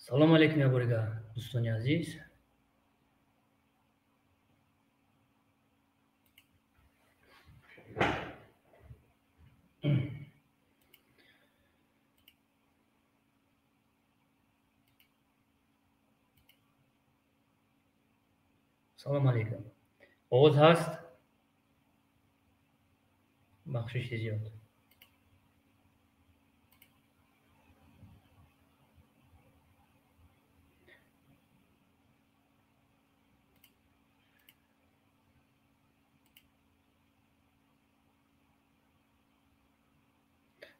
سلام علیکم یا بورگا دوستان عزیز. سلام علیکم. آواز هست؟ بخشش زیاد.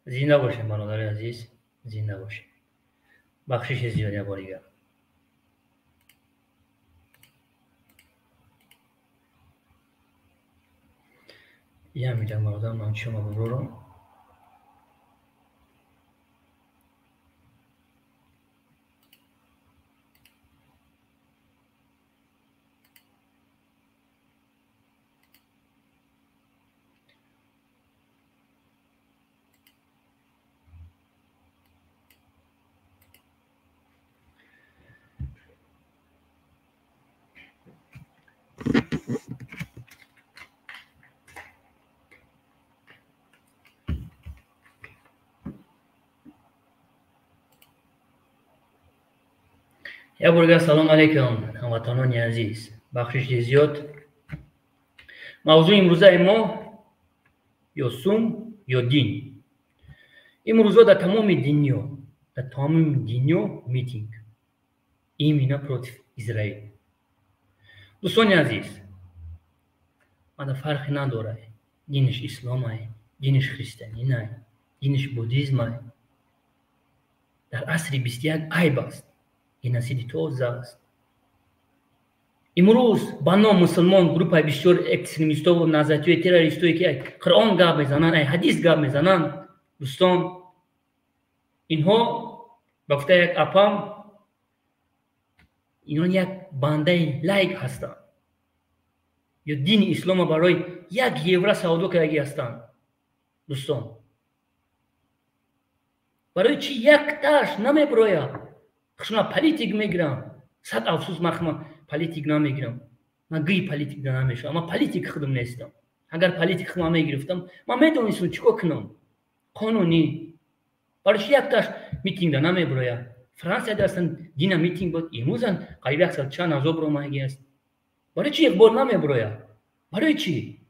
زنده باشین برادر عزیز، زنده باشین. بخشش زیاد یا بورگا. یا میگم برادر من شما ببرم. یا بورگا سلام علیکم هموطنان عزیز. بخشش زیاد. موضوع امروزه ما یا سوم یا دین. امروزه در تمام دنیا میتینگ. این مینا پروتیف اسرائیل. دوستان عزیز، من فرقی نداره. دینش اسلام आहे، دینش خریستانی نه، دینش بودیزم आहे. در عصر 21 عیب است. این نسل تازه است. امروز بنا مسلمان گروه بسیار اکستریمیست و نظریه تروریستی که قرآن گپ میزنن، حدیث گپ میزنن، دوستان اینها گفته یک اپم اینا یک بنده لایک هستند یا دین اسلام برای یک یورو سودا کردگی هستند. دوستان برای چی یک تاش نمیبرویا؟ خشنا پلیتیک میگیرم. صد افسوس من پلیتیک نمیگیرم. من گی پلیتیک نمیشم. من پلیتیک خودم نیستم. اگر پلیتیک خودم میگرفتم من میدونستم چیکار کنم. قانونی برای چی یک تاش میتینگ نمیبرویا؟ فرانسه دستن دین میتینگ بود. امروزن قریب 100 هزار برو ماهی است. برای چی یک بار نمیبرویا؟ برای چی؟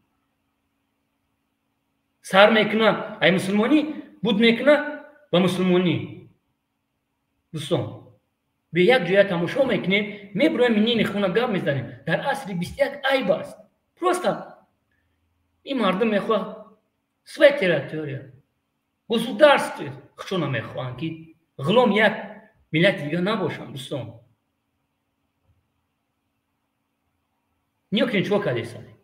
سر میکنه ای مسلمانی بود میکنه با مسلمانی. دوستان به یک جای تماشا میکنیم میبرویم منین خونه گپ میزنیم. در عصر 21 عیب است. پروستا این مردم میخواه своя территория государстве خشونا میخوان که غلام یک ملت دیگه نباشن. دوستان نیوکین چوکا دیسانی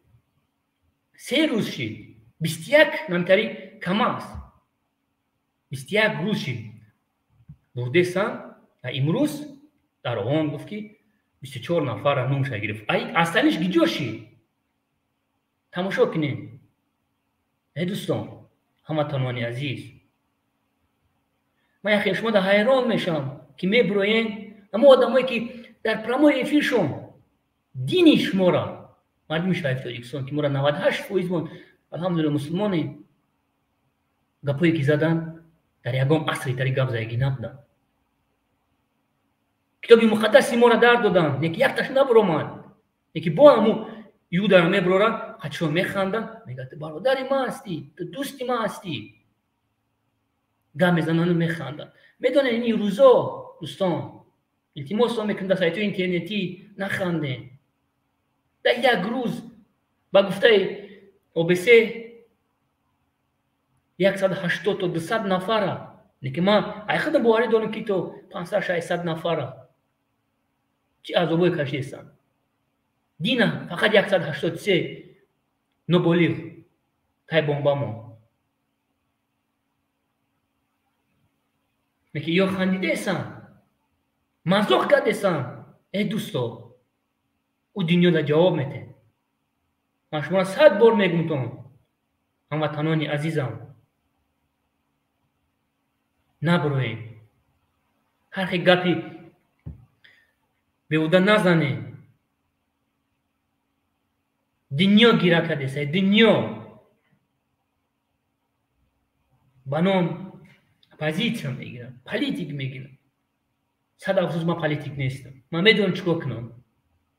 3 روز شد 21 نمتری کم است. 21 روز شد بردهستان امروز در آن گفت که 24 نفر نومش گرفت. اصلش گیجا شد. تماشا کنین ای دوستان هموطنان عزیز. من یخی شما در حیران میشم که میبروین اما آدمایی که در پرامای افیرشون دین شما را مردم شایف تاجیکستان که ما را 98% بود الحمدلله مسلمانی گپایی که زدن در یگام عصری تری گپ زایگی نبودن. کتابی مقدسی ما را در دادن. یکی یک تاش نبرومد. یکی با همو یهودا را میبرورن خودشون میخندن میگه تو برادر ما هستی، تو دوست ما هستی. گپ میزنن و میخندن. میدونن این روزا دوستان التماس میکنن در سایت اینترنتی نخندین. در یک روز با گفته OBC 180 تا 200 نفره نیکی من ای خودم باوری دارم که تو 500-600 نفره چی عذابای کشیدن. دینه فقط 183 نبالغ تای بمبا ما میگه یا خندیده ایسان مزاق کرده ایسان. ای دوستا او دنیا را جواب میده. من شما 100 بار میگم هموطنان عزیزم نبروین. هر خی گپی беҳуда назане. Дунё гира кардесай, дунё. Ба ном позиция мегирам, политик мегирам. Сад афсӯс ман политик нестам. Ман медонам чӣ кор кунам.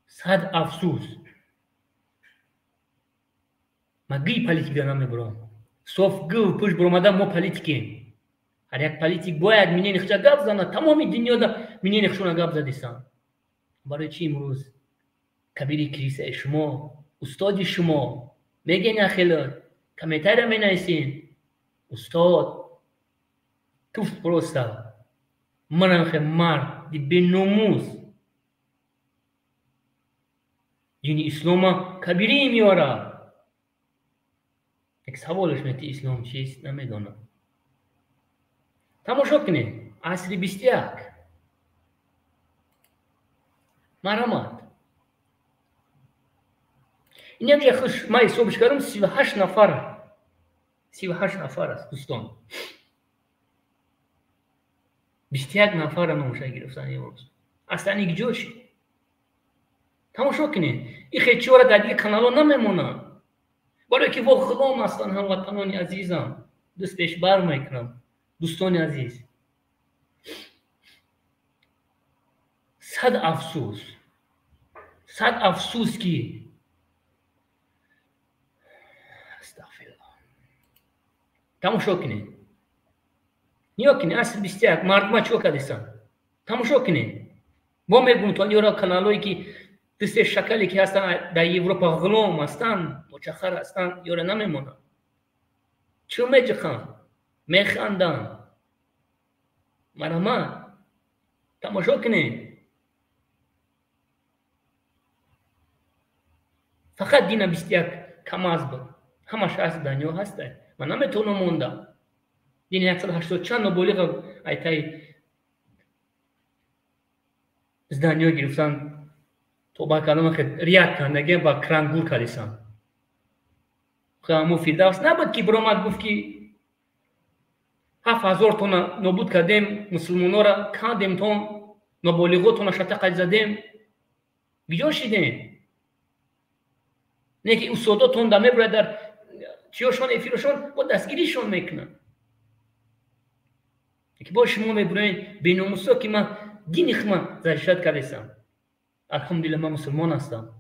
Сад афсӯс. Ман гӯи политика намебурам. Соф гӯ пӯш буромадан мо политикем. Ҳар як политик бояд минени хича гап занад. Тамоми дунёда минени хишона гап задисанд. барои чӣ имрӯз кабири килисаи шумо, устоди шумо мегӯян ахелот, комментария менависин. Устод туф просто маранхе марди беномус дини ислома кабирӣ меорад. як саволаш мети ислом чист намедонам. тамошо кунед. асри 21. марҳамат. инам хуш ман ҳисобш кардам 38 нафар. 38 нафар аст дӯстон. 21 нафар номуша гирифтан имрӯз. аслан ин ҷо шид. тамошо кунед. ин хечора дар дигар каналҳо намемонанд. барое ки во ғулом ҳастанд ҳамватанони азизам. дӯстеш бар мекунам. дӯстони азиз. сад афсӯс. сад афсӯс ки астағфируллоҳ. тамошо кунед. нигоҳ кунед. асри 21 мардума чико кардесанд. тамошо кунед. мо мегӯем то ёра каналҳое ки дӯсте шакале ки ҳастанд дар Европа ғулом ҳастанд, мучахар ҳастанд, ёра намемонанд. чиро меҷиқанд? механданд. марҳамат. тамошо кунед. фақат дина 21 кам аст буд. ҳамаш аст данё ҳаста. ман наметавонам мондам. дини 180 чанд ноболиғ айтаи зданё гирифтанд. توبه کردم که ریاک کردنگه با کرانگور کردیسان. خیامو فیردوس نبود که برآمد گفت که 7000 تن نابود کردیم مسلمانا را کردیم تون نابالغاتون شتق زدیم بیجا شدیم. نه که استاداتون دمه برای در چیاشون افیرشون با دستگیریشون میکنن. که با شما میبرین بیناموسا که من دین خما زرشت کردیسم. الحمدلله من مسلمان هستم.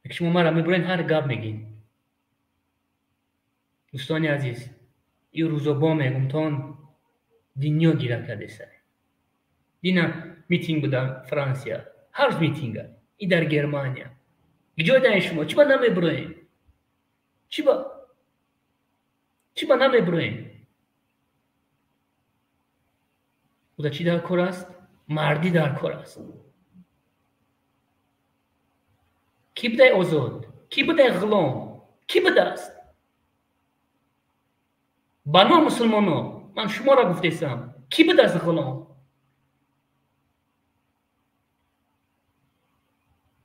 که شما مرا میبرین هر گپ میگین. دوستانی عزیز این روزا با میگم تان دنیا گیره کرده سر. دینا میتینگ بودم فرانسیا. هر روز میتینگ هست. این در گرمانیا. گجای دارین شما چی با نمیبرین؟ چی با نمیبرین؟ او چی در کار است؟ مردی در کار است. کی بوده آزاد؟ کی بوده غلام؟ کی بوده است؟ بنا مسلمانا من شما را گفتم کی بوده است غلام؟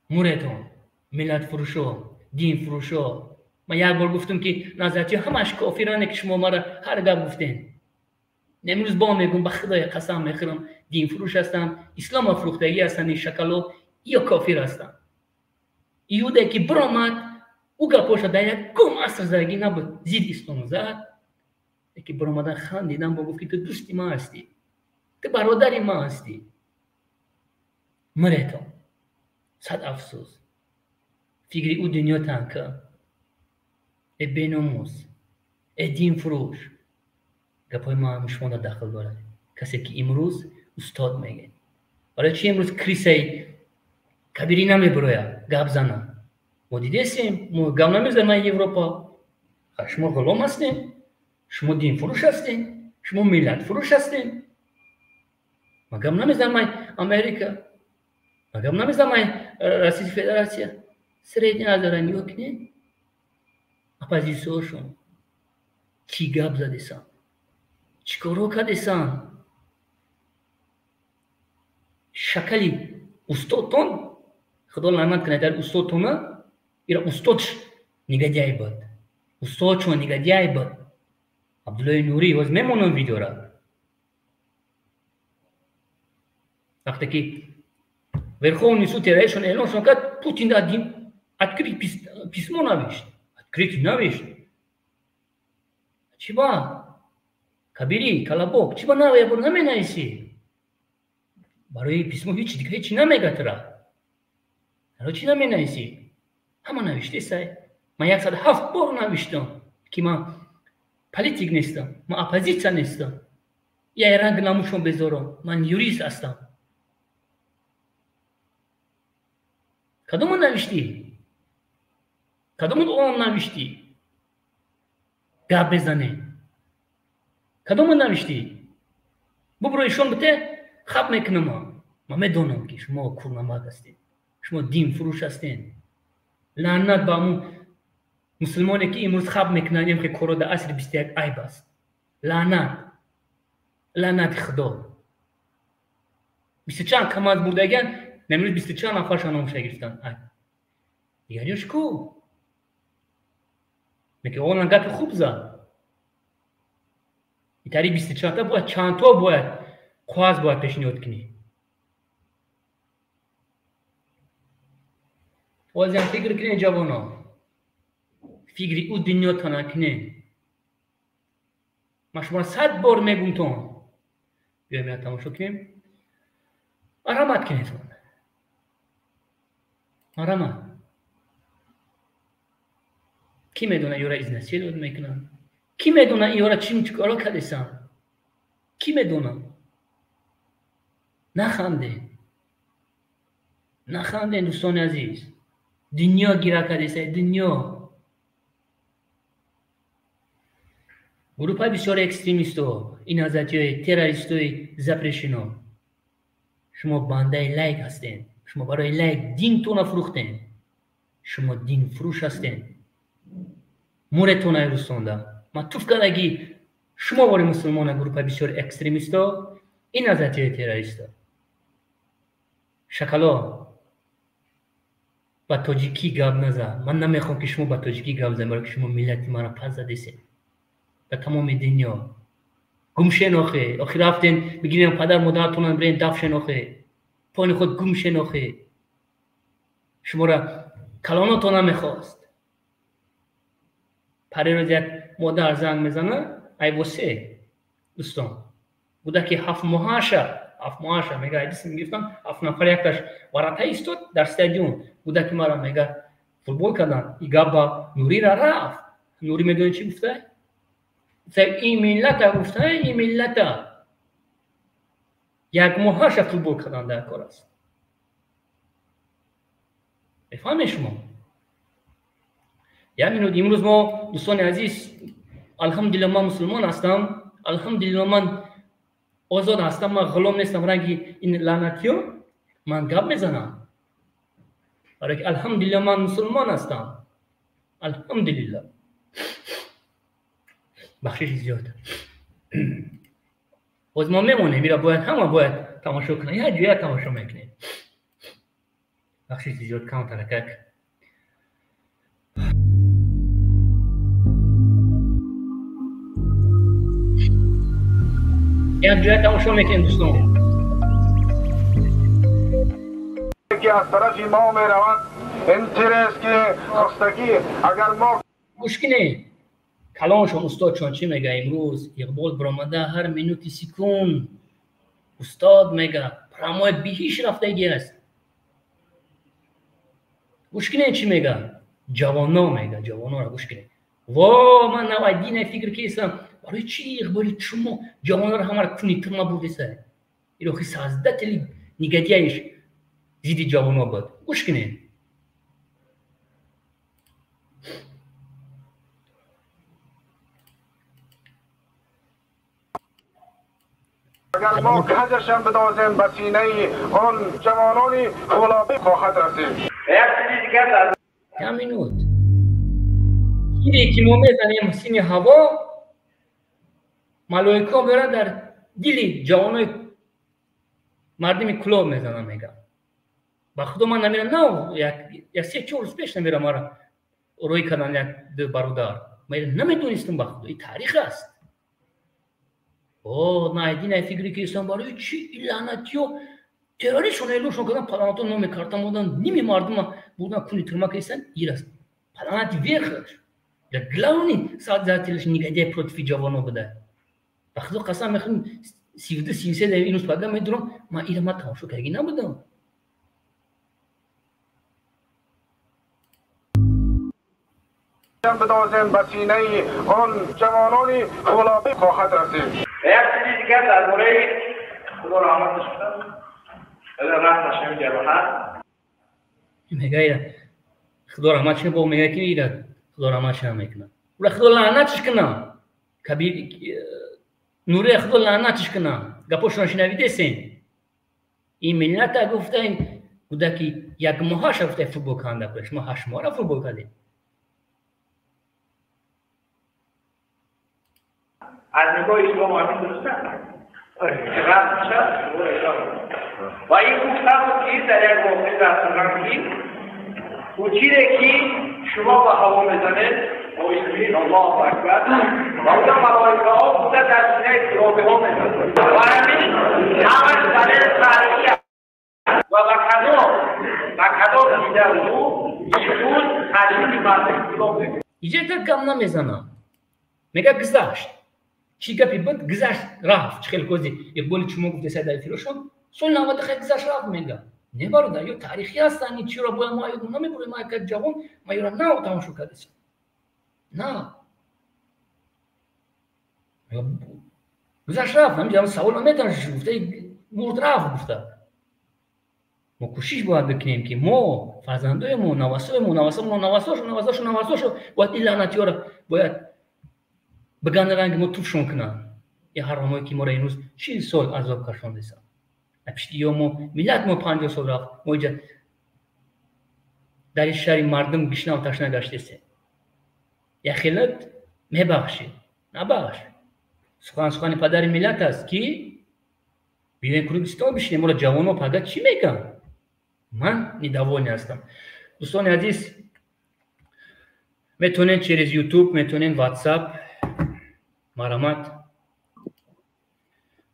موریتون ملت فروشا دین فروشا. من یک بار گفتم که نظرتی همش کافرانه که شما مرا هر گپ گفتین. امروز با میگم به خدای قسم میخورم دین فروش هستم، اسلام فروختگی هستن، این شکلو یا کافر هستن. یوده که برآمد او گپاش در یک گم اصر زدگی نبود زید اسلام زد. که برآمدن خندیدن با گفت که تو دوستی ما هستی، تو برادری ما هستی. مریتم صد افسوس فکری او دنیا تنکه ای بیناموس ای دین فروش گپای ما شما داخل داره. کسی که امروز استاد میگه برای چی امروز کلیسای کبیری نمیبروید گپ زنه. ما دیدیم ما گپ نمیزنیم من اروپا. شما غلام هستین، شما دین فروش هستین، شما ملت فروش هستین. ما گپ نمیزنیم من امریکا، ما گپ نمیزنیم من روسیه فدراسیه. سریع نظران یوکنه اپوزیسیونشون چی گپ زدیسن، چیکارو کردیسن. شکلی استادتون خدا لعنت کنه در استادتون ایرا استادش نگهداری بود. استادشون نگهداری بود. عبدالله نوری باز میمونم ویدیو را. وقتی که Верховный суд террористов эълон шуд, Путин один открыть письмо навешт. Открыть навешт. Чиба? Кабири, Колобок, чиба наве бор наменайси? Барои письмо ҳеч дига ҳеч намегатра. Ҳаро чи наменайси? Ҳама навиштесай. Ман 107 бор навиштам ки ман политик нестам, ман оппозиция нестам. Я ранг намушон безорам. Ман юрист ҳастам. Кадомо навишти? Кадомо дуом навишти? Гап безане. Кадомо навишти? Бубро ишон бите хаб мекунам. Ман медонам ки шумо курнамак ҳастед. Шумо дин фурӯш ҳастед. Лаънат ба ҳамун мусулмоне ки имрӯз хаб мекунанд ки кора дар асри 21 айб аст. Лаънат. Лаънати худо. 20 чанд камаз бурдаган, намрӯз 20 чанд нафаршон номуша гирифтанд. Дигарёш ку? Меки он гапи хуб зад. Итари 20 чанд бояд чандто бояд қоғаз бояд пешниҳод кунӣ. озям фикр кунед ҷавоно. фикри ӯ дунётона кунед. ман шуморо 100 бор мегӯмтон. биёем я тамошо кунем. марамат кунед. марамат. ки медона ёра изнасиловать мекунанд? ки медона ёра чикоро кардесанд? ки медона? нахандед. нахандед дӯстони азиз. дунё гира кардесад. дунё. группаи бисёри экстремистҳо, ин ҳазратиҳои террористҳои запрешено. шумо бандаи лайк ҳастед. шумо барои лайк динтонро фурӯхтед. шумо дин фурӯш ҳастед. муретона рӯсонда. ман туф кардаги шумо бори мусулмона группаи бисёри экстремистҳо, ин ҳазратиҳои террористҳо. шакало ба тоҷикӣ гап назан. ман намехоҳам ки шумо ба тоҷикӣ гап занед, барои ки шумо миллати маро пас задесед. ба тамоми дунё. гумшен охе. охир рафтен бигирен падар модаратонро бирен дафшен охе. пони худ гумшен охе. шуморо калонотон намехост. парирӯз як модар занг мезана, айвосе дӯстон. кӯдаки 7 моҳаша мега айдисм гирифтам, 7 нафар якташ варата истод дар стадион. кӯдаки маро мега футбол кардан. и гап ба нурира рафт. нури медони чӣ гуфта? ин миллата гуфта, ин миллата. як моҳаша футбол кардан дар кор аст. мефаҳмед шумо? Ямин имрӯз мо дӯстони азиз, алҳамдулилла ман мусулмон ҳастам. алҳамдулилла ман озод ҳастам. ман ғулом нестам. ранги ин лаънатиё ман гап мезанам. барои ки алҳамдулилла ман мусулмон ҳастам. алҳамдулилла. бахшиши зиёд. боз мо мемонем. ира бояд ҳама бояд тамошо кунанд. як ҷоя тамошо мекунем. бахшиши зиёд кам таракак. یک جای تماشا میکنیم دوستان که از طرف ما میروند اینترس که خستگی اگر ما گوش کنید کلانشون استادشون چی میگه امروز اقبال برآمده هر مینوتی سکون استاد میگه پراموی بیهیش رفتگی است گوش کنید چی میگه جوانا میگه جوانا را گوش کنید وا من نوای دین فکر کیسم برای چی اقبالی شما جوانا را همه را کنی ترما بودیسه ایرو خی 13 تلی نگدیایش زیدی جوانا بود گوش کنید اگر ما کجشم بدازیم به سینه آن جوانانی خلابی خواهد رسید یا مینوت گیری که ما میزنیم سینی هوا ملائکه میرن در دلی جوانای مردمی کلاه میزنن میگن با خدا من نمیرم نه یک 3-4 روز پیش نمیرم مرا روی کردن یک دو برادر من نمیدونستم با خدا این تاریخ است اوه نه دین فکری که اسلام برای چی لعنتیو Terörist onu şunu kadar parlamenton nome kartamadan nimi mardıma buradan kuni tırmak etsen iras. Parlamenti verkır. Ya glavni saat zatiliş nigade protifi javano bada. Akhdo qasam yakın sivde sivse de inus paga medrum ma ilama tavşu kagi na bada. بدازیم به سینه آن جوانانی فولادی خواهد رسید. یک چیزی دیگر درباره خدا رحمتش کنه. رحمت نشیم جراحت. میگه خدا رحمتش با میگه کی ایراد خدا رحمتش میکنه. ولی خدا لعنتش کنه. کبیر نوره خدا لعنتش کنه. گپوش نشنویده سین. این ملت گفته این کودکی یک ماهش گفته فوتبال کننده بشه. ما 8 ماه فوتبال کردیم. از نگاه اسلام آمین درسته؟ چقدر میشه؟ و این گفته بود که در یک موقع در سرگان بگید کوچیره که شما با هوا میزنید و اسمید الله اکبر و اونجا ملائکه ها بوده در سینه رابه ها میزنید و همین همش دلیل تاریخی و بکدام دیده او ایشون تشکیل مرده اسلام میگه اینجا تا کم نمیزنم میگه گذشت چی گپی بود گذشت رفت خیلی کوزی یک بولی چما گفته سید علی فیروز شد سول نامه خیلی گذشت رفت میگه نه برادر یا تاریخی هستن این چی را باید ما نمیبره ما یک جوان ما یورا نه تماشا کرده نه گذشت رفت همین سوال نمیتونش گفته مرد رفت گفته ما کوشش باید بکنیم که ما فرزندای ما نواساش باید این لعنتی ها را باید بگن رنگ ما توفشون کنن یه حرامایی که ما را اینوز 40 سال عذاب کشانده سن پشتی ما ملت ما 50 سال رفت ما اینجا در این شهر مردم گشنه و تشنه گشته سن یه خیلت میبخشید نبخش سخن پدر ملت است که بیاین کردستان بشینیم ما را جوان ها پدر چی میگن من ندوانی هستم دوستان عزیز میتونین через یوتیوب میتونین واتساپ مرحمت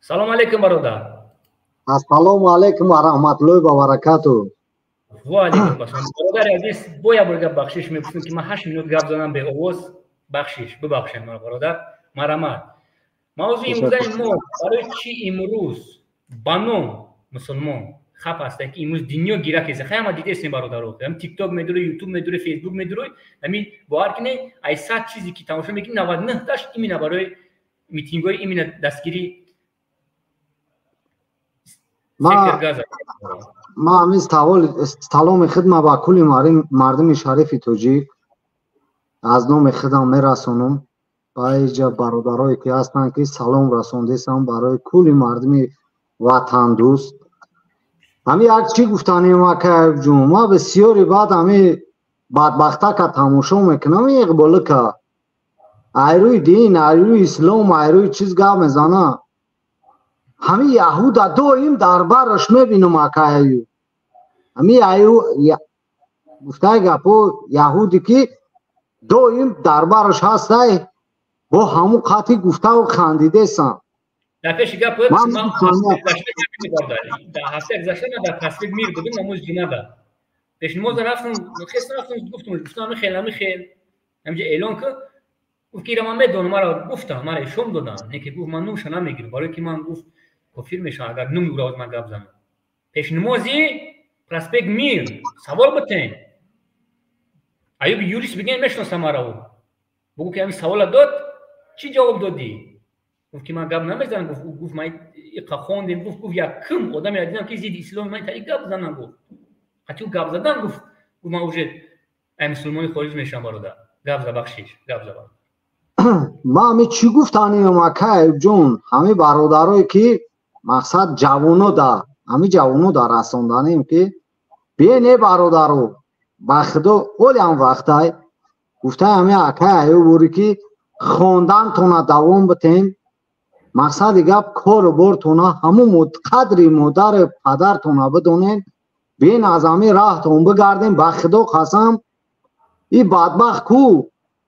سلام علیکم برادر السلام علیکم و رحمت الله و برکاته و علیکم السلام برادر عزیز باید برگه بخشش میگفتم که من 8 منوت گپ زدم به آواز بخشش ببخشید من برادر مرحمت موضوع امروز ما برای چی امروز بانو مسلمان خب است که امروز دنیا گیره کیسه خیلی ما دیده استیم برادر هم تیک تاک میداره یوتیوب میداره فیسبوک میداره همین باور کنه ای 100 چیزی که تماشا میکنی 99 تاش اینا برای میتینگ های اینا دستگیری ما همین سلام خدمت با کل مردم شریف توجیک از نام خودم میرسونم با اینجا برادرایی که هستن که سلام رسوندم برای کل مردم وطن دوست همین یک چی گفتنی ما که ما بسیاری بعد همین بدبخته که تماشا میکنم یک بالا که ایروی دین ایروی اسلام ایروی چیز گاه میزنه همین یهود دائم در برش میبینم که همین ایو گفته گپو یهودی که دائم در برش هست با همون خطی گفته و خندیده سن دفعه گپ ما هفته گذشته در تصویر میر بودیم نماز جمعه ده پیش نماز رفتم گفتم خیلی همینجا اعلان که گفت که من میدونم مرا گفتم مرا شوم دادن نه که گفت من نوش نمیگیرم برای که من گفت کافر میشم اگر نم روز من گپ زنم پیش نمازی پرسپک میر سوال بتین ایوب یوریس بگین میشناسم مرا بگو که همین سوال داد چی جواب دادی گفت که من گپ نمیزنم گفت من اقا خوندم گفت یک کم آدمی دیدم که زید اسلام من تا گپ زنم گفت حتی گپ زدم گفت من اوجه ای مسلمانی خارج میشم برادر گپ ز بخشش گپ ز ما همین چی گفتنی ما که جون همین برادرایی که مقصد جوانو دا همین جوانو دا رساندنیم که بینه برادرو بخدا اولی هم وقتای گفته همین اکه ایو بوری که خوندن تونه دوام بتین مقصد گپ کار بار تونه همون قدری مادر پدر تونه بدونین بین از همین راه تون بگردین بخدا قسم این بدبخت کو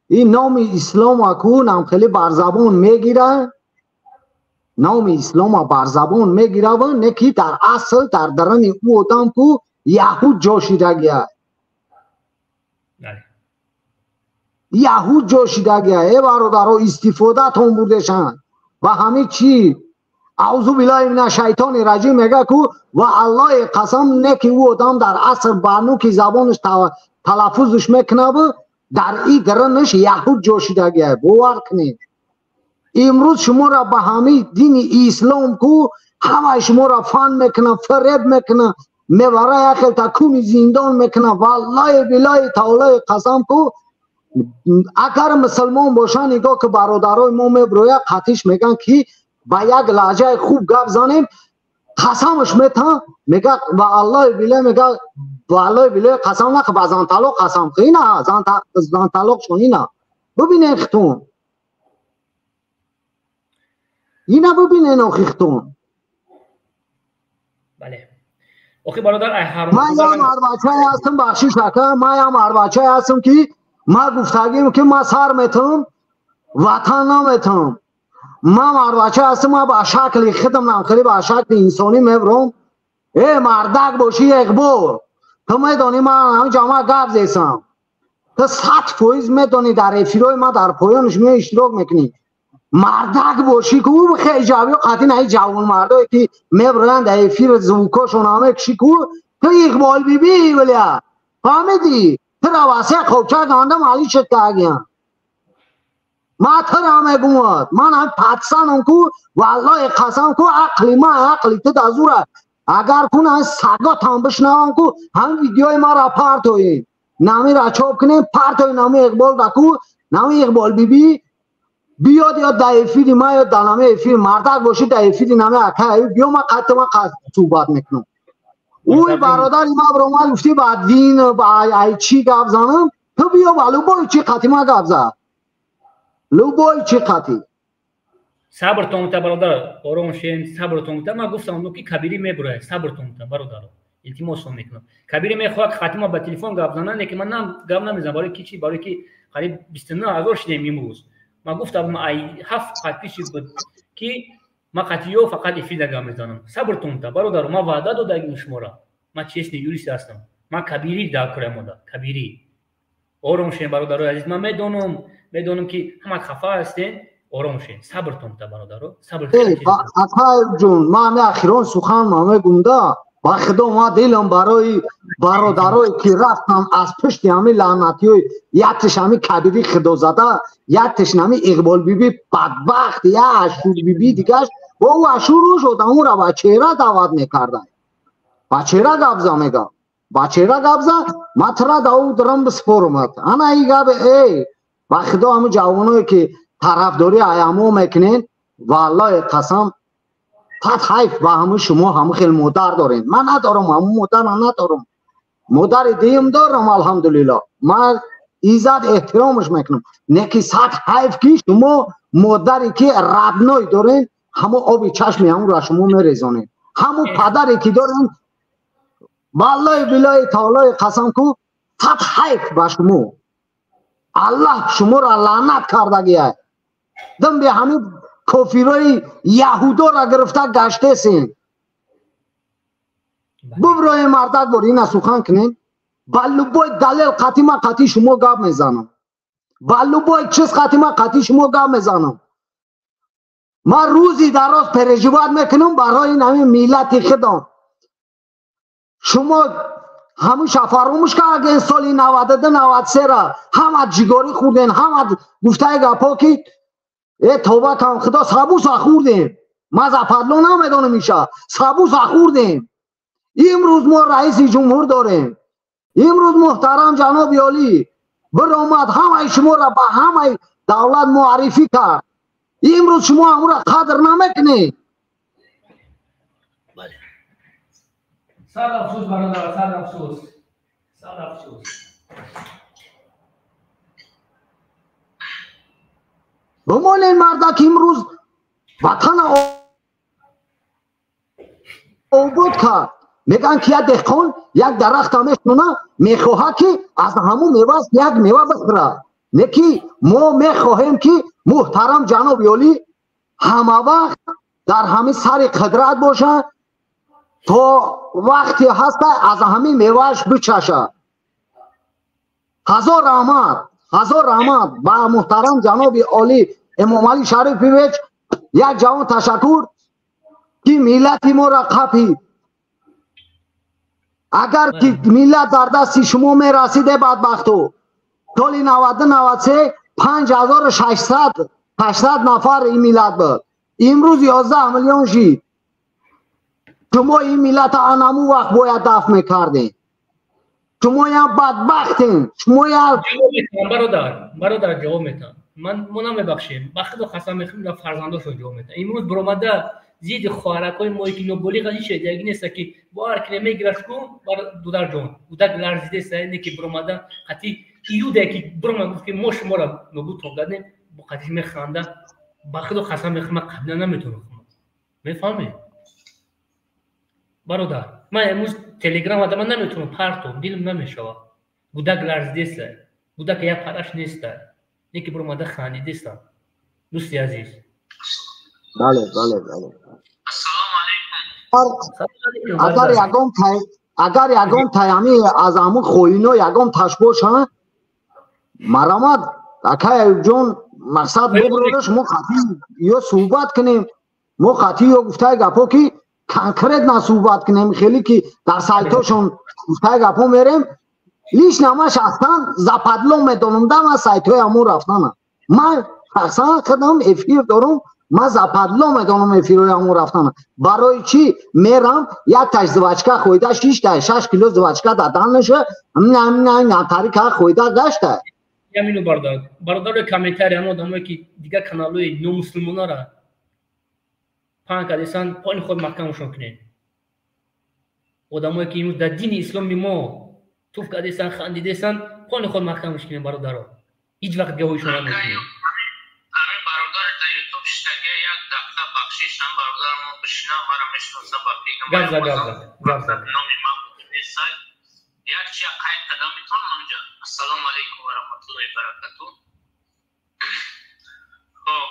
این نام اسلام اکو نام خیلی بر زبان میگیره نام اسلام بر زبان میگیرن نکی در اصل در درون او آدم کو یهود جوشیدگی یهود جوشیدگی ای برادرها استفاده تون بودشن و همه چی اعوذ بالله من الشیطان الرجیم میگه که و الله قسم نکی او آدم در اصل بانو که زبانش تلفظش میکنه در این درونش یهود جوشیدگی باور کنید امروز شما را به همه دین اسلام کو همه شما را فن میکنه فریب میکنه میبره یکی تکون زندان میکنه والله بالله تعالی قسم کو اگر مسلمان باشن نگاه که برادرای ما میبرویه قطعش میگن که با یک لحجه خوب گپ زنیم قسمش میتن میگه و الله بالله میگه والله بالله قسم نه که با زن طلاق قسم که نه زن طلاق شونی نه ببینه اختون اینا ببینین آخیختون بله اوکی برادر من یا مربچه هستم بخشی شکر من یا مربچه هستم که من گفتگیم که من سر میتونم وطن نمیتونم من مربچه هستم من با شکل خودم نمخری با شکل انسانی میبرم ای مردک باشی اقبار تو میدانی من همه جامعه گفت زیستم تو 100% میدانی در افیروی من در پایانش می اشتراک میکنی مردک باشی که او خیلی جوی قطعی نه جوان مردایی که میبرن در افیر زوکاشون همه کشی که تو اقبال بی بی ولیا فهمیدی تو رواسه خوبچه گاندم حالی شد که اگیم ما تو را میگوید من هم پدسنم که والله قسم که عقلی ما عقلی تو دازوره اگر کنه از سگات هم بشنوان که هم ویدیوی ما را پرتوی نامی را چوب کنیم پرتوی نامی اقبال دکو نامی اقبال بی بی بیاد یا دایفیدی ما یا دلمه افیر مردک باشی دایفیدی نمه اکه بیا ما قطع صحبت میکنم اوی برادر ما برو ما گفتی با دین با ای چی گفت زنم تو بیا با لوبای چی قطعی ما گفت زن لوبای چی قطعی صبرتون تا برادر آرام شین صبرتون تا ما گفتم اونو که کبیری میبره صبرتون تا برادر التماس میکنم کبیری میخواد خاطر ما با تلفن گفت زنن که من نم گفت نمیزنم برای کی چی برای کی قریب 29000 شدیم امروز ما گفتم ای 7 قطعی بود که ما قطعیو فقط افیده گام میزنم صبرتون تا برادر ما وعده دادیم شما را ما چیست یوریست هستم ما کبیری دا کرم دا کبیری آرام شین برادر عزیز ما میدونم که همه خفا هستین آرام شین صبرتون تا برادر صبر کنید اکای جون ما می اخیران سخن ما گوندا با خدا ما دلم برای برادرای که رفتم از پشت همین لعنتی یکتش همین کبیری خدا زده یکتش همین اقبال بیبی بدبخت یا اشور بیبی دیگهش با او اشور رو شد اون را با چهره دعوت میکردن با چهره گفزا میگه با چهره گفزا مطرح داو درم بسپرمت انا ای گفت ای با خدا همین جوانایی که طرفداری ایامو میکنین والله قسم تات حیف با همه شما همه خیلی مادر دارین من ندارم همه مادر من ندارم مادر دیم دارم الحمدلله من ایزاد احترامش میکنم نکی سات حیف کی شما مادری که ربنای دارین همه آبی چشمی همون را شما میریزانین همه پدری که دارین والله بالله تعالی قسم کو تات حیف با شما الله شما را لعنت کردگیه دم به همین کافرای یهودا را گرفته گشته سین ببرای مردک بار این سخن کنین بلو بای دلیل قطعی ما قطعی شما گاب میزنم بلو بای چیز قطعی ما قطعی شما گاب میزنم ما روزی دراز پرجواد میکنم برای این همین میلت خودم شما همون شفرموش که اگه سالی 92 93 را همه جیگاری خوردین همه گفته گپا که ای توبه کن خدا سبوس خوردیم ما زفادلو نمیدونم میشه سبوس خوردیم امروز ما رئیس جمهور داریم امروز محترم جناب عالی برآمد همه شما را به همه دولت معرفی کرد امروز شما همون را قدر نمیکنید بله صد افسوس برادر صد افسوس صد افسوس بمانین مردک امروز وطن آباد کرد میگن که یک دهقان یک درخت میشنونه میخواهد که از همون میوه یک میوه بخوره نکی ما میخواهیم که محترم جناب عالی همه وقت در همین سر قدرت باشه تا وقتی هست از همین میوهش بچشه. هزار رحمت با محترم جناب عالی امام علی شریفیویچ. یک جوان تشکر که ملت ما را قپید. اگر که ملت در دست شما می رسیده بدبختو سال 92-93 5600 نفر این ملت بود. امروز 11 میلیون شد. شما این ملت انمو وقت باید دفع میکردین. شما یا بدبختین. شما یا برادر جواب میتن. من نمیبخشیم. بخدا قسم میخورم فرزنداشو جواب میتن. امروز برآمده زید خوارکای ما که نوبولی قضیه شده دیگه نیست که بار که میگرفت کن بر دودر جون دودر لرزیده است نه که برآمده قطعی ایوده که برآمده گفت که ما شما را نبود توگدیم با قضیه میخنده. بخدا قسم میخورم قبلا نمیتونم میفهمی برادر. من امروز تلگرام آدم نمیتونم پرتم دلم نمیشوه. بودک لرزیده است. بودک یک پرش نیست. نه که برآمده خندیده است. دوستی عزیز. بله. اگر یکم تایمی از همون خوینو یکم تشبوش ها مرامت اکای جون مقصد ببرودش ما خطی یا صحبت کنیم ما خطی یا گفته گپو که کنکرت نه صحبت کنیم خیلی که در سایتاشون گفته گپو میریم لیش نماش اصلا زپدلو میدونم دم از سایتای همون رفتنم. من اصلا خودم افیر دارم. من زپدلو میدونم افیروی همون رفتنم. برای چی میرم یک تاش زوچکه خویده 6 کیلو زوچکه دادن نشه نه تاریکه خویده گشته. همینو برادر کامنتاری هم آدمایی که دیگه کانالوی نو مسلمونا را پان کردن پای خود محکمشون کنین. آدمایی که امروز در دین اسلام ما توف کردن خندیدن پای خود محکمش کنین برادرها. هیچ وقت گویشون نمیکنین. همین برادر در یوتیوب شتگه یک دقیقه بخشش هم برادر ما بشینه و را میشناسه با پیغمبر نامی ما بودیسای یک چی قید قدم میتون اونجا. السلام علیکم و رحمت الله و برکاته. خب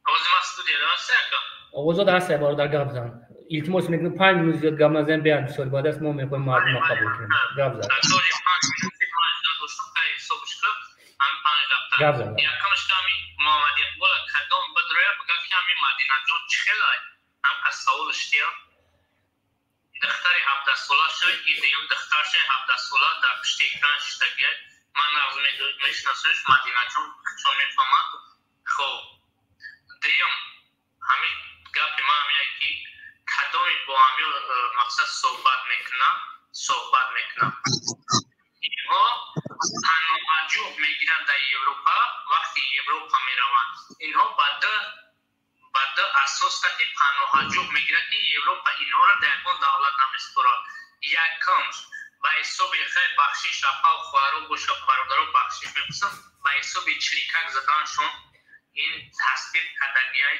آوازی ما استودیو درسته اکا؟ آوازا درسته برادر گپ زن. التماس میکنم 5 minut زیاد گپ نزن بیان بسیار بعد از ما میخوایم مردم قبول کنیم. گپ زن. اکتوری 5 minut ما دوستم که صبحش کرد هم 5 دقیقه. گپ زن. یکمش کمی محمد اقبال کدام بدرویا بگه که همین مدینه جان چخلای هم از سوالش دیا دختری 17 ساله شد ایدیم دخترش 17 ساله در پشت اکران شتگه من نظر میشناسش مدینه جان چون میفهمم. خب دیم همین گپی ما همیه که کدامی با همین مقصد صحبت میکنم اینها پناهجو میگیرن در اروپا. وقتی اروپا میروند اینها بعد اساس که پناهجو میگیرن که اروپا اینها را در یکان دولت نمیسپره. یکم به حساب خیر بخشش اپا و خوارو گوشه برادرو بخشش میپسن به حساب چریکک زدنشون این تصویر کدگی های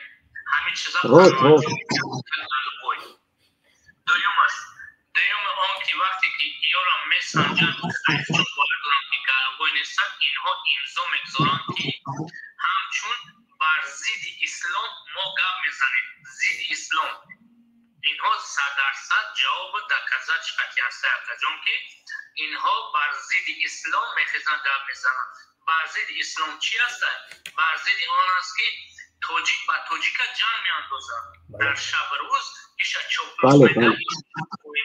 همین چیزا پناهجو میگیرن. دویم آن که وقتی که ایارا میسنجن خیلی باردارم که گلوبای نیستن اینها امضا میگذارن که همچون بر ضد اسلام ما گپ میزنیم. ضد اسلام اینها 100% جواب دکزه چقدی هسته اکجان که اینها بر ضد اسلام میخیزن گپ میزنن. بر ضد اسلام چی هسته؟ بر ضد آن است که توجیک با توجیک جان میاندازن در شب روز ایشا چوپلوس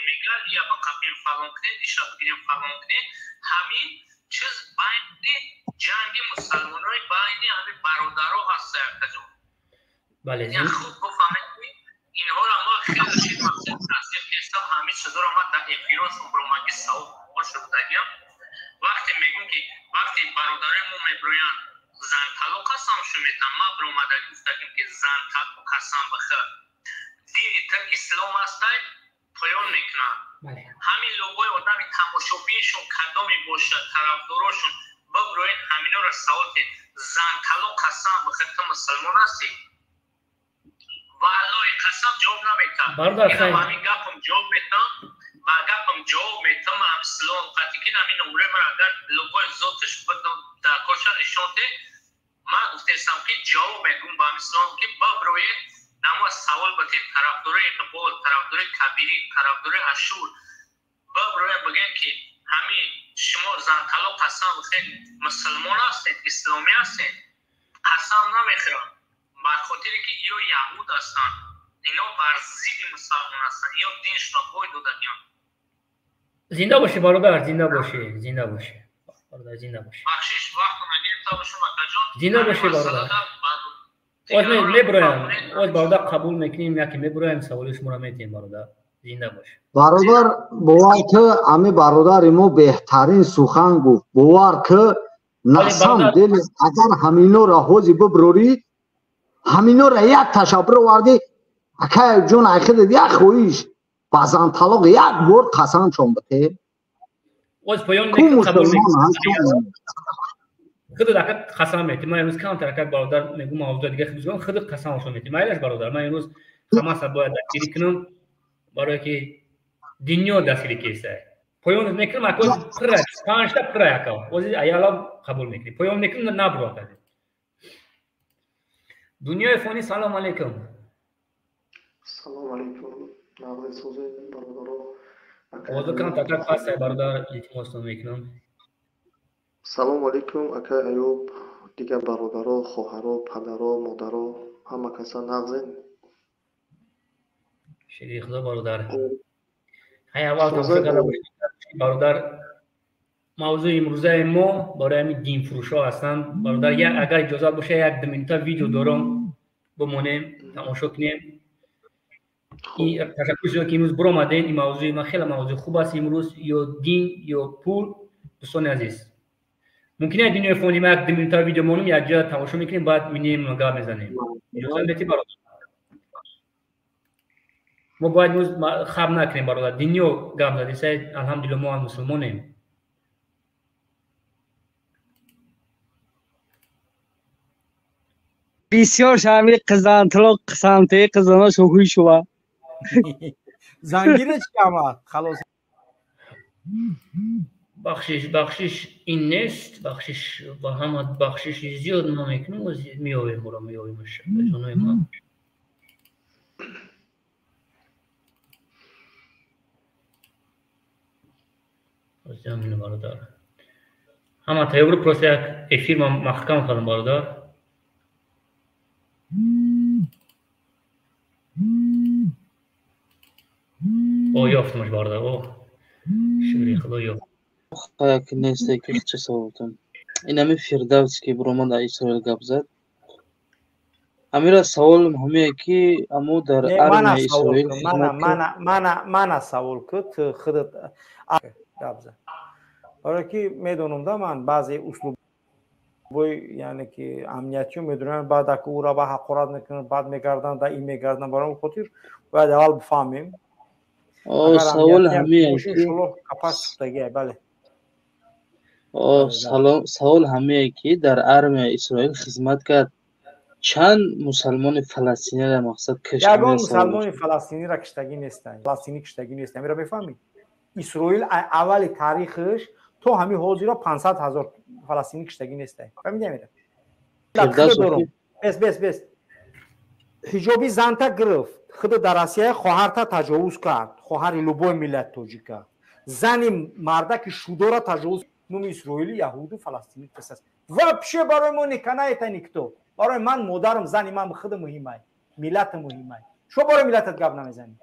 میگن یا با قبیل فلان کنید ایشا بگیریم فلان کنید. همین چیز بین جنگ مسلمان های بین همین برادرها هسته اکجان. بله خوب بفهمید اینها را ما خیلی شید مقصد تصدیق نیستم همین چیزا را ما در افیرانشون برامگی سواب باشه بودگیم. وقتی میگم که وقتی برادرهای ما میبروین زن طلاق قسم شمیدن ما برامده گفتگیم که زن طلاق قسم بخیر دین تا اسلام هسته پایان میکنن. همین لوگوی آدمی تماشابیشون کدامی باشه طرفداراشون ببروین همینا را سوال که زن طلاق قسم بخیر تا مسلمان هستی والله قسم جواب نمیتم. اینم همین گپم جواب میتم و گپم جواب میتم هم اسلام قطعی که همین نمره من اگر لوگوی ذاتش بدم در کارشان نشانده من گفتستم که جواب میگم با اسلام که ببروین نمو اما سوال بده طرفدارای اقبال، طرفدارای کبیری، طرفدارای اشور برای بگن که همه شما زن طلاق قسم بخیر مسلمان هستید، اسلامی هستید، قسم نمیخورن بر خاطر که یا یهود هستن، اینا بر ضد مسلمان هستن یا دینشون رو باید دادن. زنده باشه برادر، زنده باشه، زنده باشه برادر، زنده باشه. بخشش وقت نگیریم تا شما کجا زنده باشه برادر. از میبرایم، از برادر قبول میکنیم یکی میبرایم سوال شما را میتیم برادر. زنده باشه برادر. باور که امی برادر ما بهترین سخن گفت. باور که نسم دل اگر همینا را حوزی ببروری، همینا را یک تشبر وردی اکای جون اخید یک خویش بازن طلاق یک بار قسم شون بته. از پایان میکنم قبول میکنم. خود دکت قسم میتیم. من امروز کام ترکت برادر میگم موضوع دیگه خیلی خود قسم شون میتیم. مایلش برادر من امروز خماس باید دستگیری کنم برای که دنیا دستگیری کیسه. پایان میکنم اکو پره پنج تا پره اکو. از ایالا قبول میکنی. پایان میکنم نبرات. دنیای فانی سلام علیکم. سلام علیکم. نقد سوز برادر. اوضاع کام تکرار پاسه برادر التماس میکنم. سلام علیکم اکا ایوب، دیگه برادرها، خواهرها، پدرها، مادرها همه کسا نغزین. شکر خدا برادر. های اول تماشا کرده باشید برادر. موضوع امروزه ما برای همین دین فروشا هستن برادر. اگر اجازه باشه یک 2 منیته ویدیو دارم بمونیم تماشا کنیم. این تشکر که امروز برآمدین. این موضوع ما خیلی موضوع خوب است امروز. یا دین یا پول. دوستان عزیز ممکنه دنیای فانی ما یک 2 منیته ویدیو مونیم یک جا تماشا میکنیم بعد می‌نیم نگاه میزنیم. اجازه بدید برادر. ما باید امروز خب نکنیم برادر. دنیا گام زدی سید الحمدلله ما مسلمانیم. بسیار شامی قزان طلاق قسمته قزانا شوخی شوا زنگیرش کمه خلاص. بخشش این نیست. بخشش با هم بخشش زیاد ما میکنیم و میاویم برا میاویم جانوی ما. از جامعه برادر همه تایور پروسه یک افیر ما محکم کردم برادر. او یافتمش برادر. او شکری خدا یافت. خواهی که نیسته که چه سوالتون این همی فردوس که برو در اسرائیل گپ زد. امیره سوال همه که امو در ارمی اسرائیل من سوال که خودت گپ زد. برای که میدونم ده من بعضی اسلوب یعنی که امنیتی میدونن بعد که او را به حقارت میکنن بعد میگردن در این میگردن برای خاطر باید اول بفهمیم. سوال همه بله. سوال همه که در ارمی اسرائیل خدمت کرد چند مسلمان فلسطینی را مقصد کشتن؟ یگان مسلمان فلسطینی را کشتگی نیستن. فلسطینی کشتگی نیستن. میرا بفهمید اسرائیل اول تاریخش تو همین حوزی را 500,000 فلسطینی کشتگی نیستن. فهمیدی میره؟ بس حجابی زن تا گرفت. خود در آسیا خواهر تا تجاوز کرد. خواهر لوبوی ملت توجیکا. زن مرده که شودا را تجاوز نوم اسرائیلی یهودی فلسطینی کساست. و پیشه برای ما نکنه ایتا نکتو. برای من مادرم زنی من خود مهمه. ملت مهمه. شو برای ملتت گپ نمیزنی؟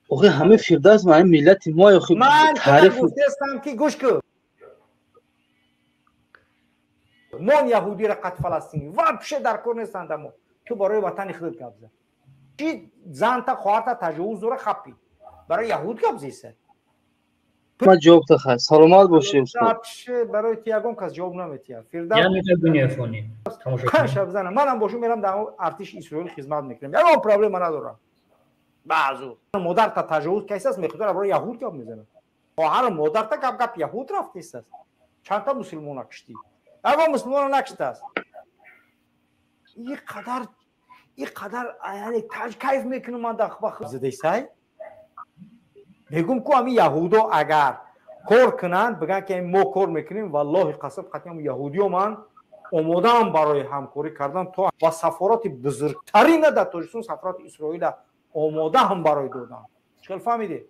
اوه همه فردوس معنی ملت ما یا خب من گفتم که گوش کن. من یهودی را قط فلسطینی و پیشه در کار نیستند ما. تو برای وطن خودت گپ زن. چی زن تا خواهر تا تجاوز داره خپی. برای یهود گپ زیسته. ما جواب تا خواهد سلامت باشی استاد. برای تیاگون کس جواب نمیتیا. فردوس یعنی دنیا فانی. کاش بزنم. منم باشم میرم در ارتش اسرائیل خدمت میکنم. یه پرابلم ندارم. بعضو مادر تا تجاوز کیس است میخواد برای یهود گپ میزنه. خواهر مادر تا گپ یهود رفت است. چند تا مسلمان کشتی. اگه مسلمان نکشته است. این قدر یعنی کیف میکنم من در خبر زده سای. میگم که امی یهودا اگر کار کنن بگن که ما کار میکنیم والله قسم قطعا یهودی و من омодаам барои ҳамкорӣ кардан то ва сафороти бузургтарина дар тоҷикистон сафороти исроила омодаам барои додам. чикор фаҳмидед?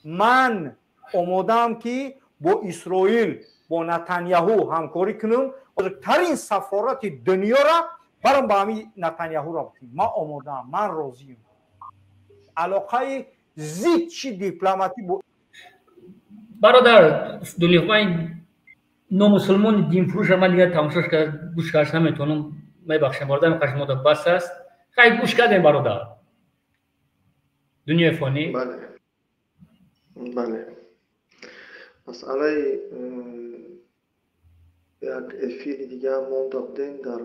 ман омодаам ки бо исроил бо натаньяҳу ҳамкорӣ кунам, бузургтарин сафорати дунёра барам ба ҳамин натаньяҳуро битим. ман омодаам, ман розиам. алоқаи зидчи дипломатӣ бо бародар дулиҳои номусулмони динфурӯша ман дигар тамошош гӯш кардаш наметавонам. мебахшем бародар, қашмода бас аст. хай гӯш кардем бародар. дунёи фонӣ. бале. масъалаи як эфири дига мон додем дар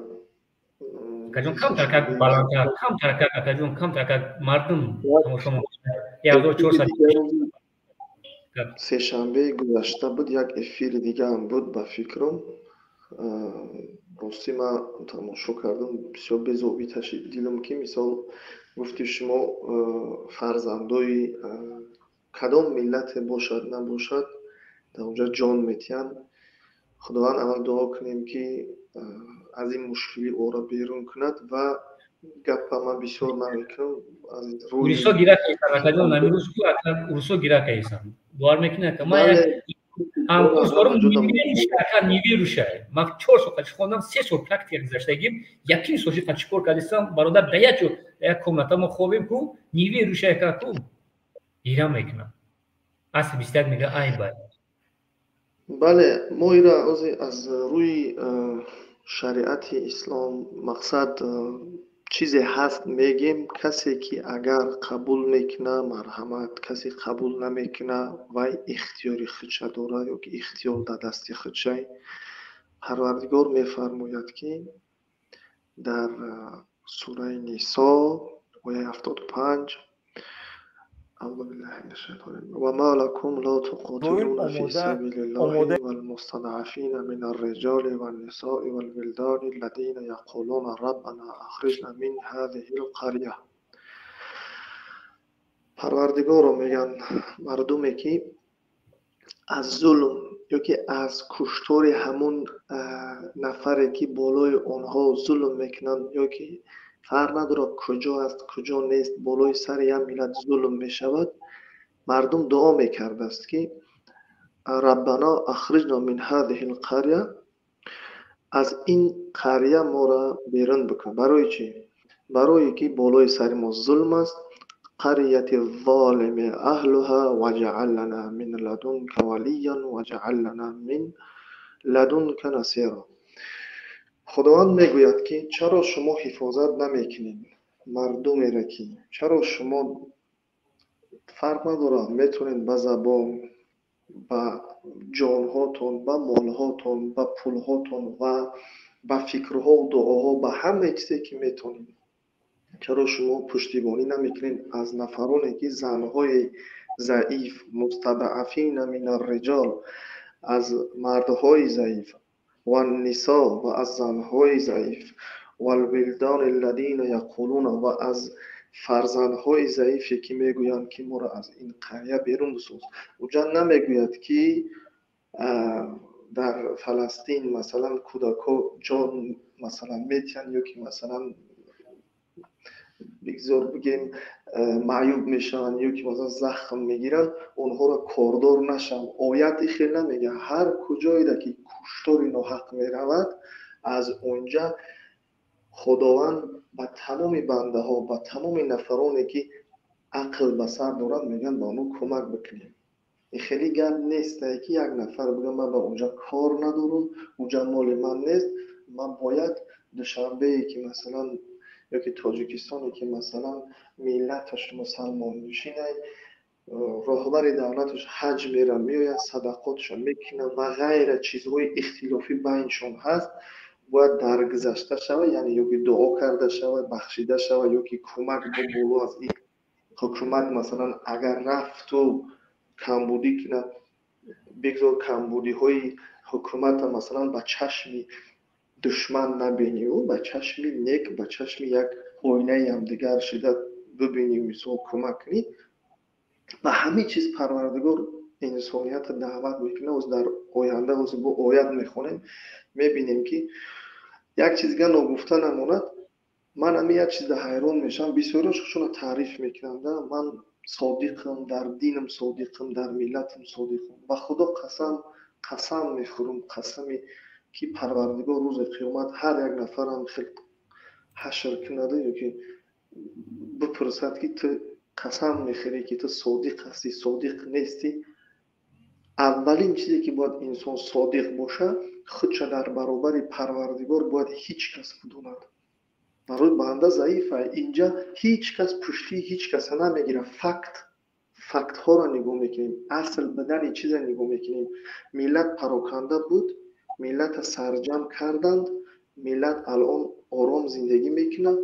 акаҷон камтар как баландтар, камтар как акаҷон камтар как мардум тамошо мекунад. 1400 сешанбеи гузашта буд, як эфири дигаам буд ба фикрам. рости ман тамошо кардам, бисёр безобӣ ташид дилам ки мисол гуфти шумо фарзандои кадом миллате бошад набошад дар онҷа ҷон метиҳанд. худованд аввал дуо кунем ки аз ин мушкилӣ ора берун кунад ва гапа ман бисёр намекунам аз урусо гиракаисан акаҷон амирӯз ку урусо гиракаисан бовар мекунад ка ман як ҳамкорсорум нивӣ рӯшай. ман 4 сол қачи хондам, 3 сол практика гузаштагим, якин солши қачи кор кардистам. бародар да як комната мо хобем ку нивӣ рӯшай ка ку гира мекунам. асли 21 мега ай бай. бале, мо ира аз рӯи шариати ислом мақсад чизе ҳаст мегем. касе ки агар қабул мекуна марҳамат, касе қабул намекуна вай ихтиёри худша дорад ёки ихтиёр дар дасти худшай. парвардигор мефармояд ки дар сураи нисо ояи 75 وما لكم لا تقاتلون في سبيل الله والمستضعفين من الرجال والنساء والولدان الذين يقولون ربنا أخرجنا من هذه القرية. پروردگارو میگن مردمی که از ظلم یا که از کشتار همون نفری که بالای آنها ظلم میکنن یا که فرق نداره کجا است کجا نیست، بالای سر یک ملت ظلم می شود، مردم دعا میکرده است که ربنا اخرجنا من هذه القرية، از این قریه ما را بیرون بکن. برای چی؟ برای که بالای سر ما ظلم است. قریة الظالم اهلها وجعل لنا من لدنك وليا وجعل لنا من لدنك نصيرا. خداوند میگوید که چرا شما حفاظت نمیکنید مردمی را که چرا شما فرق نداره میتونید به زبان، به جانهاتون، به مالهاتون، به پولهاتون و به فکرها و دعاها، به همه چیزی که میتونید، چرا شما پشتیبانی نمیکنید از نفرانی که زنهای ضعیف مستضعفین من الرجال، از مردهای ضعیف و النساء و از زنهای ضعیف و الولدان الذین یقولون و از فرزندهای ضعیفی که میگویند که ما را از این قریه بیرون بساز. اونجا نمیگوید که در فلسطین مثلا کودکا جان مثلا میتین یا که مثلا بگذار بگیم معیوب میشن یا که مثلا زخم میگیرن اونها را کاردار نشن. آیت خیلی نمیگه هر کجایی ده که کشتاری ناحق میرود از اونجا خداوند با تمام بنده ها، با تمام نفرانی که عقل به سر دارند میگن با اونو کمک بکنیم. این خیلی گپ نیست که یک نفر بگه من با اونجا کار ندارم، اونجا مال من نیست، من باید دوشنبه ای که مثلا یا که تاجیکستانی که مثلا ملتش مسلمان نشینه راهبر دولتش حج میره میآید صدقاتش میکنه و غیر چیزهای اختلافی بینشون هست، باید درگذشته شود، یعنی یا که دعا کرده شود، بخشیده شود، یا که کمک بولو از این حکومت مثلا اگر رفت و کمبودی کنه بگذار کمبودی های حکومت مثلا به چشم دشمن نبینی و به چشم نیک، به چشم یک آینه هم دیگر شده ببینی مثلا کمک کنی. و همه چیز پروردگار انسانیت دعوت میکنه. از در آینده با آیت میخونیم میبینیم که یک چیزگه نگفته نماند. من همی یک چیز حیران میشم، بسیارش خودشون تعریف میکنم من صادقم، در دینم صادقم، در ملتم صادقم و خدا قسم میخورم، قسمی که پروردگار روز قیامت هر یک نفرم خیلی حشر کنده یا که بپرسد که تو قسم میخوری که تو صادق هستی صادق نیستی، اولین چیزی که باید انسان صادق باشه خودش در برابر پروردگار باید هیچ کس بدوند. برای بنده ضعیفه، اینجا هیچ کس پشتی هیچ کس نمیگیره. فکت ها را نگاه میکنیم، اصل بدن چیز را نگاه میکنیم. ملت پراکنده بود، ملت سرجم کردند، ملت الان آرام زندگی میکنه.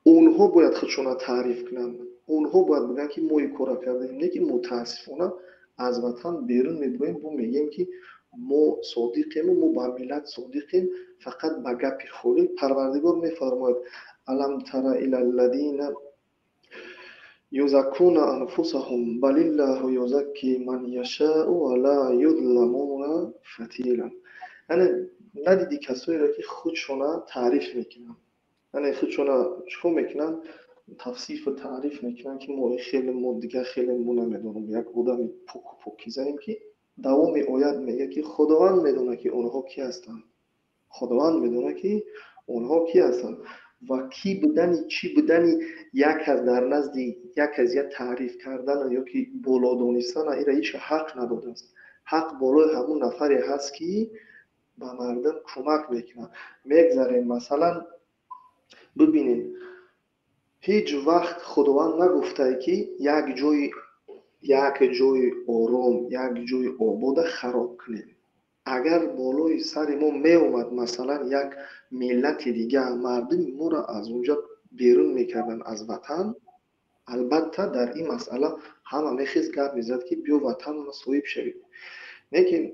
اونها باید خودشون تعریف کنند، اونها باید بگن که ما این کار کردیم، نه که متاسفانه از وطن بیرون میبریم و میگیم که ما صادقیم و ما با ملت صادقیم، فقط به گپ خوری. پروردگار میفرماید الم تر الی الذین یزکون انفسهم بل الله یزکی من یشاء ولا یظلمون فتیلا. یعنی ندیدی کسایی را که خودشون تعریف میکنن، یعنی خودشون چکو میکنن، توصیف و تعریف میکنن که ما خیلی ما دیگه خیلی ما نمیدونم، یک آدم پاکیزه‌ایم که دوام آیت میگه که خداوند میدونه که اونها کی هستن، خداوند میدونه که اونها کی هستن و کی بودنی چی بودنی. یک از در نزد یک از یک تعریف کردن یا که بالا دانستن ایره هیچ حق نداده است. حق بالای همون نفری هست که به مردم کمک میکنه. میگذاریم مثلا ببینید هیچ وقت خداوند نگفته که یک جای آرام، یک جای آباد خراب کنیم. اگر بالای سر ما می اومد مثلا یک ملت دیگه مردم ما را از اونجا بیرون میکردن از وطن، البته در این مسئله همه میخیز گپ میزد که بیا وطن ما صاحب شوید. لیکن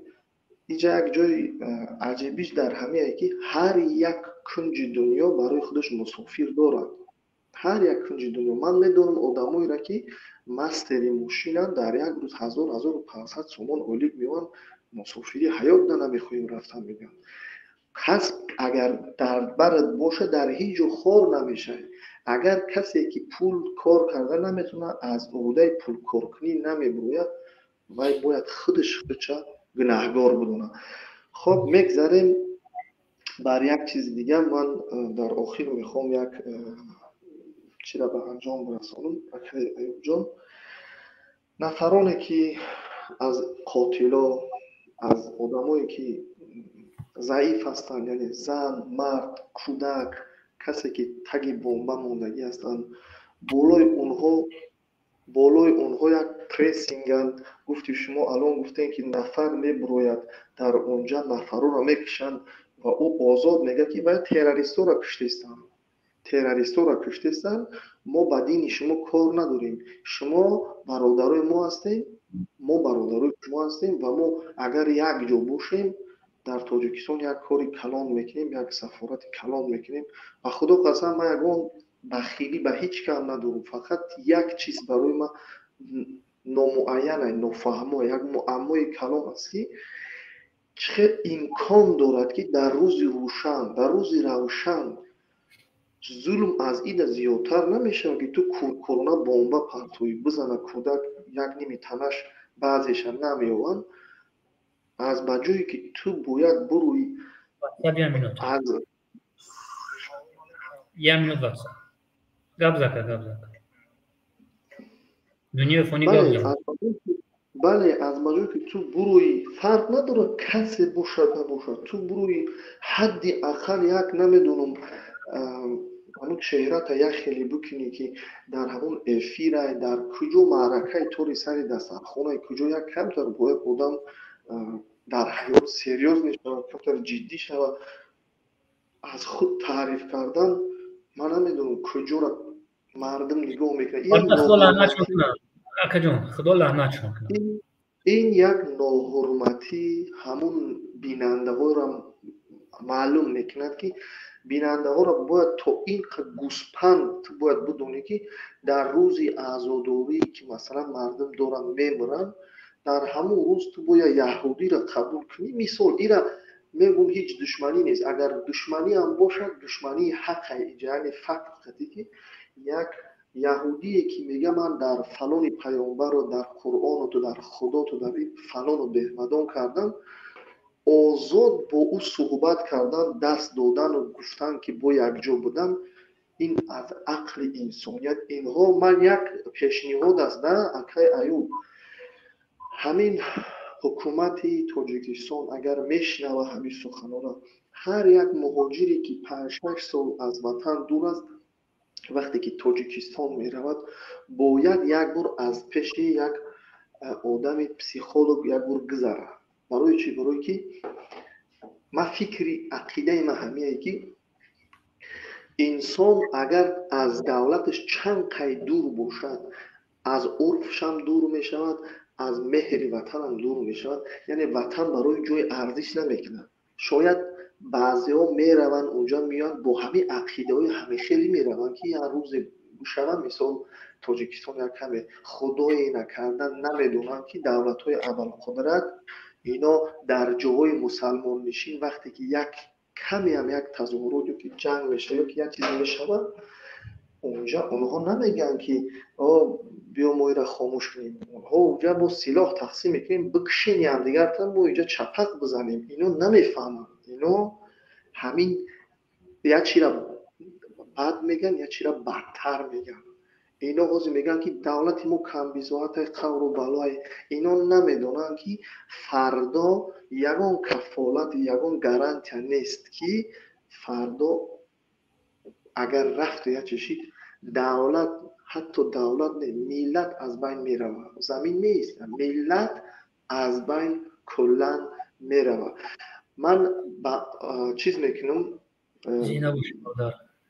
اینجا یک جای عجیبیش در همه که هر یک کنج دنیا برای خودش مسافر دارد. هر یک کنج دنیا من میدونم آدمایی را که مستری ماشینن در یک روز 1500 سومن اولیگ میوان، مسافری حیات نمیخوایم رفتن میگن. کسب اگر در برد باشه در هیچ جا خور نمیشه. اگر کسی که پول کار کرده نمیتونه از عهده پول کار کنی نمیبروید و باید خودش گناهگار بدونه. خب میگذاریم بر یک چیز دیگه. من در آخر میخوام یک چی را به انجام برسانم. ایوب جان، نفرانی که از قاتلا، از آدمایی که ضعیف هستند، یعنی زن، مرد، کودک، کسی که تگ بمب موندگی هستند، بالای اونها یک پریسینگن. گفتی شما الان گفتین که نفر میبروید در اونجا نفر را میکشند و او آزاد میگه که باید تروریستا را کشتستن. ما با دین شما کار نداریم، شما برادرای ما هستیم، ما برادرای شما هستیم و ما اگر یک جا باشیم در تاجیکستان یک کاری کلان میکنیم، یک سفارت کلان میکنیم. و خدا قسم من یگان بخیلی به هیچ کم ندارم، فقط یک چیز برای من نامعینه، نفهمه، یک معمای کلان است که چه امکان دارد که در روز روشن ظلم از این زیادتر نمیشه که تو کرونا بمب پرتوی بزنه، کودک یک نیمه تنش بعضیش نمیوان، از بجایی که تو باید بروی از یه منوت واسه گاب زکر دنیا فانی بله از بجایی که تو بروی فرق نداره کسی باشد نباشد، تو بروی حدی اقل یک نمیدونم همون چهره تا یک خیلی بکنی که در همون افیره در کجا معرکه طوری سری دسترخونه کجا یک کمتر باید بودم در حیات سریوز میشود، کمتر جدی شود. از خود تعریف کردن من نمیدونم کجا را مردم نگاه میکنه. این یک ناحرمتی همون بیننده ها را معلوم میکند که بیننده ها را باید تا این گوسپند باید بدونی که در روزی عزاداری که مثلا مردم دارن میمرن، در همون روز تو باید یهودی را قبول کنی. مثال ایره میگم هیچ دشمنی نیست. اگر دشمنی هم باشد دشمنی حقه، یعنی فقط که یک یهودی که میگه من در فلان پیامبر و در قرآن و تو در خدا تو در فلان و بهمدان کردم، آزاد با او صحبت کردن، دست دادن و گفتن که با یک جا بودن، این از عقل انسانیت. اینها من یک پیشنهاد است نه اکای ایوب، همین حکومت تاجیکستان اگر میشنوه همین سخنان را، هر یک مهاجری که 5-6 سال از وطن دور است وقتی که تاجیکستان میرود باید یک بار از پیش یک آدم پسیخولوگ یک بار گذره. برای چی؟ برای که ما فکری عقیده ما همیه که انسان اگر از دولتش چند قید دور باشد، از عرفش هم دور می شود، از مهر وطن هم دور می شود. یعنی وطن برای جای ارزش نمیکنه. شاید بعضی ها می روند اونجا میان با همین عقیده های همه خیلی می روند که هر روز شود مثال تاجیکستان یک کمی خدای نکردن نمیدونن که دولت های اول قدرت اینا در جاهای مسلمان نشین وقتی که یک کمی هم یک تظاهرات یا که جنگ میشه یا که یک چیزی میشه اونجا اونها نمیگن که بیا ما را خاموش کنیم، اونها اونجا با سلاح تقسیم میکنیم بکشین هم دیگر تا ما اینجا چپق بزنیم. اینو نمیفهمن، اینو همین یا چی را بد میگن یا چی را بدتر میگن. اینا حوضی میگن که دولت ما کم بیزاعت قور و بلای، اینا نمیدونن که فردا یگان کفالت یگان گارانتی نیست که فردا اگر رفت یا چشید دولت، حتی دولت نه ملت از بین میروه. زمین نیست، ملت از بین کلن میروه. من چیز میکنم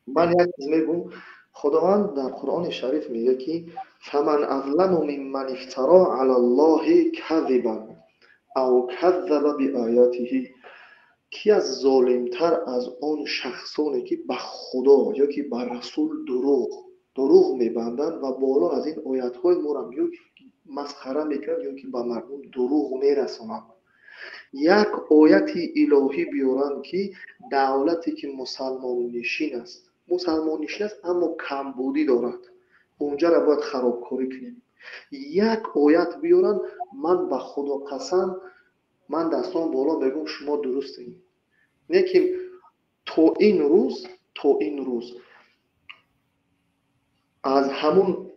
من یک چیز میگم. خداوند در قرآن شریف میگه که فمن اظلم ممن افترى علی الله کذبا او کذب بآیاته، کی از ظالمتر از آن شخصانی که به خدا یا که به رسول دروغ میبندند و بالا از این آیات‌های ما را مسخره میکنند یا که به مردم دروغ میرسانند. یک آیت الهی بیارند که دولتی که مسلمان نشین است اما کمبودی دارد، اونجا را باید خرابکاری کنیم. یک آیت بیارن، من به خدا قسم من دستان بالا بگم شما درستین. نه که تا این روز از همون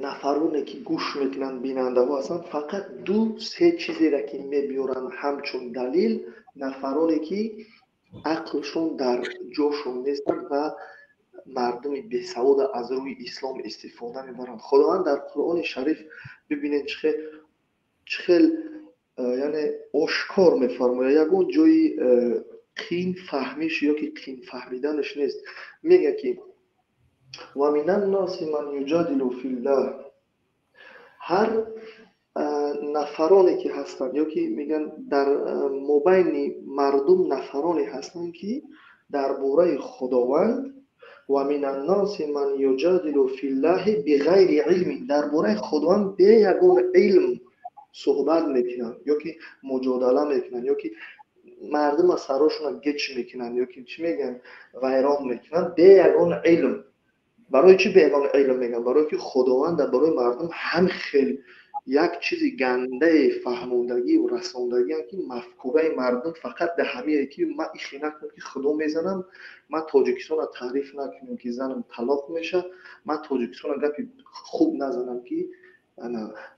نفرونه که گوش میکنن بیننده ها هستن فقط 2-3 چیزی را که میبیارن همچون دلیل، نفرانی که عقلشون در جاشون نیستن و مردم بیسواد از روی اسلام استفاده میبرند. خداوند در قرآن شریف ببینید چخیل یعنی آشکار میفرماید، یکون جایی قین فهمیش یا که قین فهمیدنش نیست. میگه که و من الناس من یجادل فی الله، هر نفرانی که هستند یا که میگن در مابین مردم نفرانی هستند که درباره خداوند و من الناس من یجادل فی الله بغیر علم، درباره خداوند به یگان علم صحبت میکنن یا که مجادله میکنن یا که مردم از سراشون گچ میکنن یا که چی میگن ویران میکنن به یگان علم. برای چی به یگان علم میگن؟ برای که خداوند برای مردم هم خیلی یک چیزی گنده فهموندگی و رساندگی هم که مفکوره مردم فقط به همیه که من ایخی نکنم که خدا میزنم، من تاجیکستان را تعریف نکنم که زنم طلاق میشه، من تاجیکستان را گپی خوب نزنم که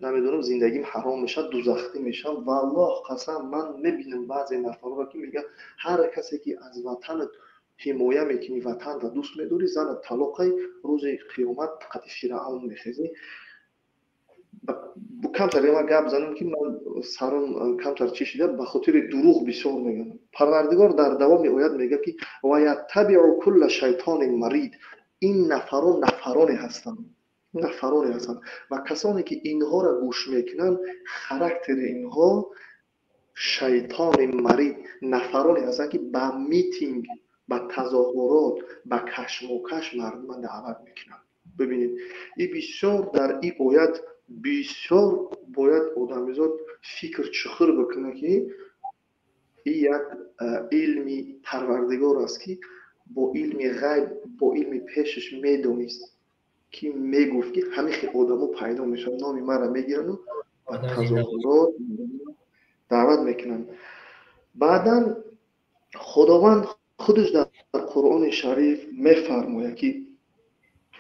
نمیدونم زندگیم حرام میشه دوزخی میشم. والله قسم من میبینم بعضی نفرها که میگن هر کسی که از وطن حمایه میکنی وطن و دوست میداری زن طلاقی روز قیامت قد فرعون میخیزی. کمتر ما گپ زنم که من سرم کمتر چشیده به خاطر دروغ بسیار میگم. پروردگار در دوام آیات میگه که و یتبع کل شیطان مرید، این نفرانی هستند و کسانی که اینها را گوش میکنن خاراکتر اینها شیطان مرید، نفرانی هستند که به میتینگ، به تظاهرات، به کشمکش مردم دعوت میکنن. ببینید این بسیار در این آیات بسیار باید آدمیزاد فکر چخر بکنه که این یک علمی پروردگار است که با علم غیب با علم پیشش میدونست که میگفت که همه آدمو پیدا میشن، نام مرا میگیرن و به تظاهرات دعوت میکنن. بعدا خداوند خودش در قرآن شریف میفرماید که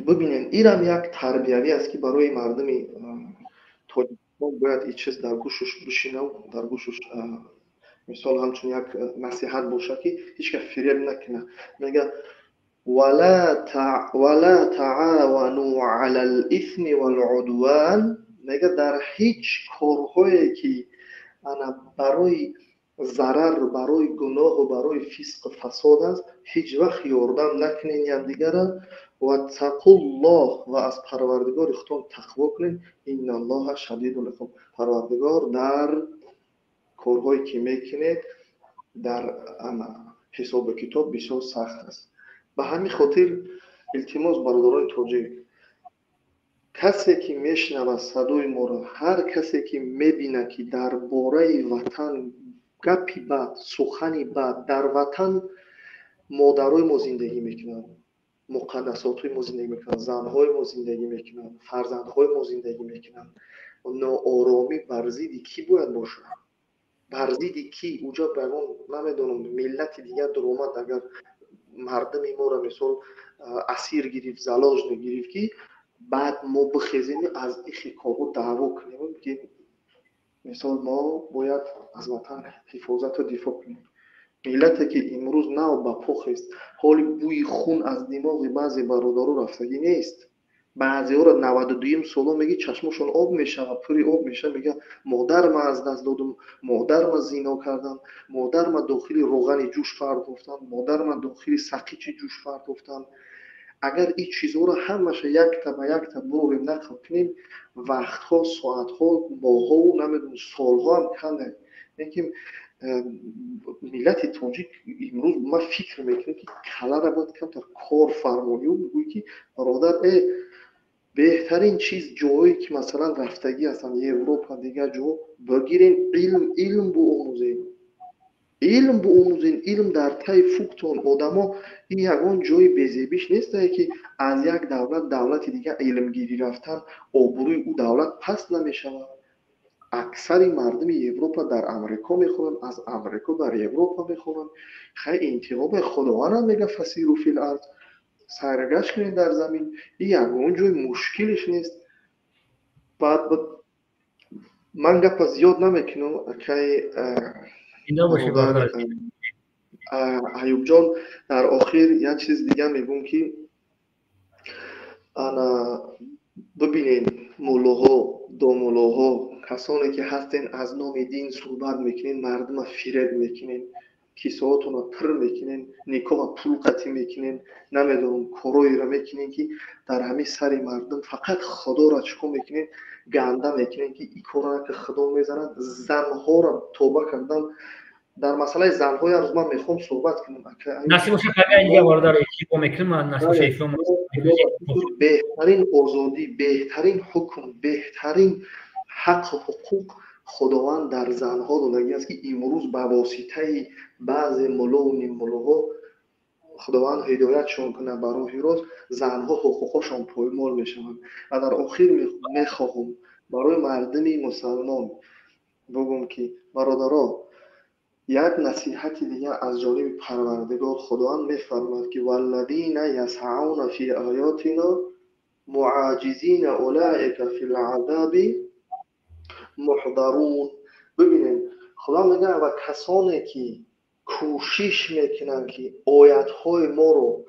ببینین اینم یک تربیوی است که برای مردم تاجیکستان باید این چیز در گوشش بشینه و در گوشش مثال همچون یک نصیحت باشه که هیچ که فریب نکنه. میگه ولا تعاونوا على الاثم والعدوان، میگه در هیچ کارهایی که انا برای ضرر، برای گناه و برای فسق و فساد است هیچ وقت یاردم نکنین یکدیگر را. و اتقوا الله، و از پروردگار خودتون تقوا کنین، ان الله شدید العقاب، پروردگار در کارهایی که میکنید در حساب کتاب بسیار سخت است. به همین خاطر التماس برادران تاجیک، کسی که میشنوه صدای ما را، هر کسی که میبینه که درباره وطن گپی بد، سخنی بد، در وطن مادرای ما زندگی میکنن، مقدسات ما زندگی میکنن، زنهای ما زندگی میکنن، فرزندهای ما زندگی میکنن، ناآرامی بر ضد کی باید باشه؟ بر ضد کی؟ اونجا برون نمیدونم ملت دیگه در اومد اگر مردم ما را مثال اسیر گرفت، زلاج نگرفت که بعد ما بخیزیم از این کارو دعوا کنیم که مثال ما باید از وطن حفاظت و دفاع کنیم. ملتی که امروز نو با پخ است، حالی بوی خون از دماغ بعضی برادرها رفتگی نیست. بعضی ها را 92 سالا میگه چشمشون آب میشه و پوری آب میشه، میگه مادر ما از دست دادم، مادر ما زنا کردن، مادر ما داخلی روغن جوش فرد گفتن، مادر ما داخلی سقیچ جوش فرد گفتن. اگر این چیزها را همش یک تا به یک تا بروریم نکنیم، وقتها، ساعتها، ماها و نمیدونم سالها هم کنه. میگیم ملت تاجیک امروز ما فکر میکنیم که کلا را باید کمتر کار فرمانی و بگوی که برادر بهترین چیز جایی که مثلا رفتگی هستن یه اروپا دیگه جا بگیرین، علم بو آموزین، علم در تای فوقتون آدما. این یگان جای بیزیبیش نیست که از یک دولت دیگه علم گیری رفتن آبروی او دولت پس نمیشه. اکثر مردم اروپا در امریکا میخونن، از امریکا در اروپا میخونن. خیلی انتخاب خداوند هم میگه فسیروا فی الارض، سرگشت کنین در زمین. این یگان جای مشکلش نیست. بعد من گپ زیاد نمیکنم که ایوب جان در آخر یک چیز دیگه میگم که انا ببینین مولاها، دامولاها، کسانی که هستین از نام دین صحبت میکنین، مردم فریب میکنین، کیسهاتون رو پر میکنین، نیکا پول قطعی میکنین، نمیدونم کارایی را میکنین که در همه سر مردم فقط خدا را چکو میکنین، گنده میکنین که این کارا که خدا میزنن. زنها را توبه کردن. در مسئله زنهای روز من میخوام صحبت کنم. نصیب شفقه اینجا وارد رو ایشی میکنم. نصیب شفقه بهترین آزادی، بهترین حکم، بهترین حق و حقوق خداوند در زنها دادگی است که امروز به واسطه بعض ملا و نیم ملاها خداوند هدایتشون کنه برای راست، زنها حقوقشون پایمال میشوند. و در آخر میخواهم برای مردم مسلمان بگم که برادرها، یک نصیحت دیگه از جانب پروردگار خداوند میفرماید که والذین یسعون فی آیاتنا معاجزین اولئک فی العذاب محضرون. ببینید خدا میگه و کسانی که کوشش میکنن که آیات های ما رو،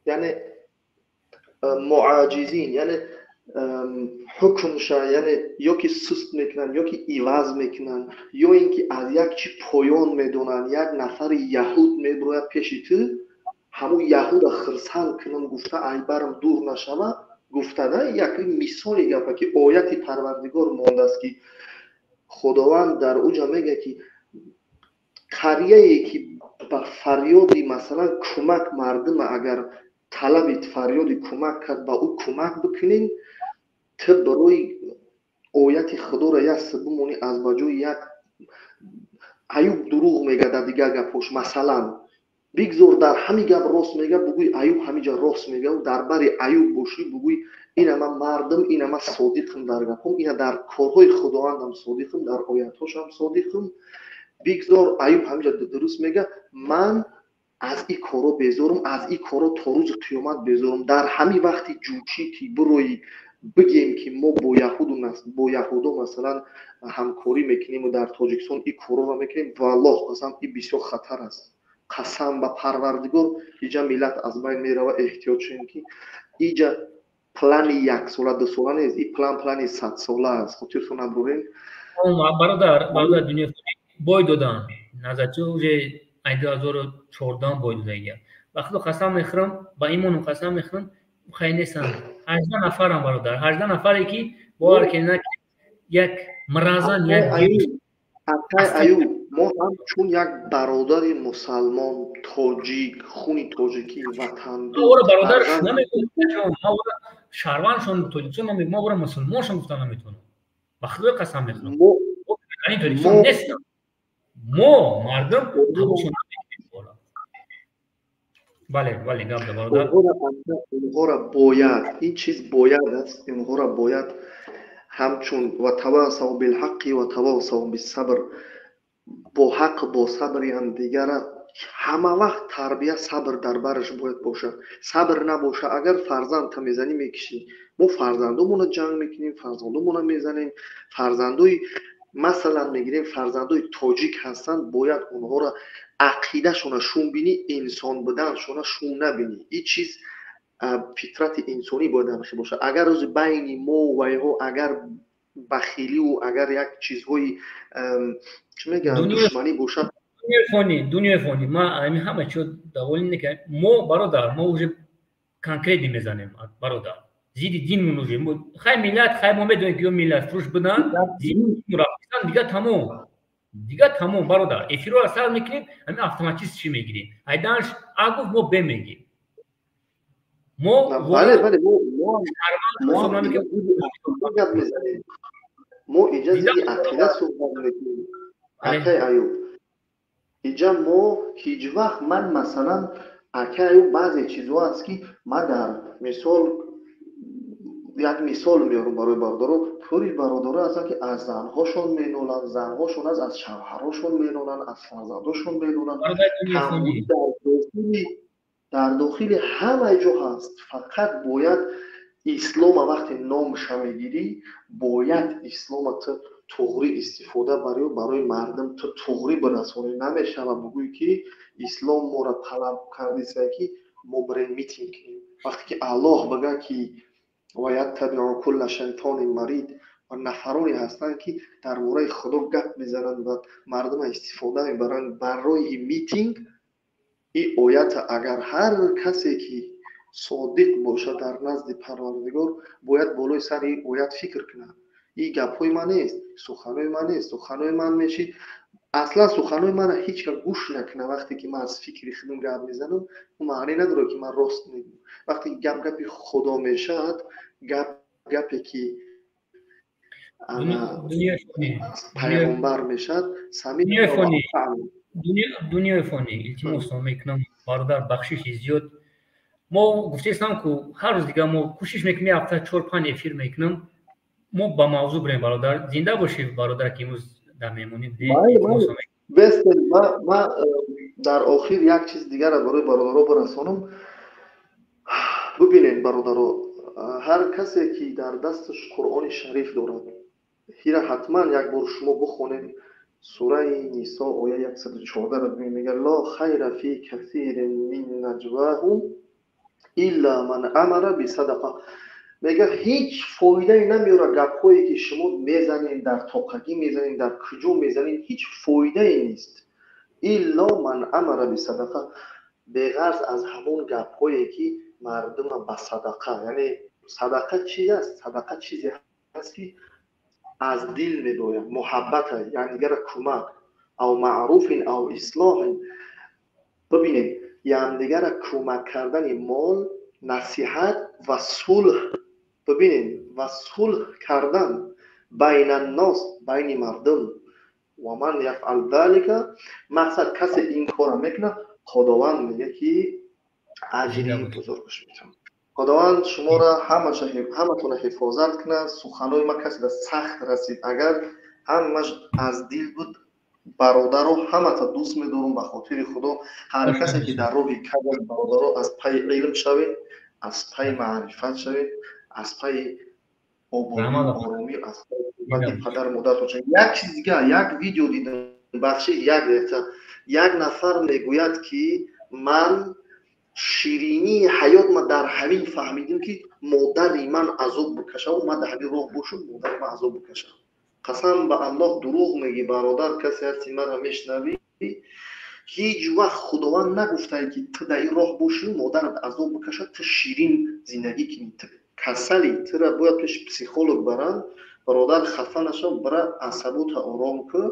یعنی معاجزین یعنی حکمش یعنی یا که سست میکنن یا که ایواز میکنن یا اینکه از یک چی پایان میدونن. یک نفر یهود میبروید پیش تو، همون یهود خرسان کنن گفته ای برم دور نشوه، گفته نه. یک مثال گفته که آیت پروردگار مانده است که خداوند در اوجا میگه که قریه‌ای که با فریادی مثلا کمک مردم اگر طلبت فریاد کمک کرد با او کمک بکنین، تو برای آیت خدا را یک سبب مونی از بجای یک аюб дурӯғ мегӯяд дар дигар гапош. Масалан бигзор дар ҳамин гап рост мегӯяд, бугӯй аюб ҳаминҷа рост мегӯяд. дар бари аюб бошӣ, бугӯй ина ман мардам, ина ман содиқам дар гапом, ина дар корҳои худовандам содиқам, дар оятҳошам содиқам. бигзор аюб ҳаминҷа дуруст мегӯяд, ман аз ин коро безорам, аз ин коро то рӯзи қиёмат безорам. дар ҳамин вақти ҷӯчӣ ки бирои бигем ки мо бо яҳудо масалан ҳамкорӣ мекунему, дар тоҷикистон ин корро мекунем, валлоҳ қасам ин бисёр хатар аст. қасам ба парвардигор, иҷа миллат аз байн мерава. эҳтиёт шавем ки иҷа плани яксола дусола нест, ин плани 100 сола аст. хотиртон надорем? бародар дунё бой додан назарчи уже 2014 бой додагия. вақто қасам мехӯрам, ба имону қасам мехӯрам, хай нестам 18 нафарам бародар, 18 нафаре ки бовар кена як мразан як аюб, мо ҳамчун як бародари мусалмон тоҷик, хуни тоҷикӣ ватандӯст. бародараш намегӯям, мо шаҳрвандшон тоҷикистон мо бора мусулмоншон гуфта наметавонам. ба худои қасам мехӯрам, тоҷикистон нестам. мо мардум табушон намекунем. бале гап да бародар. онҳоро бояд, ин чиз бояд аст, онҳоро бояд ҳамчун ва тавассау билҳаққи ва тавассау биссабр, бо ҳақ бо сабри ҳамдигара ҳама вақт тарбия сабр дар бараш бояд бошад. сабр набоша, агар фарзандта мезанӣ мекишӣ, мо фарзандумона ҷанг мекунем, фарзандумона мезанем. фарзандои масалан мегирем фарзандои тоҷик ҳастанд, бояд онҳоро ақидашона шум бинӣ, инсон буданшона шум набинӣ. ин чиз фитрати инсонӣ бояд ҳамеша бошад. агар рӯзи байни мо ва иҳо агар бахиливу агар як чизҳои чӣ мегӯям душманӣ бошад, дунёи фонӣ ма ҳама чиро даволӣ некунем. мо бародар, мо уже конкретно мезанем бародар, зидди динмон уже хай миллат, хай мо медонем ки ё миллат фурӯш будан, зидди рафтан, дига тамом бародар. эфирро сар мекунем, ҳамин автоматист чӣ мегирем, айданаш агуф мо бе мегирем. мо иҷа зидди ақида суҳбат мекунем. акай аюб, иҷа мо ҳеҷ вақт ман масалан акай аюб баъзе чизҳо аст ки ман дар мисол як мисол меорам барои бародаро. пури бародаро ҳастанд ки аз занҳошон меноланд, занҳошон аз шавҳарҳошон меноланд, аз фарзандошон меноланд. дар дохили ҳама ҷо ҳаст. фақат бояд ислома вақте номша мегирӣ, бояд ислома ту туғри истифода барои мардум ту туғри бирасонӣ. намешава бугӯй ки ислом моро талаб кардеса ки мо бирем митинг кунем. вақте ки аллоҳ бигӯяд ки ва яттабиу кулла шайтонин марид, ва нафароне ҳастанд ки дар бораи худо гап мезананд ва мардума истифода мебаранд барои митинг. ин оята агар ҳар касе ки содиқ бошад дар назди парвардигор бояд болои сари ин оят фикр кунад. ин гапҳои ман нест, суханои ман нест, суханои ман мешид. аслан суханои ман ҳеҷ кас гӯш накунад. вақте ки ман аз фикри худам гап мезанам, ин маъне надорад ки ман рост мегӯям. вақте гапи худо мешад, гапе ки пайғамбар мешад, дунёи фонӣ илтимос мекунам бародар, бахшиши зиёд. мо гуфтаистам ку ҳар рӯз дига мо кӯшиш мекунем ҳафта 4-5 эфир мекунам. мо ба мавзӯъ бирем бародар. зинда бошед бародар ки имрӯз дар меҳмонӣ будем. ман дар охир як чиз дигара барои бародаро бирасонам. бубинед бародаро, ҳар касе ки дар дасташ қуръони шариф дорад, ира ҳатман як бор шумо бихонед. сураи нисо оя 114 мегӯяд ла хайра фи касирин мин наҷваҳум илла ман амара бисадақа. мега ҳеҷ фоидаи намеёрад гапҳое ки шумо мезанед, дар тоқагӣ мезанед, дар куҷо мезанед, ҳеҷ фоидае нест. илла ман амара бисадақа, беғарз аз ҳамон гапҳое ки мардума ба садақа, яъне садақа чӣ аст? садақа чизе аст ки аз дил медояд, муҳаббата, якдигара кӯмак, ав маъруфин ав ислоҳин. бибинед, якдигара кӯмак кардани мол, насиҳат ва сулҳ. бибинед, ва сулҳ кардан байнаннос, байни мардум. و من یفعل ذلك مقصد کسی این کار میکنه خداوند میگه که اجری بزرگش میتونه. خداوند شما را همتون حفاظت کنه. سخنای ما کسی را سخت رسید اگر همش از دل بود برادرو همه تا دوست می‌دارم به خاطر خدا. هر کسی که در راهی کردن برادرو از پای علم شوید، از پای معرفت شوید، از پای آرامی، از پای پدر مادرتون شوید. یک چیز دیگه، یک ویدیو دیدم بخشی یک نفر میگوید که من شیرینی حیات ما در همین فهمیدیم که مادر من عذاب بکشه و من در همین راه باشم مادر من عذاب بکشه. قسم به الله دروغ میگی برادر، کسی هستی من را میشنوی هیچ وقت خداوند نگفته که تو در این راه باشی و مادرت عذاب بکشه تو شیرین زندگی کنی. کسلی تو را باید پیش پسیخولوگ برن. برادر خفه نشو، برای عصبات آرام که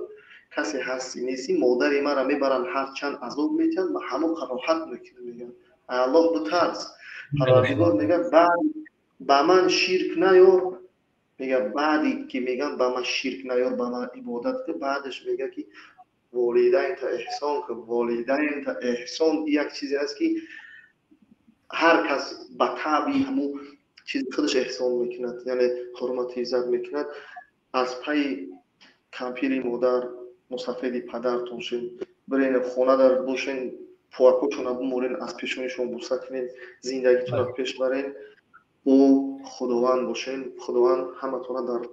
کسی هستی نیستی مادر من را میبرن هر چند عذاب میتن و همون قراحت میکنه. میگن الله بترس. پروردگار میگه بعد به من شرک نیار. میگه بعدی که میگن به من شرک نیار به من عبادت که بعدش میگه که والدین تا احسان که والدین تا احسان یک چیزی هست که هر کس به طبعی همون چیز خودش احسان میکند، یعنی حرمت عزت میکند. از پای کمپیر مادر مسافر پدرتون شین برین خونه در باشین پاکوچون رو بمورین از پیشونیشون بوسه کنین زندگیتون رو پیش برین و خداوند باشین. خداوند همتون در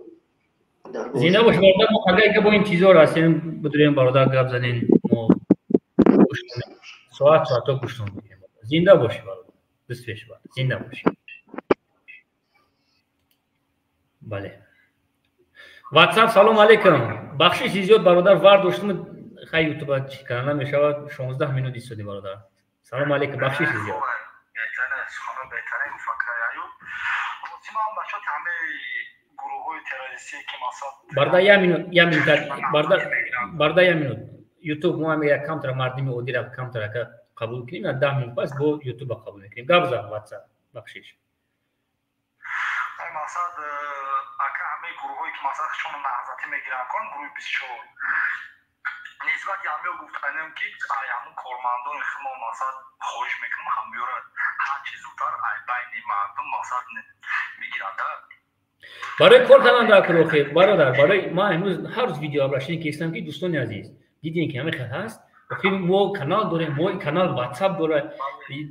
زنده باش برادر. ما اگر که با این چیزا رو هستیم بدونیم برادر گپ زنین ما ساعت گوش کنیم. زنده باشی برادر. دست پیش برادر. زنده باشی. بله. واتساپ سلام علیکم. بخشی زیاد برادر وارد داشتم خیلی یوتیوب کانال میشود 16 مینوت ایستادی برادر. سلام علیکم بخشی زیاد. برادر یه مینوت یوتیوب ما میگه کم تر مردمی اودی را کم تر که قبول کنیم 10 مینوت پس با یوتیوب قبول کنیم. گپ زن واتساپ بخشیش. مقصد اگه همه گروهایی که مثلا شما نهضتی میگیرن کن گروه 24 نسبت همه گفتنم که همون کارمندان شما مثلا خواهش میکنم همه را هر چیز زودتر بین مردم مثلا میگیرند. برای کار کردن در کروخی برادر برای ما امروز هر روز ویدیو ابرشین که استم که دوستان عزیز دیدین که همه خیلی هست وقتی ما کانال داریم ما این کانال واتساپ داره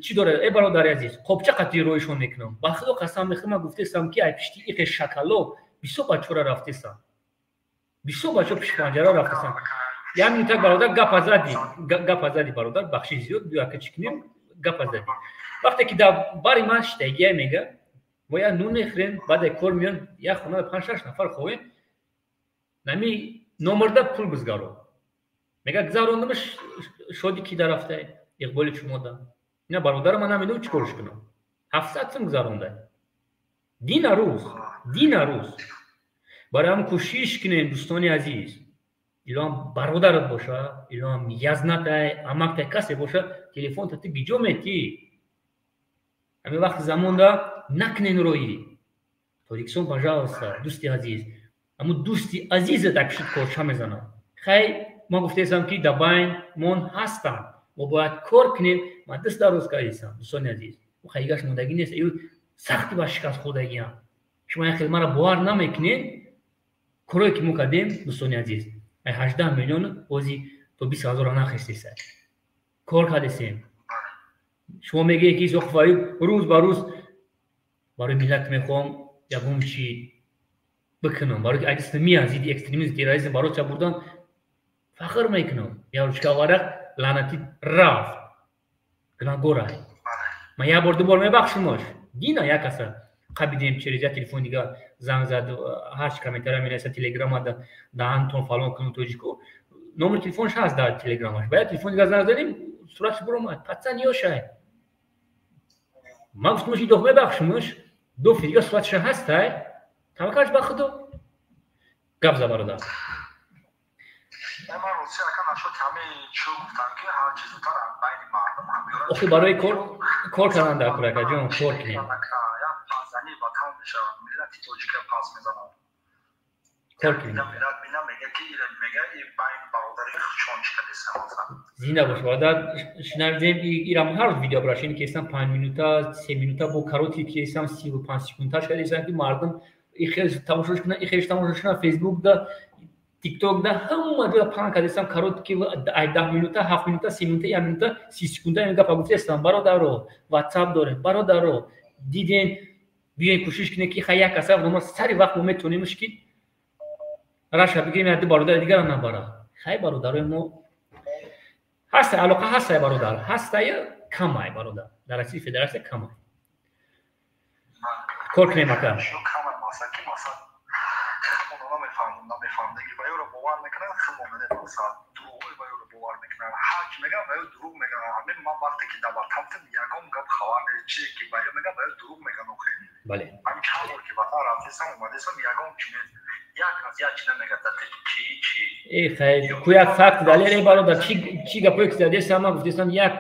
چی داره ای برادر عزیز خب چقدر رویشون میکنم با خدا قسم میخوام گفتم که ای پشتی یک شکلو 20 بچه را رفتستم 20 بچه پیش پنجره رفتستم. یعنی تا برادر گپ ازادی برادر بخشی زیاد بیا که چکنیم گپ ازادی وقتی که در باری من شتیگه میگه و یا نون خرین بعد کار میان یا خونه 5-6 نفر خویم نمی نمرده پول بزگارو میگه گذاروندمش شدی کی درفته اقبال شما دا اینا برادر من نمیدونم چیکارش کنم 700 سم گذارونده دین روز برای هم کوشش کنیم دوستان عزیز ایلان برادرت باشه ایلان یزنت امک کسی باشه تلفن تا بیجا میتی همین وقت زمان دا نکنین روی توریکسون پاجاوستا دوستی عزیز اما دوستی عزیز دکشت کارچا میزنم خیلی ما گفتیم که دباین من هستم ما باید کار کنیم ما دست در روز کاریستم دوستان عزیز و خیلی گاش مندگی نیست ایو سختی با شکست خودگی هم شما این خدمه را باور نمیکنین کاری که مقدم دوستان عزیز 18 میلیون بازی تو 20,000 نخستی سر کار کردیم شما میگه که زخفایی روز به روز برای ملت میخوام یکم چی بکنم برای که اسلامی ازیدی اکستریمیسم تروریسم برای چه بردن فخر میکنم یا روشکا ورق لعنتی رفت کنا گورای ما یه بار میبخشمش دینا یک کسا قبیدیم چریزا تلفن دیگه زنگ زد هر چی کامنتر مینویسه تلگرام دا انتون فالو کنم توجیکو نمبر تلفنش هست در تلگرامش باید تلفن دیگه زنگ زدیم صورتش برام پتن نیوشه ما گفتمش این دو ببخشمش دو دیگه صورتش هست توکلش به خدا گپ زبردار من روسی اگه نشد همه چی گفتن که هر چیز زودتر بین مردم هم بیارن آخه برای کار کردن در کورک جان کار کنیم یا پازنی با تمام میشه ملت توجیک پاس میزنن کار کنیم ملت بینم میگه Zinde boş. Vada şinavdem İram her video bırakın kesin 5 minuta, 3 minuta bu karoti kesin 35 sekunda şöyle sanki mardım. İhtiyaç tamaşasına, ihtiyaç tamaşasına Facebook'da, TikTok'da hamma panka desem karot ki 10 minuta, 7 minuta, 3 minuta, 10 minuta, 30 sekunda enga pagutesam barodaro, WhatsApp dore, barodaro. Didin بیاین کوشش کنید که خیلی کسا و ما سری وقت میتونیم مشکل راش بگیم یادی برادر دیگر نبره خیلی برادر ما هست علاقه هست برادر هست یا کمای برادر در اصل فدراسیون کمای کار کنیم اکر باور میکنن حق میگم باید دروغ میگن همین من وقتی که دعوت کردم یگام گپ خبر چی که باید میگم باید دروغ میگن اوکی بله من چند بار که بتا رفتم اومدم یگام چی یک از یک نمیگه چی ای خیر کویا فکت دلیل برادر چی گپی که زدی سما گفتم یک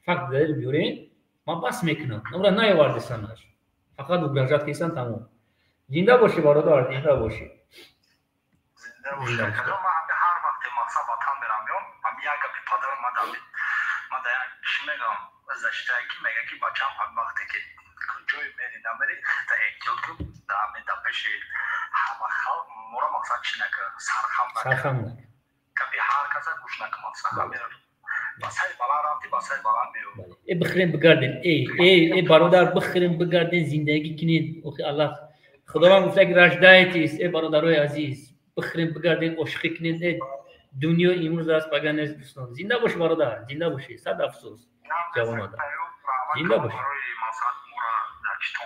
فکت دلیل بیارین من بس میکنم نمره نیاورد سناش فقط وگرجات کیسان تمام زنده باشی برادر زنده باشی زنده باشی هر وقت مقصد وطن میرم یک گپی پدرم من در چی میگم ازشتایی که میگه که بچم هم وقتی که کجای میری نمیری در احتیاط کن در پیش همه خلق مورا مقصد چی نکه سرخم نکه کپی هر کسا گوش نکه مقصد میرم بسای بلا رفتی بسای بلا بیرو ای بخیرین بگردین ای برادر بخیرین بگردین زندگی کنید الله خداوند گفته که رشدایتیست ای برادرای عزیز بخیرین بگردین عشقی کنید دنیا امروز است پگان است دوستان زنده باش برادر زنده باشی صد افسوس جوانان زنده باش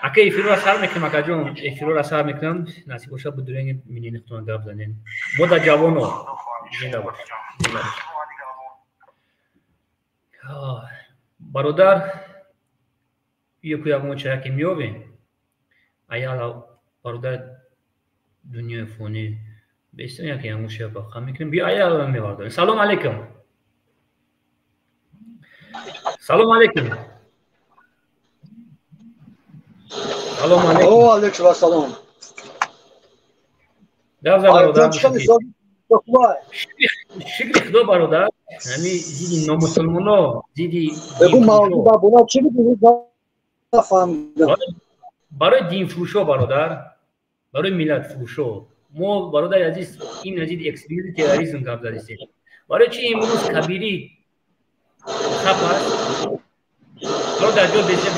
اکی فیلو را سر میکنم اکا جون فیلو را سر میکنم نصیب باشه بدونین منی نختون گپ زنین مدت جوانو زنده باش برادر یکو چرا که میوین ایالا برادر دنیا فانی بیشتر یا که یاموشه با خم میکنیم بیا ایالا میواردن سلام علیکم سلام علیکم سلام علیکم و علیکم السلام دعوت برادر شکر خدا برادر همی زیدی نامسلمانا زیدی بگو موضوع با بنا چی می‌دونید نفهمیدم برای دین فروشا برادر برای ملت فروشا ما برادر عزیز این نزید اکسپریانس تروریسم گپ زدیم برای چی امروز کبیری خبر برادر جو بشه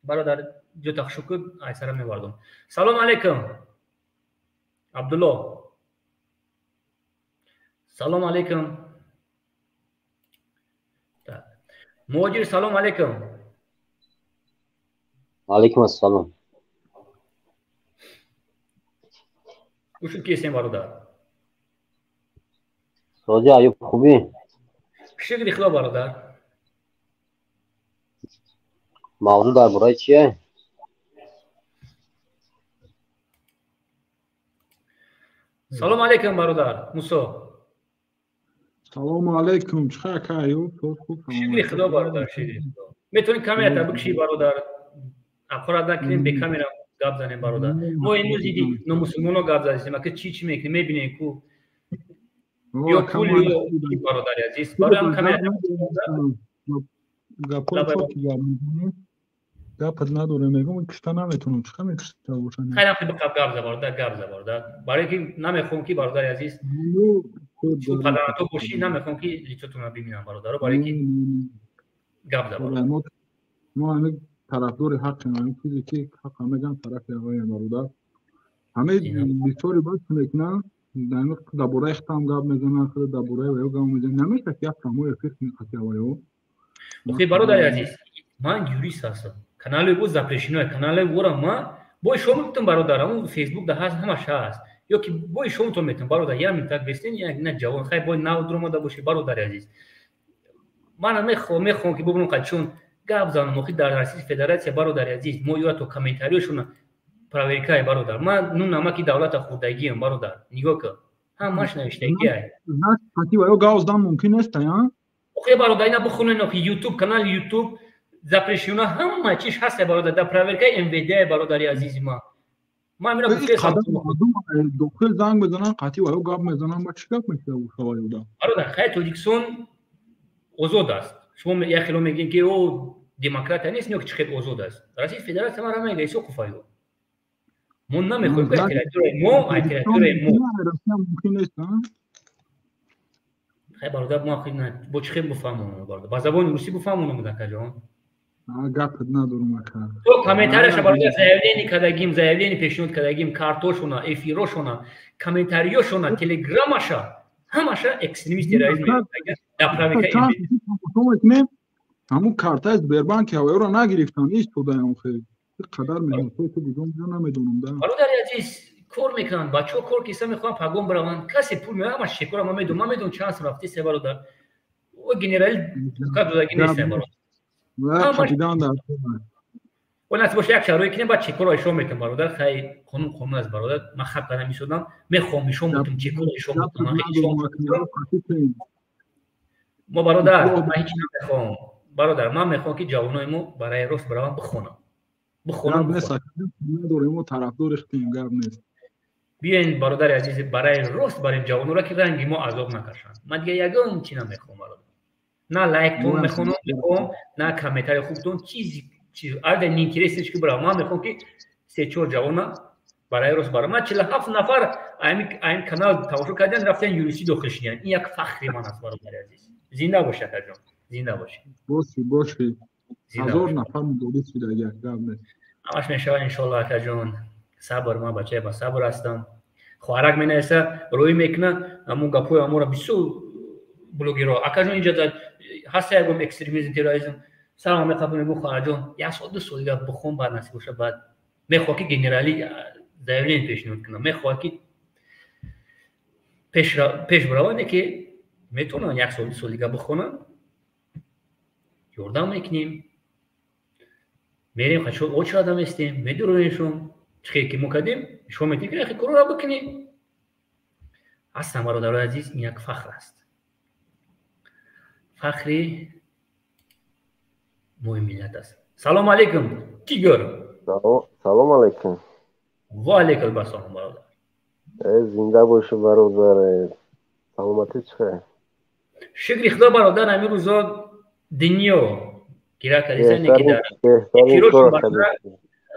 برادر جو تخشوک ایسر می‌واردم سلام علیکم عبدالله سلام علیکم مهاجر سلام علیکم علیکم السلام خوشت کیسین برادر سعودی ایوب خوبی شکر خدا برادر موضوع درباره چیه سلام علیکم برادر موسی سلام علیکم چه خبر شکر خدا برادر شکر میتونی کامیرا بکشی برادر اقرار نکنیم به کامیرا گپ زنیم برادر ما امروز دیدی نامسلمانا گپ زدیم که چی میکنیم میبینیم کو یا پولی برادر عزیز برای هم کامیرا گپ نداره میگم کشتا نمیتونم چه میکشتا باشن خیلی هم گپ برادر برای که نمیخوام که برادر عزیز تو پدرانتو باشی نمیخوام که لیچتون رو ببینم برادر برای که گپ برادر ما همه طرفدار حق همین چیزی که حق همه گم طرف آقای برادر همه بیچاره باید میکنن درباره اختام گپ میزنن خود درباره ویو گپ میزنن نمیشه که افهمو افیس میخواد ویو اوکی برادر عزیز من یوریست هستم کانال بو запрещено کانال ورا ما بو شما میتونم برادرم فیسبوک ده هست همش هست یا که بو شما تو میتونم برادر یا میتونم بستین یا نه جوان خیلی بو ناو درما ده باشه برادر عزیز من میخوام که ببینم قچون گپ زنم موقع در رئیس فدراسیون برادر عزیز ما یا تو کامنتاریشون پراوریکای برادر من نو نمکی دولت خودگی ام برادر نگاه کن همش نوشتگی است نه پاتی ویو گاز دام ممکن است یا اوکی برادر اینا بخونن که یوتیوب کانال یوتیوب запрещено همه چیز هست برادر در پراوریکای ام وی دی برادر عزیز ما ما میرم گفته دکتر زنگ بزنن قطعی و گاب میزنن با چیکار میشه شوای بودا آره خیلی توجیکسون آزاد است شما یه خیلی میگین که او دموکرات نیست نه که خیلی آزاد است رئیس فدراسیون ما میگه ایشو کفایو من نمیخوام که اعتراض ممکن نیست خیلی برادر ما خیلی نه با چه خیلی بفهمونم برادر با زبان روسی بفهمونم بودن جان گپ ندارم اکر تو комментариаш برادر заявление кадагим заявление пешнод кадагим картошуна эфирошуна комментариошуна телеграмаша ҳамаша экстремист терроризм направика این همون کارت سبربانک هوایی رو نگرفتن هیچ پودایم خیلی قدر میگم تو دیگه نمیدونم ده برادر عزیز کار میکنن بچه‌ها کار کیسه میخوان پاگون برون کسی پول میاره همش شکر ما میدونم چند سال رفتی سه برادر و گنرال کادوداگی نیست برادر خدیدان در و ناس باشه یک شروعی کنیم بعد چکر ایشو میکنم برادر خیلی قانون است برادر من خط کردم میشدم میخوام ایشو میتونم چکر ایشو میتونم ما برادر من هیچ نمیخوام برادر من میخوام که جوانایمو برای راست برام بخونم نداریم طرفدار اختیم گرم نیست بیاین برادر عزیز برای راست برای جوانو را که رنگی ما عذاب نکشن من دیگه یگان چی نمیخوام برادر نه لایک تون میخوام نه کامنتار خوبتون چیزی ارده اینترسش که برام من میخوام که سه چهار جوانا برای راست برام من 47 نفر این کانال تماشا کردن رفتن یوریسی داخلشین این یک فخری من است برادر عزیز زنده باشه جان زنده باشه باشی 1000 نفر مدلی شده اگر گرم همش میشه انشالله که جان صبر ما بچه با صبر هستم خوارک می نویسه روی میکنه همون گپوی همون را بسیار بلوگی را اکا جان اینجا هست یکم اکستریمیزم تروریسم سلام میخوام بگم خواهر جان یک سال دو سال دیگه بخون بعد نصیب باشه بعد میخوام که گنرالی زایلین پیشنهاد کنم میخوام که پیش بروانه که میتونن یک سال دو سال دیگه بخونن یاردم میکنیم میریم خشوع اوچ آدم استیم میدونیشون چه که مقدم شما میتونید که اخی کارو را بکنید اصلا برادر عزیز این یک فخر است فخری مهم ملت است سلام علیکم تیگر سلام علیکم و علیکم السلام برادر زنده باشه برادر سلامتی چخیر شکر خدا برادر همین روزا دنیا گیرا کردیسن نکی دارم فیروش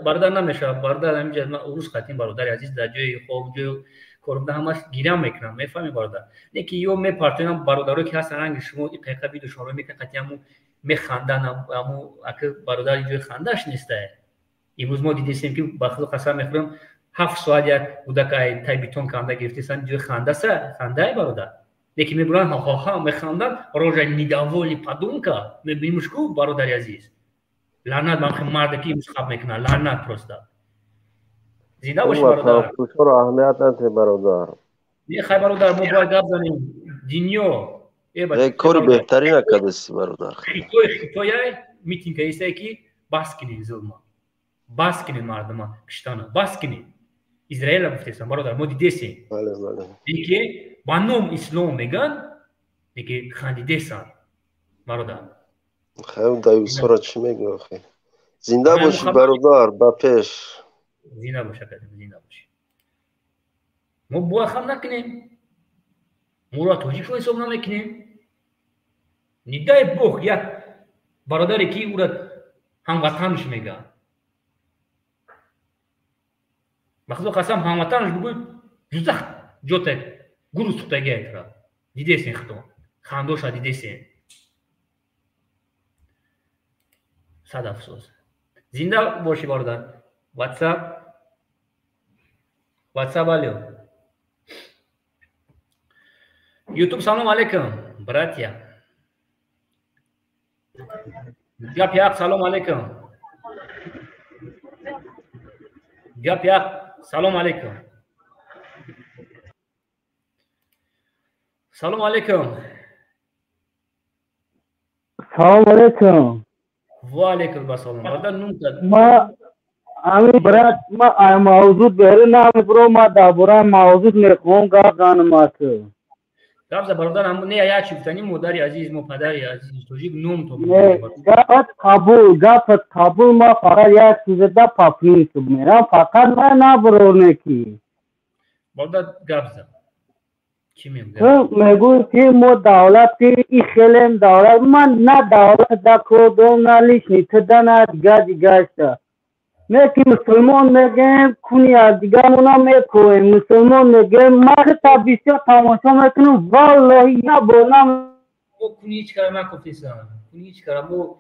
برادر نمیشه برادر همینجا من روز خطیم برادر عزیز در جای خوب جای کارم همش گیرم میکنم میفهمی برادر نکی یو می پارتنرم برادرو که هستن رنگ شما این پیقه بیدو شما رو میکنم خطیمو میخندن امو اگه برادر اینجای خندش نیسته امروز ما دیدیم که بخدا قسم میخورم 7 ساعت یک بوده تای بیتون کنده گرفتیسن اینجای خنده سه خنده برادر یکی میبرن ها میخواندن روزا نداولی подумка میبینیمش کو برادر عزیز لعنت من مرد کی مشخاب میکنه لعنت پروستا زنده باش برادر تو اهمیت نداره برادر یه خبر برادر ما باید گپ زنیم دنیا یک کار بهترین کردی برادر خیتوی میتینگ ایسته کی باس کنین زلما باس کنین مردم کشتانا باس کنین اسرائیل گفتن برادر ما دیدیم بله دیگه با نام اسلام میگن دیگه خندیده‌سن برادر خیلی دایو سرا چی میگه آخه زنده باشی برادر با پیش زنده باشه زنده باشی ما بوا خم نکنیم مرا توجیه شو حساب نمیکنیم ندای بخ یک برادری که او را هموطنش میگه بخدا قسم هموطنش بگوی جزخ جوته گروه سوختگی ایترا دیدیسین خطون خاندوش ها دیدیسین صد افسوس زنده باشی برادر واتساپ آلیو یوتیوب سلام علیکم براتیا گپ یک سلام علیکم گپ یک سلام علیکم سلام علیکم سلام علیکم و علیکم السلام برادر نونتد ما امی برات ما موجود بهره نام برو ما دابورا موجود میخوام گا گان ماست گفت برادرم نه یا چیفتنی مادری عزیز مو پدری عزیز توجیک نوم تو گفت کابل ما فقط یک چیز دا پاپنی تو میرم فقط من نبرونه کی برادر گفت چی میگه تو میگوی که ما دولتی ای خیلیم دولت من نه دولت دا کردم نه لیش نیتده نه دیگه است میگه مسلمان میگه کنی از دیگه مونا میکنه مسلمان میگه ما تا بسیار تماشا میکنم والله یا بونم کنی هیچ کار نکفتیسم کنی هیچ کار مو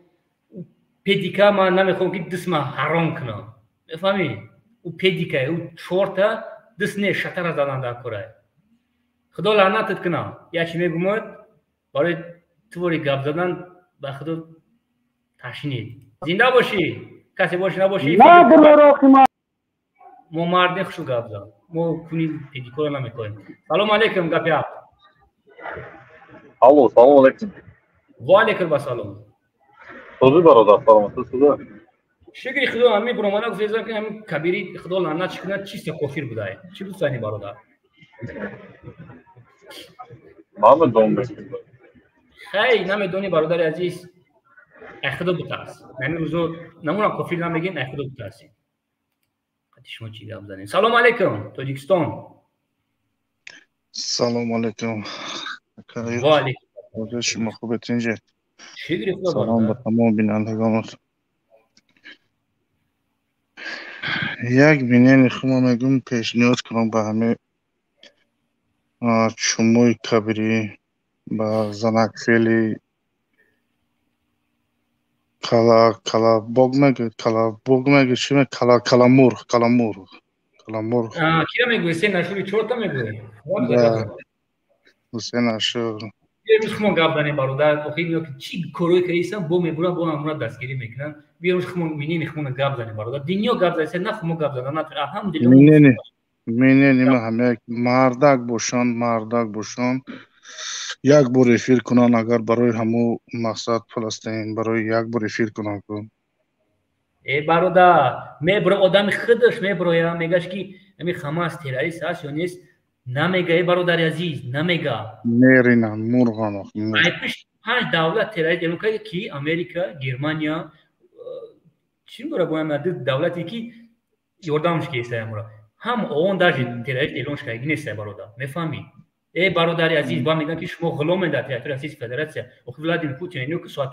پدیکا من نمیخوام که دست ما حرام کنم بفهمی او پدیکا او چورتا دست نه شطر زدن در کره خدا لعنتت کنه یا چی میگم برای توری گپ زدن به خدا تشنید زنده باشی کسی باشه نباشی نه برو ما مرد خوشو گپ زد ما کنی پدیکا رو نمیکنیم سلام علیکم گپیا الو سلام علیکم و علیکم السلام توضیح برادر سلامت شکری خدا همین برامانه گفتیزم که همین کبیری خدا لعنت شکنه چیست کافر بودای چی بود سانی برادر همه دون بسید خیلی نمیدونی برادر عزیز خدا بترس همین روزو نمونم کافر نمیگین خدا بترسی قدی شما چی گپ زنین سلام علیکم تاجیکستان سلام علیکم و علیکم شما خوبتین جه شکری خدا سلام به تمام بینندگان یک بینین خما میگم پیشنهاد کنم به همه چموی کبیری با زنک فیلی کلابوگ میگه چی میگه کلامور کیا میگوی حسین اشوری چورتا میگوی حسین اشور بیاروش خمون گپ زنیم برادر خیلی میگه چی کاروی کردیسن با میبرن با همون دستگیری میکنن بیاروش خمون مینین خمون گپ زنیم برادر دنیا گپ زنیم نه خمون گپ زدن الحمدلله مینین ما همه مردک باشن یک بار افیر کنن اگر برای همو مقصد فلسطین برای یک بار افیر کنن کن ای برادر میبره آدم خودش میبره میگهش که همین حماس تروریست هست یا نیست نمیگه ای برادر عزیز نمیگه میرینن مرغان پیش 5 دولت تروریست که کی امریکا گرمانیا چی میگه باید دولتی که یوردامش کیسه امرا هم اون در تروریست اعلانش کنه نیست برادر میفهمی ای برادر عزیز با میگن که شما غلام در تروریست فدراسیون و ولادیمیر پوتین اینو که ساعت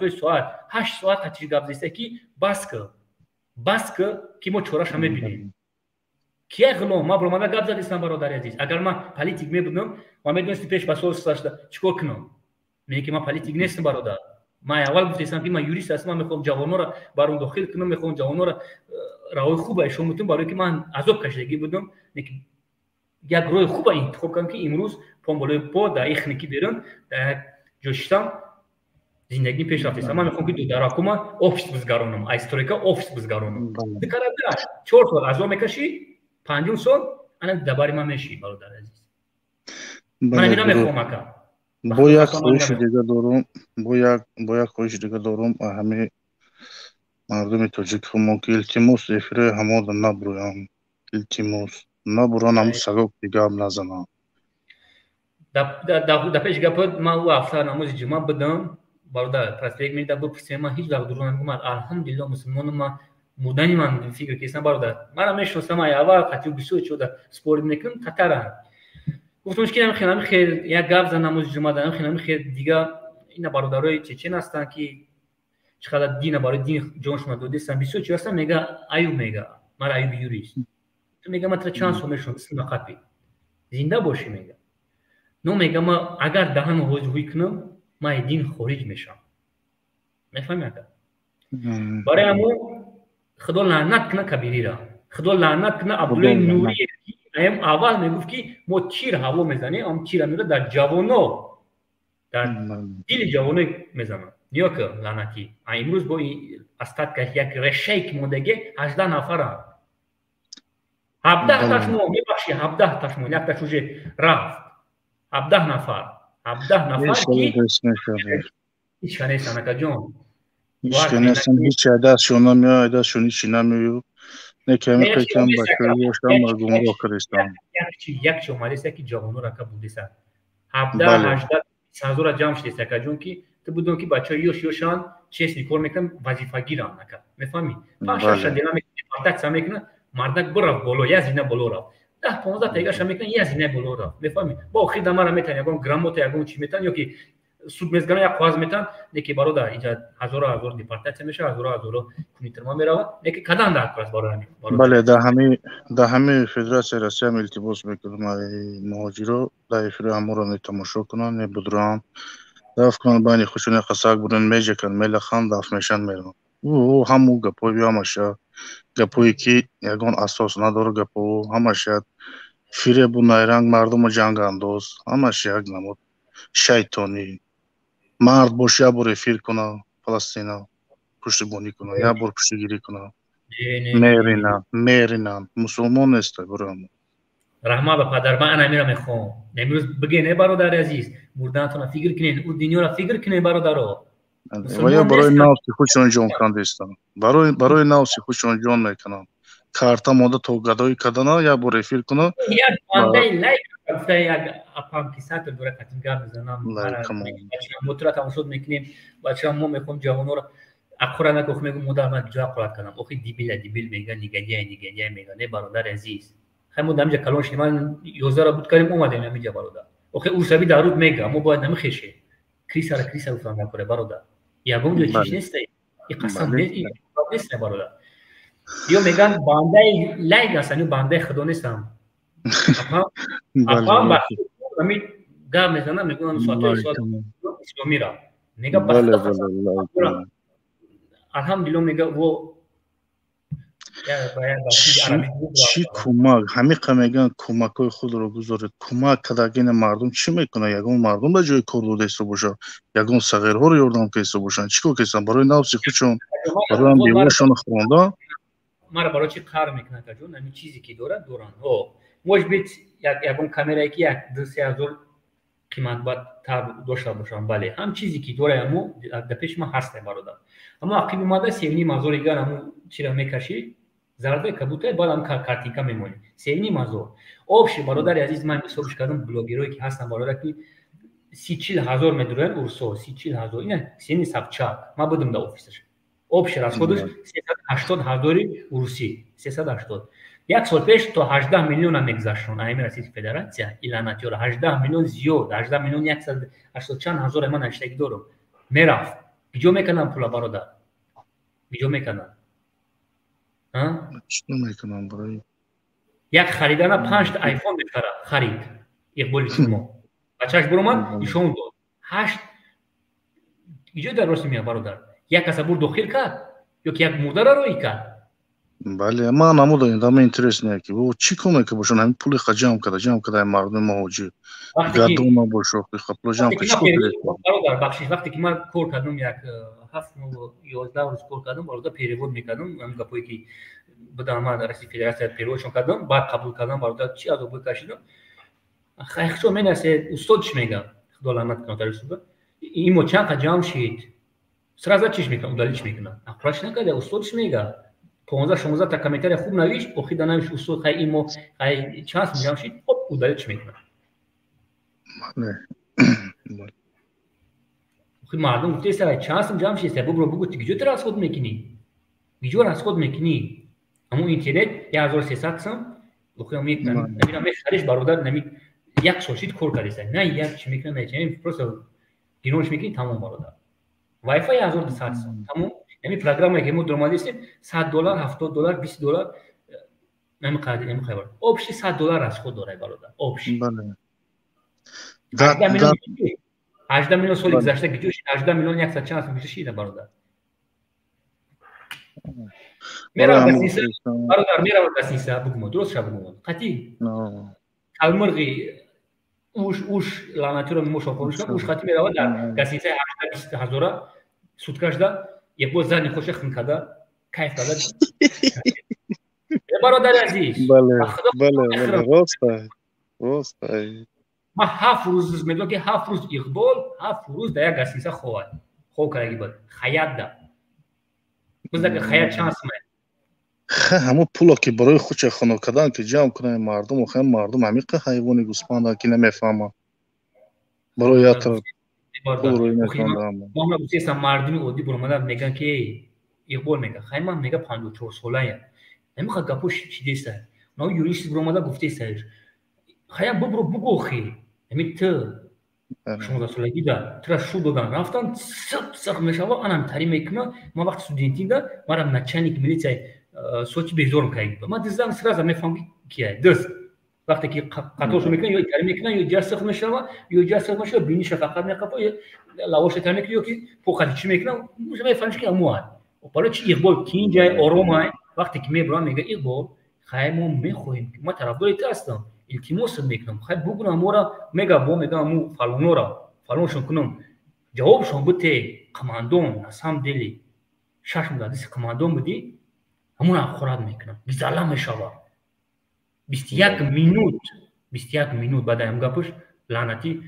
8 ساعت قطعی گپ زیسته که بس که ما چورش همه بینیم کیه غلام ما برام گپ زدیستم برادر عزیز اگر ما پلیتیک میبودم و میدونستی پیش با سال ساشته چیکار کنم میگه که ما پلیتیک نیستم برادر ما اول گفتم که ما یوریست هستم میخوام جوانو را برام داخل کنم میخوام جوانو را راهی خوبه شما میتونم برای که من عذاب کشیدگی بودم یک راه خوب انتخاب کنم که امروز پامبالای پا در اخنیکی بیرون در جوشتم زندگی پیش رفتیستم من میخوام که دو دراکوم آفیس بزگارونم ایستوریکا آفیس بزگارونم دکاره در 4 سال از میکشی 5 سال انا دباری من میشی برادر عزیز من میرم میخوام که با یک خواهش دیگه دارم همه مردم تاجیک هم که التماس افره همه نبرویم التماس نبران هم سگاک دیگه هم نزنم در پیش گپت ما او افسر نماز جمعه بدم برادر پس یک میده بپرسیم ما هیچ وقت درون نمیگم الحمدلله مسلمان ما مودنی من فکر کیسن برادر من میشناسم اول قطعی 22 شده سپورت میکنم قطر گفتمش که خیلی خیر یک گپ زدم نماز جمعه دادم خیلی خیر دیگه اینا برادرای چچن هستن که چقدر دین برای دین جانشون داده هستن 22 هستن میگه ایوب میگه من ایوب یوریست تو میگه من چند سال میشم اسم نقطی زنده باشی میگه نو میگه ما اگر دهن حضوری کنم ما دین خارج میشم میفهمی اگر برای همون خدا لعنت کنه کبیری را خدا لعنت کنه عبدالله نوری ایم اول میگفت که ما تیر هوا میزنیم ام تیر میره در جوانو در دل جوانو میزنم نیا که لعنتی امروز با استاد که یک رشک مودگی 18 نفر 17 تاش مو میبخشی 17 تاش مو یک تاش وجه رفت 17 نفر کی هیچ کنیستن اکا جون هیچ کنیستن هیچ عددشون نمیاد عددشون هیچی نمیاد نکمی قیکم بچه یوشتم را گمراه کردستان یک چی اومدیست که جوانو را که بودیستن 17-18 هزار جمع شده سکه جون که تو بدون که بچه یوشان چیزی کار میکنن وظیفه گیرن نکه میفهمی 5-6 دینا میکنن سم میکنن مردک برا بالا یا زینه بالا را 10-15 تایگاش میکنن یا زینه بالا را میفهمی با خرید ما را میتن یگون گراموت یگون چی میتن یا که سود میزگان یا قواز میتن نکی برادر اینجا هزار دیپارتمنت میشه هزار کمیترما میره نکی کدام داد کلاس برادر بله در همه فدراسیون روسیه هم التماس میکنم مهاجرو در افرا همون تماشا کنن نه بدران داف کنن بانی خوشونه قساق بودن میجه کن میل خان داف میشن میرن او همو گپوی بیامشه گپوی که یگان اساس نداره گپو همش فیره بو نایرنگ مردم جنگ انداز همش یک نمود شیطانی مرد باشه یا بر رفیق کنه فلسطینا پشتیبانی کنه یا بر پشتگیری کنه میرینن مسلمان نیست برام رحمه به پدر من انا میرم میخوام امروز بگینه برادر عزیز مردانتون فکر کنین او دنیا را فکر کنین برادرها و یا برای نفسی خودشون جان کندستن برای نفسی خودشون جان میکنن کارتا ماده تو گدایی کدنا یا بر رفیق کنه یک بنده لایک گفته یک اپام کیسات دوره کاتینگا میزنم موتور تماشا میکنیم بچه‌ها ما میخوام جوانو را اخورا نگفت میگم مدام جا قرات کنم اخی دیبیل میگن نیگه میگن نه برادر عزیز همون دامجا کلونش من 11 بود کردیم اومدیم همینجا برادر اخی اورسابی دارود میگه ما باید نمیخشه کریسا فهمم کنه برادر یا گم چیش نیست این قسم نیست برادر یا میگن بنده لایک هستن بنده خدا نیستم اپام باشه همین گام میزنم میگم سوال اسلامی را میگه الحمدلله میگه و چی کمک همه میگن کمکای خود رو گذارید کمک کداگین مردم چی میکنه یگون مردم به جای کردو دسته باشه یگون صغیرها رو یاردم کیسه باشن چیکار کیسن برای نفس خودشون برای هم دیواشون خونده ما برای چی کار میکنه تا جون همین چیزی که دوران موش بیت یگون کامرایی که یک 2000 قیمت باید تا داشته باشم بله هم چیزی که دوره همو در پیش ما هسته برادر اما عقیب ماده 7,500 ایگان همو چی را میکشی زرده کبوته باید هم کارتینکا میمونی 7,500 آبشی برادر عزیز من حسابش کردم بلوگیروی که هستن برادر که 30-40 هزار میدونن اورسو 30-40 هزار اینه سینی سبچا ما بودم در آفیسش آبشی از خودش 380 هزاری روسی 380 یک سال پیش تا 18 میلیون هم میگذاشتن ایمن رئیس فدراسیون اعلان کرد 18 میلیون زیاد 18 میلیون 180 چند هزار من اشتکی دارم میرفت بیجو میکنم پولا برادر بیجو میکنم ها چی میکنم برای یک خریدن 5 تا آیفون میخره خرید یک بولی شما بچه‌اش برو من ایشون داد 8 بیجو در راست میاد برادر یک کس برد داخل کرد یا که یک مردار روی کرد بله ما نمودیم دام اینترس نه که و چی کنه که باشن همین پول خجام کرده مردم مهاجر گردون باشه خپل جام که چی برادر بخشش وقتی که من کار کردم یک 7 11 روز کار کردم برادر پیریود میکردم من گپایی که بدم ما رئیس فدراسیون پیریودشون کردم بعد قبول کردم برادر چی ازو بکشیدم خیلی شو من از استادش میگم خدا لعنت کنه درسته این مچان جام شید سرازا چیش میکنم دلیلش میکنم اخراج نکرده استادش میگه 15-16 تا کامنتار خوب نوشت اخی دانش استاد خیلی ایمو خیلی چانس میگم شید خب او دلیلش میکنه اخی مردم گفته سر چانس میگم شید برو بگو دیگه تو راست خود میکنی بیجور از خود میکنی همون اینترنت 1300 سم اخی نمیدونم خریش برادر نمی یک سوشید کور کردی نه یک چی میکنه میچنین پروسه گیرونش میکنی تمام برادر وای فای 1200 سم تمام یعنی پروگرامی که ما درآمدی است $100 $70 $20 نمیخواد خبر آبشی $100 از خود داره برادر آبشی بله 18 میلیون سال گذشته که جوش 18 میلیون 140 میشه برادر میرم بسیسه برادر میرم بسیسه بگم درست شب بگم قطعی کلمرغی اوش لعنتی رو مشافرش کنم اوش قطعی میرم در بسیسه 18 هزار سودکش ده یک باز زنی خوش خنکده کیف داده برادر عزیز بله راسته ما 7 روز میگم که 7 روز اقبال 7 روز در یک گسیسه خواه کرگی بود خیاط ده بزرگ خیاط چانس من همون پولا که برای خودش خانه کردن که جمع کنه مردم و خیلی مردم عمیق حیوانی گوسپند که نمیفهمه برو یاتر پول روی نکنم. ما گفتیم مردمی عادی برام میگن که اقبال میگه خیلی من میگه 54 ساله نمیخواد گپوش چی دست نه یوریست برام گفته سر خیلی بگو خیلی همین تو 16 سالگی دا ترا شو دادن رفتن سخت میشه و آنم تری میکنه ما وقت استودنتی دا مرا نچنیک میلیتای سوچ بهزورم کردیم ما دیدم سراغ میفهمی کیه درست وقتی که قطعش میکنه یا تری میکنه یا جا سخت میشه و یا جا سخت میشه بینیش فقط میخواد لاوش تری میکنه که فوق چی میکنه مش میفهمش که اموال و برای چی اقبال کی اینجا آرومه وقتی که میبرم میگه اقبال خیلی میخوایم ما طرفدار هستم التماس میکنم خیلی بگم مورا میگه بو میگه مو فالونورا فالونشون کنم جوابشون بده کماندون نسام دلی شش مدرس کماندون بودی همون خورد میکنم بیزالا میشوا 21 مینوت بعد هم گپش لعنتی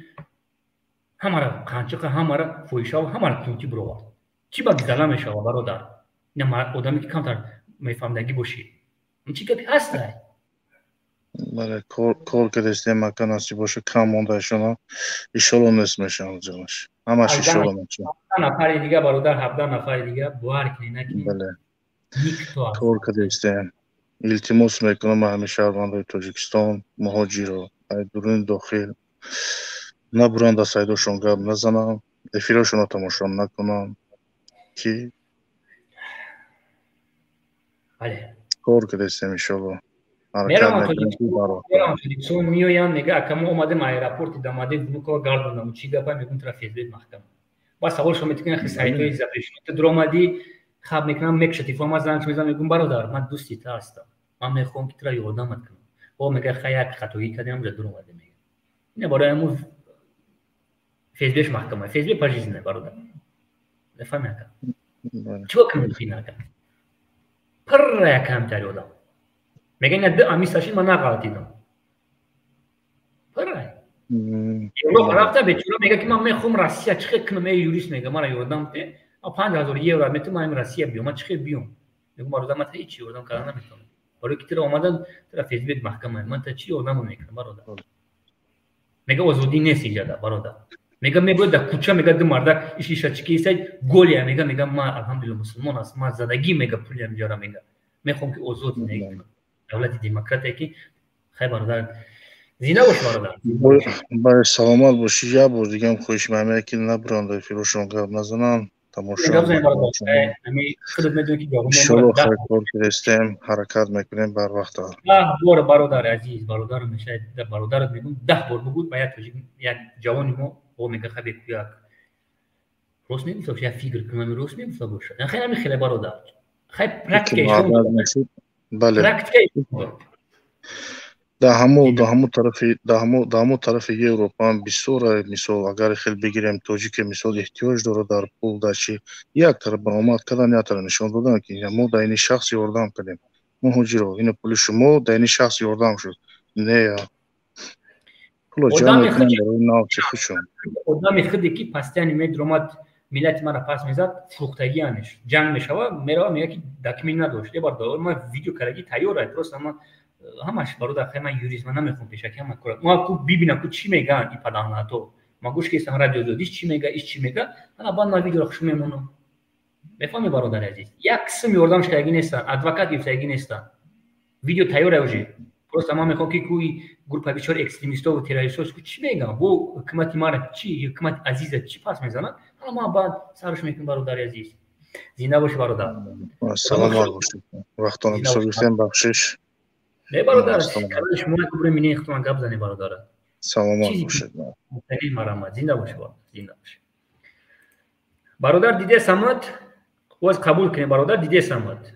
همارا قانچه همارا فویشا همارا کیوتی برو چی با بیزالا میشوا برادر نه ما آدمی که کمتر میفهمدگی باشی این چی که هست بله کار که دسته مکان هستی باشه کم مونده شما ایشالا نسمشن جانش همش ایشالا میشه 17 نفر دیگه برادر 17 نفر دیگه باور کنی نکنی بله کار که دسته التماس میکنم همه شهروندای تاجیکستان مهاجرا درون داخل نبرند از سایدشون گپ نزنم افیرشون رو تماشا نکنم که بله کار که دسته ایشالا میرم تاجیکستان میایم میگه اکم اومده مای راپورت داماده بلوکو گاردونم چی گپا میگم ترافیک محکم با سوال شما میتونید خیلی سایتای اضافه شد درآمدی خب میکنم میکشتی فرما زنگ میزنم میگم برادر من دوستی تا هستم من میخوام که تو را یادم کنم او میگه خیلی خطایی کردم جد درآمده میگه نه برای امروز فیسبوک محکمه فیسبوک پاجیز نه برادر نفهمم چی وقت میگی پر کم تری آدم میگه نه ده امیستاشی من نقاطیدم پره یورو رفته به چورا میگه که من میخوام روسیه چه کنم یوریست میگه من یوردم ته 5000 یورو میتونم من روسیه بیام من چه بیام میگم برادر من هیچ یوردم کار نمیکنم برای که تو اومدن تو فیسبوک محکمه من تا چی یوردم نمیکنم برادر میگه آزادی نیست اینجا برادر میگه میگه در کوچه میگه دو مرد ایشی چکی است گلیه میگه ما الحمدلله مسلمان است ما زندگی میگه پول میجارم میگه میخوام که آزاد نگم دولت دموکراتی که خیلی برادر زنده باش برادر با سلامت باشی یا بار دیگه هم خوش میامه که نبرند فیروشون گپ نزنن تماشا شروع خیلی کار کرستیم حرکت میکنیم بر وقت بار برادر عزیز برادر میشه برادرت میگم 10 بار بگو باید یک جوانی ما او میگه خیلی کویک روز میگفتم یا فکر کنم روز میگفتم باشه خیلی برادر خیلی پرکتیکیشن بله در همو طرف اروپا بسیار مثال اگر خیلی بگیریم تاجیک مثال احتیاج داره در پول در چی یک طرف برآمد کردن یا طرف نشان دادن که ما در این شخص یاردم کردیم مهاجرا این پول شما در این شخص یاردم شد نه پول جمع کنن برای ناو چه خوشون آدم خودی که پستانی میدرامد ملت مرا پس میزد فروختگی انش جنگ میشوه میرا میگه که دکمین نداشت یه بار دور ما ویدیو کردی تیاره درست اما همش برادر خیلی من یوریست من نمیخوام پیشکی هم کار ما کو ببینم کو چی میگن این پدانا تو ما گوش که سم رادیو دادیش چی میگه ایش چی میگه انا بعد ما ویدیو رو خوش میمونم بفهمی برادر عزیز یک قسم یوردامش کردی نیستن ادوکات یفتگی نیستن ویدیو تیاره اوجی درست اما میخوام که کوی گروه بیچاره اکستریمیستا و تروریستا کو چی میگن بو حکومت ما چی حکومت عزیز چی پاس میزنن ما بعد سرش میکنیم برادر عزیز زنده باش برادر سلام علیکم وقتتون بسیار بخیر بخشش نه برادر شما که برای مینه اختمان گپ زنی برادر سلام علیکم خیلی مرحمت زنده باش زنده باش برادر دیده سمت واس قبول کنی برادر دیده سمت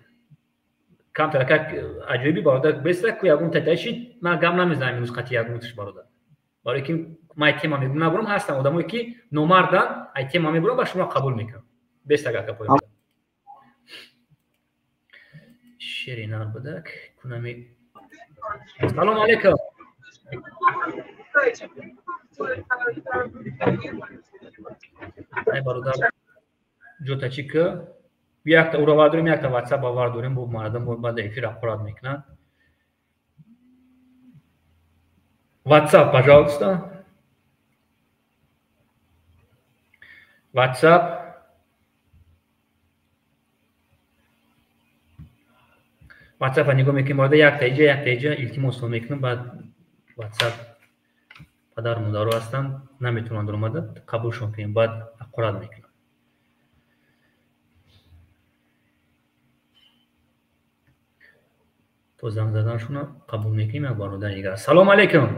کم ترکه عجیبی برادر بسته که یگون تتشید من گپ نمیزنم امروز قطعی یگونش برادر برای که ما تیم میگم نبرم هستم آدمایی که نومردن تیم میبرم با شما قبول میکنم بسته گپ پای شیرینار بدک کنمی سلام علیکم ای برادر جوتا چیکه یک تا اورا وادریم یک تا واتساپ آورد داریم با مردم بود بعد افیر اخبارات میکنن واتساپ пожалуйста واتساپ واتساپ نگاه میکنیم مورد یک تایجه التماس میکنم بعد واتساپ پدر مادر هستن نمیتونن در اومده قبولشون کنیم بعد اقرار میکنم تو زنگ زدنشون قبول میکنیم یا برادر دیگر سلام علیکم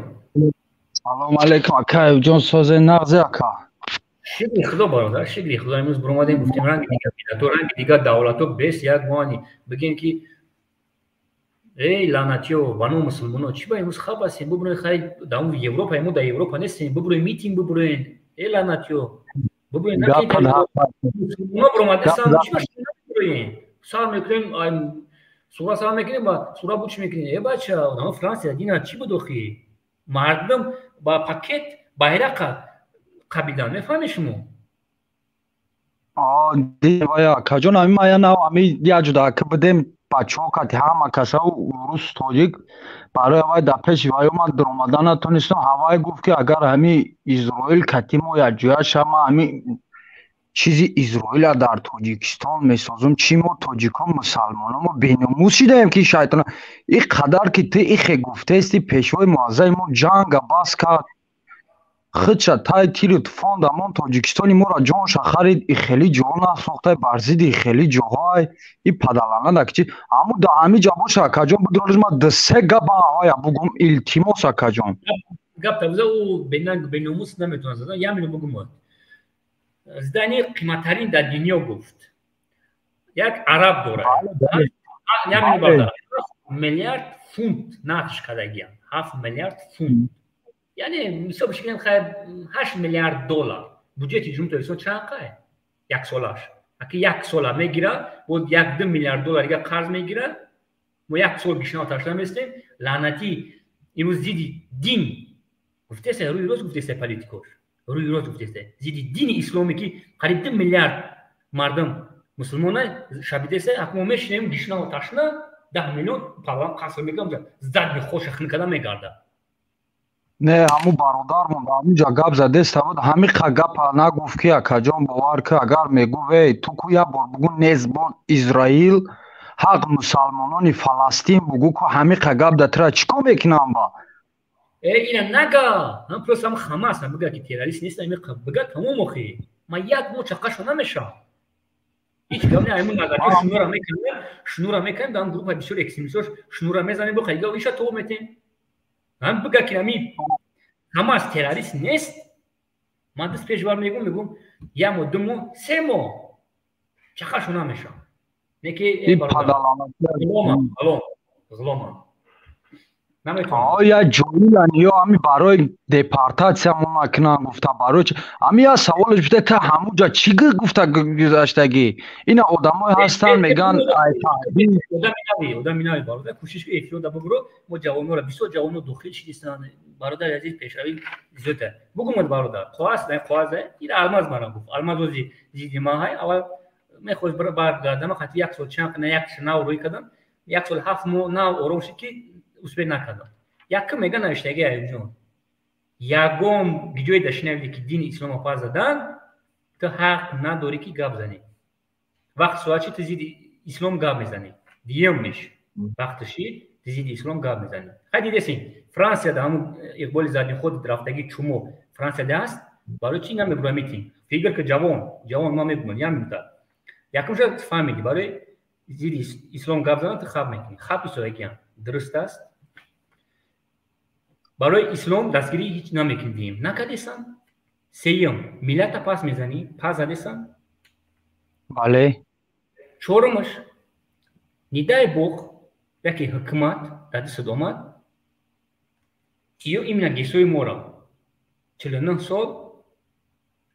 سلام علیکم اکا جان ساز نغزه اکا شکلی خدا برادر شکلی خدا امروز برامدیم گفتیم رنگ دیگر تو رنگ دیگر دولتو بیس یک مانی بگین که ای لعنتیو وانو مسلمانو چی با امروز خواب هستین ببرین خیلی داون اروپا امو در اروپا نیستین ببرین میتین ببرین ای لعنتیو ببرین نکید مسلمانو برامدستان چی باشین ببرین سلام میکنیم سورا سلام میکنیم با سورا بوچ میکنیم ای بچه داون فرانسیا دینا چی بدوخی مردم با پاکت bayrak قبیدن میفهمی شما دی ویا کجون امی ما نه امی یا جدا که بدیم بچه‌ها که همه کسا روس تاجیک برای وای دپش وای ما در اومدن تونستم هوای گفت که اگر همی اسرائیل کتیمو یا جوش ما همی چیزی اسرائیل در تاجیکستان میسازم چی ما تاجیکان مسلمانان ما بیناموس شدیم که شیطان این قدر که تی ایخ گفته استی پیشوای معظم ما جنگ بس کرد خدشا تای تیر طوفان دمان تاجیکستانی ما را جانش خرید ای خیلی جان ساخته برزید ای خیلی جاهای ای پدلانه دکچی اما دا همی جابوش کجان بدرالش ما دسته گبا آیا بگم التیماس کجان گب تبزه او بیناموس نمیتونه زدن یا منو بگم زدنی قیمتترین در دنیا گفت یک عرب دوره یا منو بردار 7 میلیارد فونت نقش کردگیم 7 میلیارد فونت یعنی مثلا بشکن خیلی 8 میلیارد دلار بودجه جمهوری اسلامی چند قای یک سالش اگه یک سال میگیره بود 1-2 میلیارد دلار دیگه قرض میگیره ما یک سال بیشتر تاشتم هستیم لعنتی امروز دیدی دین گفته است روی روز گفته است پالیتیکوش روی روز گفته است دیدی دین اسلامی که قریب 2 میلیارد مردم مسلمان شبیه است اما میشنیم بیشتر تاشنا 10 میلیون پروان قسم میگم زد خوش خنکدا میگرده نه همو برادر من همونجا گپ زده است همین گپ نگفت که کجان باور که اگر میگو وی تو کویا بگو نزبان اسرائیل حق مسلمانان فلسطین بگو که همین گپ دترا چیکار میکنم با اینا نگا هم پروس هم حماس هم بگه که تروریست نیست این بگه تمام مخی ما یک مو چقش نمیشه هیچ کم نه همون نگاه شنورا میکنه دام گروه بسیار اکستریمیستش شنورا میزنه بخوای گا ویشا تو میتین هم بگه که همی حماس تروریست نیست من دست پیشوار میگم یا مو 2 مو 3 مو چقش نمیشه نکی غلام یا جویلن یا همی برای دپارتاسیا ما کنن گفته برای همی یا سوالش بوده تا همونجا چی گفته گذاشتگی اینا آدمای هستن میگن آدمی برادر کوشش که افیو بگرو ما جوانو را 20 جوانو داخل شدیستان برادر عزیز پیشروی زوده بگم برادر خواست این الماس مرا گفت الماس وزی زیدی ما های اول میخواد برگردم خاطر یک سال چند نه یک شناو روی کردم یک سال 7 مو نه اروش کی uspe nakadam. Yakı mega naştege ayıcın. Yagom gidiyor daşnevli ki din İslam'a fazladan te hak na doğru ki gabzani. Vakt suaçı tezidi İslam gabzani. Diyemmiş. Vaktışi tezidi İslam gabzani. Hadi desin. Fransa'da ham İkbal Zadi xod draftagi çumo Fransa'da hast. Barı Çin'e mi buramitin. Figür ki cavan ma mebmun yamita. Yakımca family barı zidi İslam gabzani te khab mekin. Khab isoyken. Dürüst است. برای اسلام دستگیری هیچ نمیکردیم. نکردیسن. سیم ملت پاس میزنی. پاس زدیسن. بله. چهارمش ندای بوق یکی حکومت دادی صدامت. ایو ایمنا گیسوی مورا. 49 سال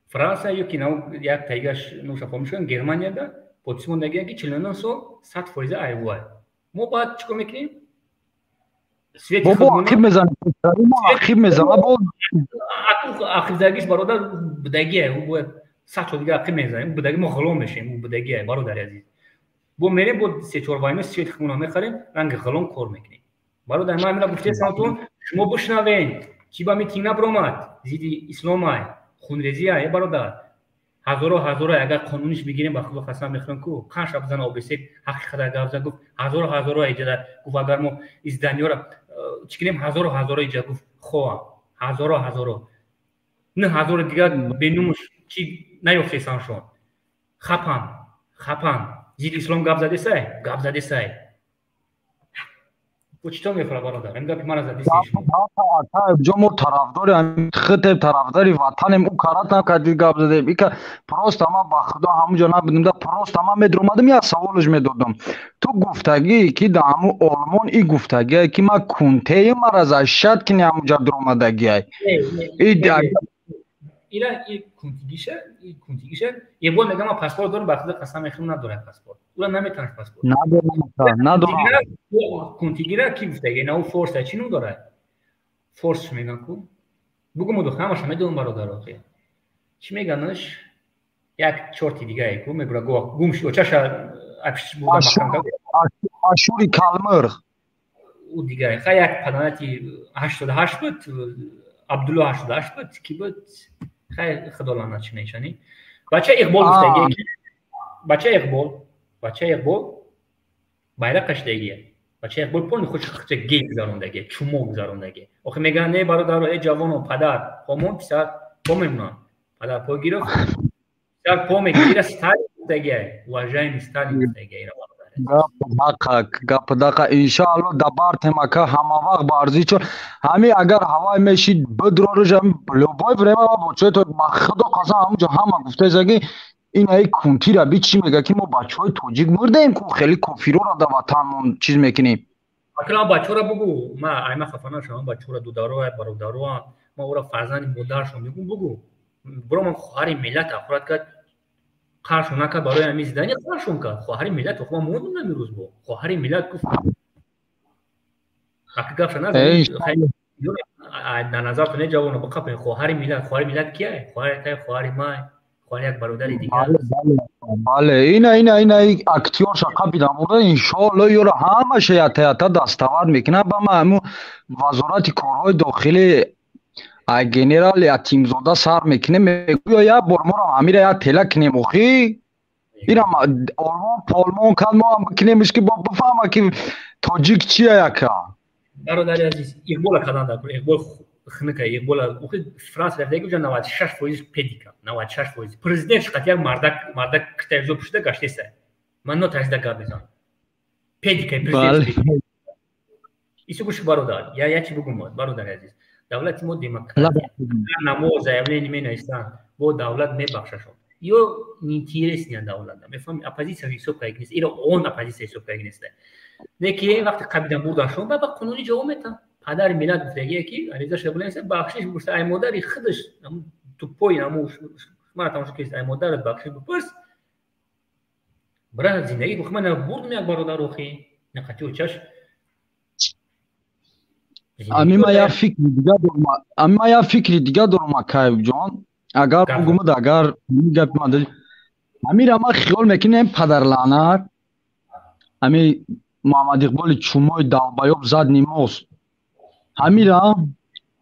فرانسه یکی نو یک تایگاش نوشا فهمشون گرمانیا دا پوتسمون دگی که 49 سال 100% ایوای. ما باید چیکار میکنیم؟ بابا آخیب میزنه آخیب میزنه آخیب زرگیش برادر بدگیه او باید 100 سال دیگه آخیب میزنه او بدگی ما غلام میشیم او بدگیه برادر عزیز با میریم با 3-4 واینو سویت خمونا میخریم رنگ غلام کار میکنیم برادر ما میلا گفته سانتون شما بشنوین چی با میتینگ نبرامد زیدی اسلام های خونریزی های برادر ҳазоро агар қонуниш бигирем ба худо қасам мехӯрам ку қанша бизан обесеб ҳақиқата гавза гуфт ҳазоро иҷада гуфт агар мо изданёра чӣ кунем ҳазоро иҷада гуфт хоҳам ҳазоро не ҳазоро дигар бенумуш чӣ наёфтесам шон хапам зидди ислом гап задесай читор мефара бародар ин гапи мара задисиш ҷо мо тарафдори хитеб тарафдори ватанем ӯ карат накарди гап задем ика просто ама ба худо ҳамуҷо набудем да просто ама медромадам як саволш медодам ту гуфтагӣ ки да ҳаму олмон и гуфтагие ки ма кунтеи мара зашад кини ҳамуҷа дромадагиай ира кунтигиша ебол мегам паспорт дорам ба худо қасам мехӯрам надорам паспорт ура наметавонаш паспорт надорам кунтигира ки гуфтагие на ӯ форса чӣ ном дорад форсш меган ку бугу мо ҳамаша медонам бародар охи чӣ меганаш як чорти дигае ку мегура гум очаша ашури калмирғ ӯ дигае ха як паданати 88 буд абдулло 88 буд ки буд хай худо лаънат шинешани бача иқбол гуфтагие ки бача иқбол байрақаш дагие бача иқбол помни худ хача гей гузарондагие чумо гузарондагие охи меган не бародаро э ҷавоно падар помон писар по мемонад падар по гирифт писар по мегира сталин гуфтагие уважаемый сталин гуфтагие гап дақа иншаалло дабартемака ҳама вақт барзӣ чор ҳами агар ҳавай мешид бидроружа любой время бочото ба худо қасам ҳамуҷо ҳама гуфтазаги инаи кунтира би чӣ мега ки мо бачаҳои тоҷик мурдаем ку хеле кофирора да ватанмон чиз мекунем акла бачора бугу ма айма хафана шавам бачора дудароа бародароа ма ӯра фарзанди модаршон мегум бугу биро ман хоҳари миллат ахурат кард қаршон накард барои ҳамин зидани қаршон кард хоҳари миллат охма мондум намирӯз бо хоҳари миллат гуфт аки гапша дар назартон е ҷавоно бақапен хоҳари миллат кияе хоҳари май хоҳари як бародари дигар бале ина актёрша қабида бурда иншоалло ёра ҳамаша ята dastavard мекунад ба ма ҳамун вазорати корҳои дохилӣ генерал ятимзода сар мекунем мегӯё як бор моро ҳамира як тела кунем охи инам олмон полмон кад мо ҳам бикунемш ки бо бифаҳма ки тоҷик чия яка бародари азиз иқбола кадан дакун иқбол хника иқбола охи франс рафтаги ҷа 96% педика 96% президент шиқати як мардак китаизо пушида гаштеса ман нотарсида гап мезанам педика президент исо гӯш бародар я чӣ бугум бародари азиз давлати мо демократия намо заявление менависанд бо давлат мебахшашон ё неинтересния давлата мефаҳми оппозиция ҳисоб карда нест иро он оппозиция ҳисоб карда нест неки вақте қабидан бурдашон ба қонуни ҷавоб метан падари миллат гуфтагие ки аризаша биланиса бахшиш бурса ай модари худаш тупои намо мара тамошо кист ай модарат бахшиш бипурс бра зиндагӣ гуфт ман бурдум як бародар охи нақати очаш амима я фикри дига дорам акаевҷон агар бугумад агар гапмад амира ма хиёл мекунем падарлаънат ами муҳаммад иқболи чумои далбаёб зад нимост амира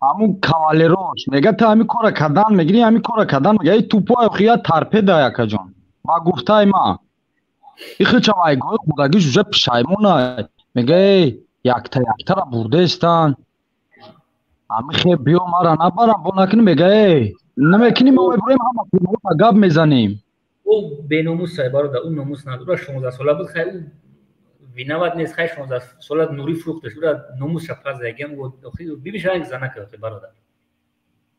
ҳамун кавалерош мега та ҳамин кора кардан мегирӣ ҳамин кора кардан мега тупои охия тарпеда якаҷон ва гуфтай ма ихичам айгоҳи худагиш уже пишаймонад мега яктара бурдестан амихе биё мара набарам бо накуни мега намекуним ма мебурем ҳама филмҳота гап мезанем ӯ беномусай бародар ӯ номус надора 16 сола буд хай ӯ виноват нест хай 16 сола нурӣ фурӯхташ ӯра номусша пас дагиам бибиша янг занака бародар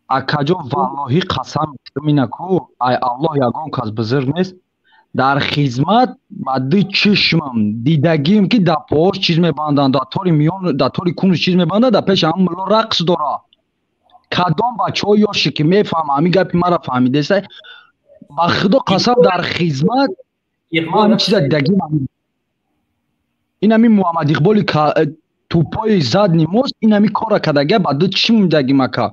акаҷон валлоҳи қасам минаку ай аллоҳ ягон кас бузург нест дар хизмат ба ду чишмам дидагим ки да пош чиз мебанданд да тори кунуш чиз мебанданд да пеши ҳамун мулло рақс дора кадом бачаҳо ёше ки мефаҳма ҳамин гапи мара фаҳмидеса ба худо қасам дар хизмат ма ҳамин чиза дидагим ин ҳамин муҳаммад иқболи тупои зад нимост ин ҳамин кора кардагия ба ду чишм дидагим ака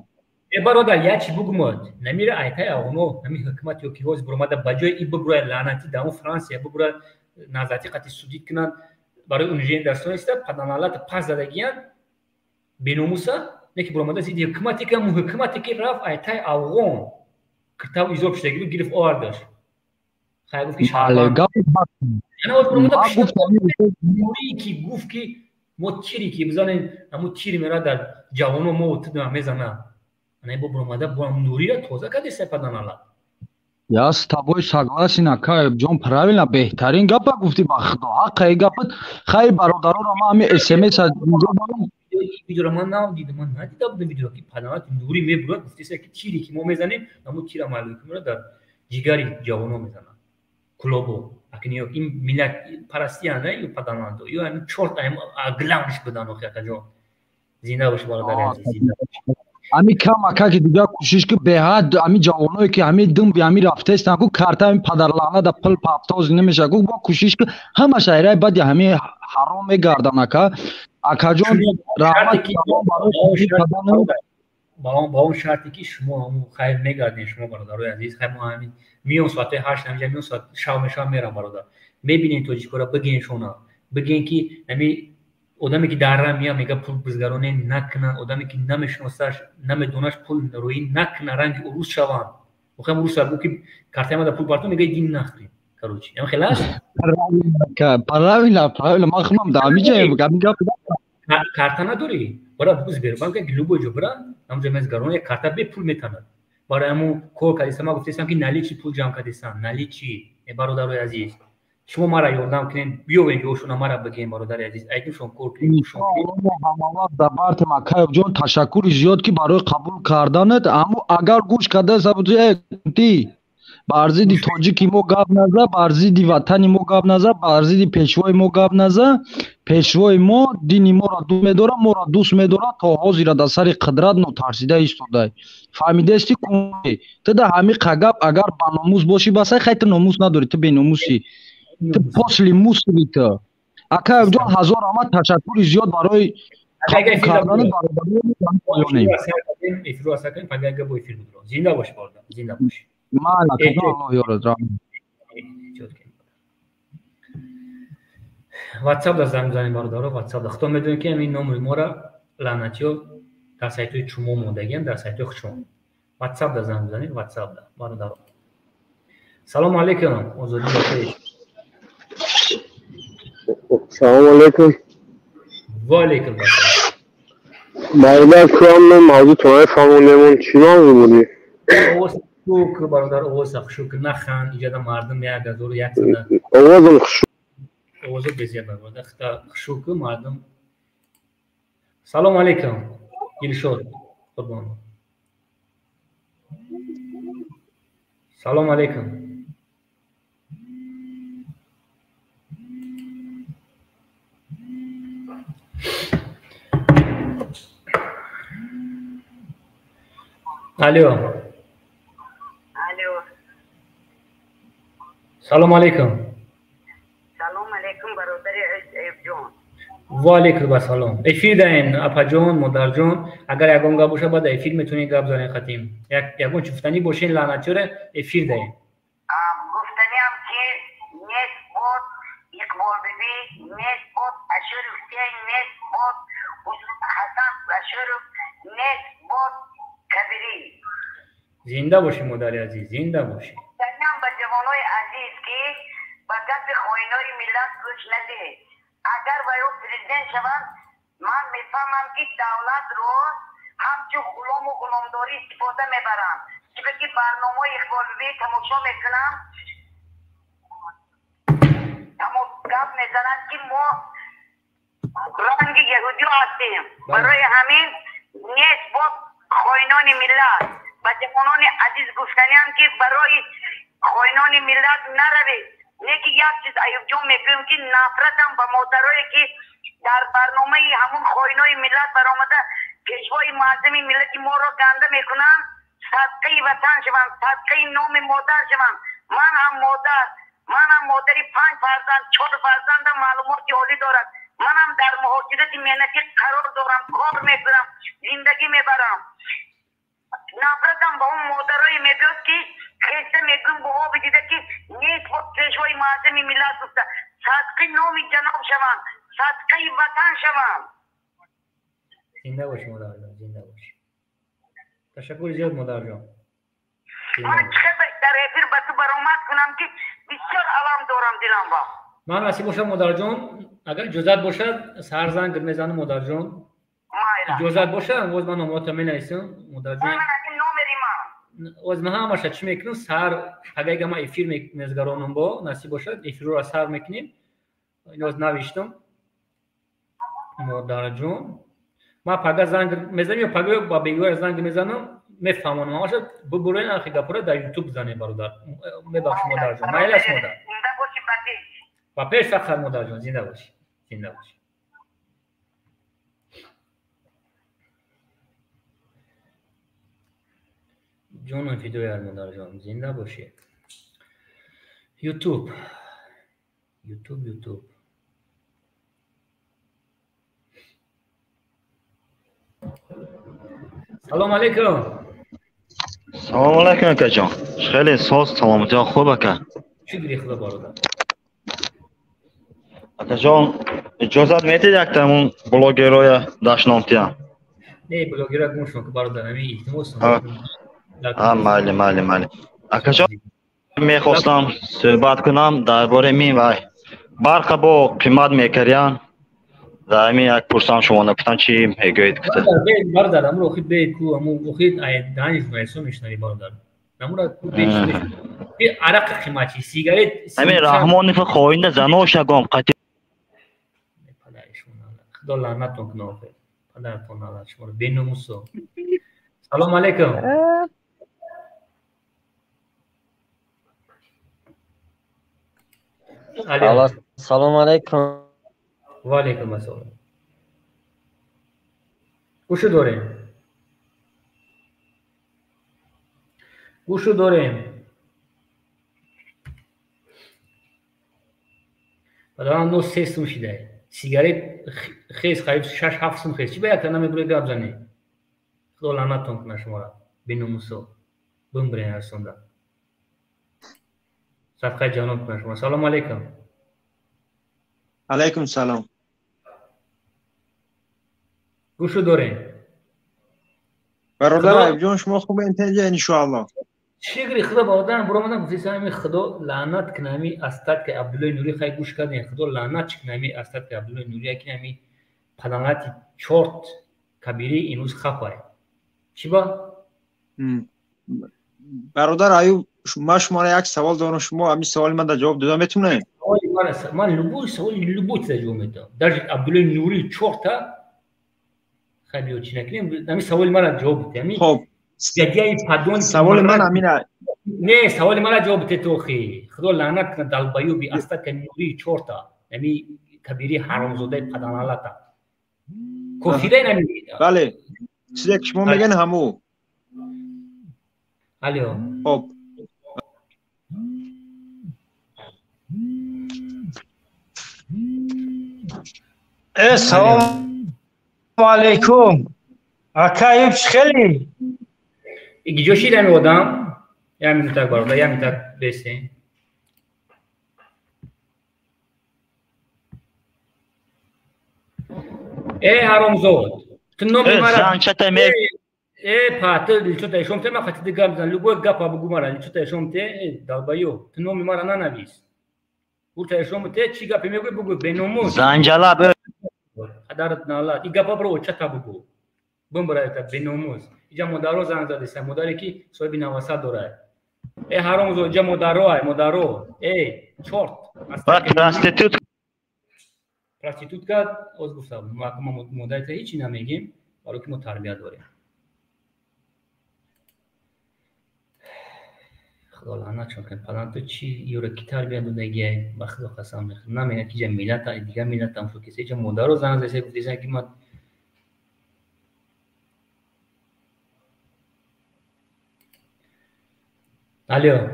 бародар ячи бугумад намира айтай авоно ҳамин ҳукумати ки ҳоз буромада ба ҷои и бигура лаънати дамо франсия бигура назарати қати судид кунанд барои унижение дарстониста паданалата пас задагиян беномуса неки буромада зидди ҳукумате ки ҳамун ҳукумате ки рафт айтай афғон کتاب ایزوب شده گیرو گرفت آوردش خیلی گفت که بله شعبان گپ یعنی از برمودا ما پیشتر گفتم موری که گفت که ما تیری که بزنیم همون تیری میره در جوانو ما تدام میزنه یعنی با برمودا با نوری را توزه کرده سپردن الله Я с тобой согласен, Акаев Джон, правильно, бехтарин гапа гуфти ба Худо. Ҳаққи гапат хайр бародаронро ман ҳамин SMS аз инҷо барам. видео من ندیدم من ندیده بودم ویدیو که پناهات نوری میبرد گفتی که تیری که ما میزنیم همون تیر معلومه که در جگری جوانو میزنن کلوبو اکنیو این ملت پرستیانه یا پداناندو یا این چورت ایم اگلانش بدن و خیلی جان زنده باش برادر عزیز زنده باش ҳамин кам ака ки дига кӯшиш ки беҳад ҳамин ҷавоное ки ҳамин дум би ҳамин рафтестан ку карта ҳамин падарлаънада пил пафтоз намеша ку бо кӯшиш ки ҳама шаҳраи бади ҳамин ҳаром мегардан ака акаҷон раҳмат با اون شرطی که شما خیر میگردین شما برادرای عزیز خیر ما همین میون ساعت 8 همینجا میون ساعت شام میرم برادر میبینین تو چیکارا بگین شونا بگین که همین آدمی که در میاد میگه پول بزگرانه نکنن آدمی که نمیشناسش نمیدونش پول روی نکنه رنگ عروس شوان بخوام عروس رو که کارت ما پول بارتون میگه دین نخرین کاروچی ام خلاص правильно ما خمم دا میجه میگم کارت نداری برای بوز بیر بانک گلوبو جو برا همونجا مزگرانه کارت به پول میتونن برای همون کار کردیسم ما گفتم که نالی چی پول جمع کردیسم نالی چی برادرای عزیز شما مرا یادم کنین بیاین گوشونا مرا بگین برادر عزیز ایدوشون کور کنین دبارت مکایب جون تشکر زیاد که برای قبول کردنت اما اگر گوش کرده سبوتی барзиди тоҷики мо гап наза барзиди ватани мо гап наза барзиди пешвои мо гап наза пешвои мо дини моро ду медорад моро дӯст медорад то ҳозира дар сари қидрат нотарсида истодай фаҳмидасти куни туда ҳамиқа гап агар ба номус бошӣ басай хай ту номус надорӣ ту беномусӣ ту посли мусли ту акаев ҷон ҳазор рамат ташаккури зиёд барои қабул кардани бародарони зинда бош бародар зинда бош من الله یارد را واتساپ دا زنگ میزنیم برادرها واتساپ دا خودتون میدونید که این نمره ما را لعنتی‌ها در سایت‌های چومو موندگین در سایت‌های خشم واتساپ دا زنگ میزنید واتساپ دا برادرها سلام علیکم آزادی بخیر سلام علیکم و علیکم برادر کام موضوع تو فهمونمون چی موضوع بودی شوک برادر آواز خشوک نخند ایجاد مردم یک از اور یک زده آوازم خشوک آواز بسیار برادر خشوک مردم سلام علیکم گیلشاد قربان سلام علیکم الو سلام علیکم سلام علیکم برادر ایوب جان و علیکم السلام افیر دین اپا جان مادر جان اگر یگان گپ باشه بعد افیر میتونین گپ زنین خطیم یگان چفتنی باشین لعنتی رو افیر دین گفتنی هم که نیست بود یک بار ببی نیست بود اشور حسین نیست بود حسن اشور نیست بود کبیری زنده باشی مادر عزیز زنده باشی دنیم به جوانای عزیز که به دست خوینای ملت گوش نده اگر باید پریزیدنت شوند من میفهمم که دولت رو همچون غلام و غلامداری استفاده میبرم که بگی برنامه اخباری تماشا میکنم اما گپ میزنند که ما رنگ یهودی هستیم برای همین نیست با خوینان ملت و جوانان عزیز گفتنی هم که برای خوینان ملت نروید نه که یک چیز ایوب جان میگویم که نفرتم به مادرایی که در برنامه همون خوینای ملت برآمده کشوای معظم ملت ما را گنده میکنن صدقه وطن شوم صدقه نام مادر شوم من هم مادری 5 فرزند 4 فرزند معلومات عالی دارد من هم در مهاجرت مهنتی قرار دارم کار میکنم زندگی میبرم نفرتم با اون مادرای میگوید که خسته میگویم با ها بدیده که نیست با پیشوای معظم ملت گفته صدقه نام جناب شوم صدقه وطن شوم زنده باشی مادر جان زنده باشی تشکر زیاد مادر جان من چقدر در افیر با تو برآمد کنم که بسیار علام دارم دلم با. من نصیب باشد مادر جان، اگر اجازت باشد سر زنگ میزنم مادر جان. اجازت باشد از من مطمئن نیستم مادر جان. از من همش چی میکنم سر اگر ما افیر میزگرانم با نصیب باشد افیر رو سر میکنیم. اینو از نوشتم مادر جان. ما پگاه زنگ میزنم یا پگاه با بیگار زنگ میزنم میفهمم ماشه بگوین آخه گپوره در یوتیوب زنه برادر میبخش مادر جان مایل است مادر با پیش فخر مادر جان زنده باشی زنده باشی جان فیدوی از مادر جان زنده باشی یوتیوب سلام علیکم. سلام علیکم اکا جان. خیلی ساز سلامتی ها خوب اکا. چی خدا برادر؟ اکا جان اجازت میتید یک تامون بلاگرای داشنامتی هم؟ نه بلاگرای گوشم که برادر همی احتماس مالی اکا جان میخواستم صحبت کنم درباره می وای برخ با قیمت میکریان در همین یک پرسان شما نکتن چی میگوید کده؟ برادر امرو خود بید کو امو خود دانش میسو میشنوی برادر امرو خود بید عرق قیمتی سیگارت همین رحمان نفع خواهینده زنوش اگام قطعی خدا لعنتون کنه پدرتون لعنت شما رو بیناموسو سلام علیکم سلام علیکم و علیکم السلام گوشو داریم بدان نو سیستم شده سیگارت خیز خرید 6-7 سوم خیز چی باید کنم میبره گاب زنی خدا لعنتون کنه شما را بیناموسو بمبره هستونده صدقه جانم کنه شما سلام علیکم علیکم سلام گوشو داریم برادر جان شما خوب انتظار انشاءالله شکری خدا برادرم برو من گفتی سامی خدا لعنت کنامی استاد که عبدالله نوری خای گوش کردین خدا لعنت کنامی استاد که عبدالله نوری کنامی پدانات چورت کبیری اینوز خپای چی با برادر ایوب شما یک سوال دارم شما همین سوال من در جواب دادم میتونه من لبوی سوال لبوی جواب میدم در عبدالله نوری چورتا خیلی چی نکنیم همین سوال من جواب بدم خب سوال من همینه نه سوال من جواب بده تو خی خدا لعنت کنه دلبایو بی استا که نوری چورتا یعنی کبیری حرامزاده پدانالاتا کوفیده نمیگه بله چیزی که شما میگن همو الو خب السلام علیکم اکایب خیلی ایگی جوشی دمی بودم یا میتونم برادر یا میتونم بسته حرامزاد تنو میمارد پاتل چطور ایشون ما خاطر دیگه بزن لبو گپا بگو مرا چطور ایشون دلبایو تنو میمارد ننویس ورت ایشون چی گپی میگه بگو بنومو زنجلاب حضرت نالا ای گپا برو چتا بگو بمبرای تا بنوموز اینجا مدارو زنگ زده است مداری که صاحب نواسا داره حرامزاد اینجا مدارو چورت پراستیتوت که از گفتم ما مداری تا هیچی نمیگیم برای که ما تربیت داریم خدا لعنت چون که پلان تو چی یورو کی تربیت دادگی با خدا قسم میخورم نمیگه که ملت دیگه ملت هم شو کسی چه مدارو زنگ زده گفتیزن که ما الو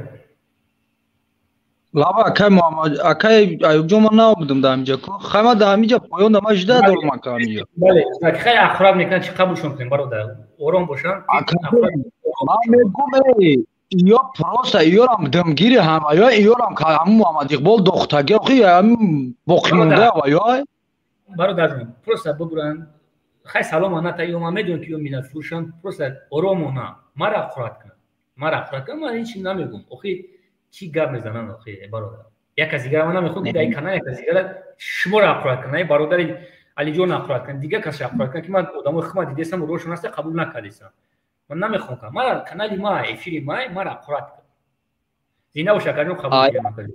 لابا اکای محمد اکای ایوب جون من نبودم در اینجا خیمه در اینجا پایان دم اجده دور مکان اینجا بله خیلی اخراب میکنن چی قبولشون کنیم برادر آرام باشن من میگم یا پروسه ایورم دمگیری هم یا ایورم که هم محمد اقبال دختگی خیلی هم باقی مونده و یا برادر پروسه ببرن خیلی سلام آنها تا ایوم میدون که ایوم میلاد فروشن پروسه آرام اونا مرا اخراب کنن ما را خورد کنم من هیچ نمیگم آخه چی گپ میزنن آخه برادر یک از دیگر من نمیخوام که کانال یک از دیگر شما را خورد کنه برادر علی جون خورد کنه دیگه کسی خورد کنه که من آدمو خدمت دیدم روشون است قبول نکردم من نمیخوام که ما کانال ما افیری ما را خورد کنه زینا و شکرم قبول کنم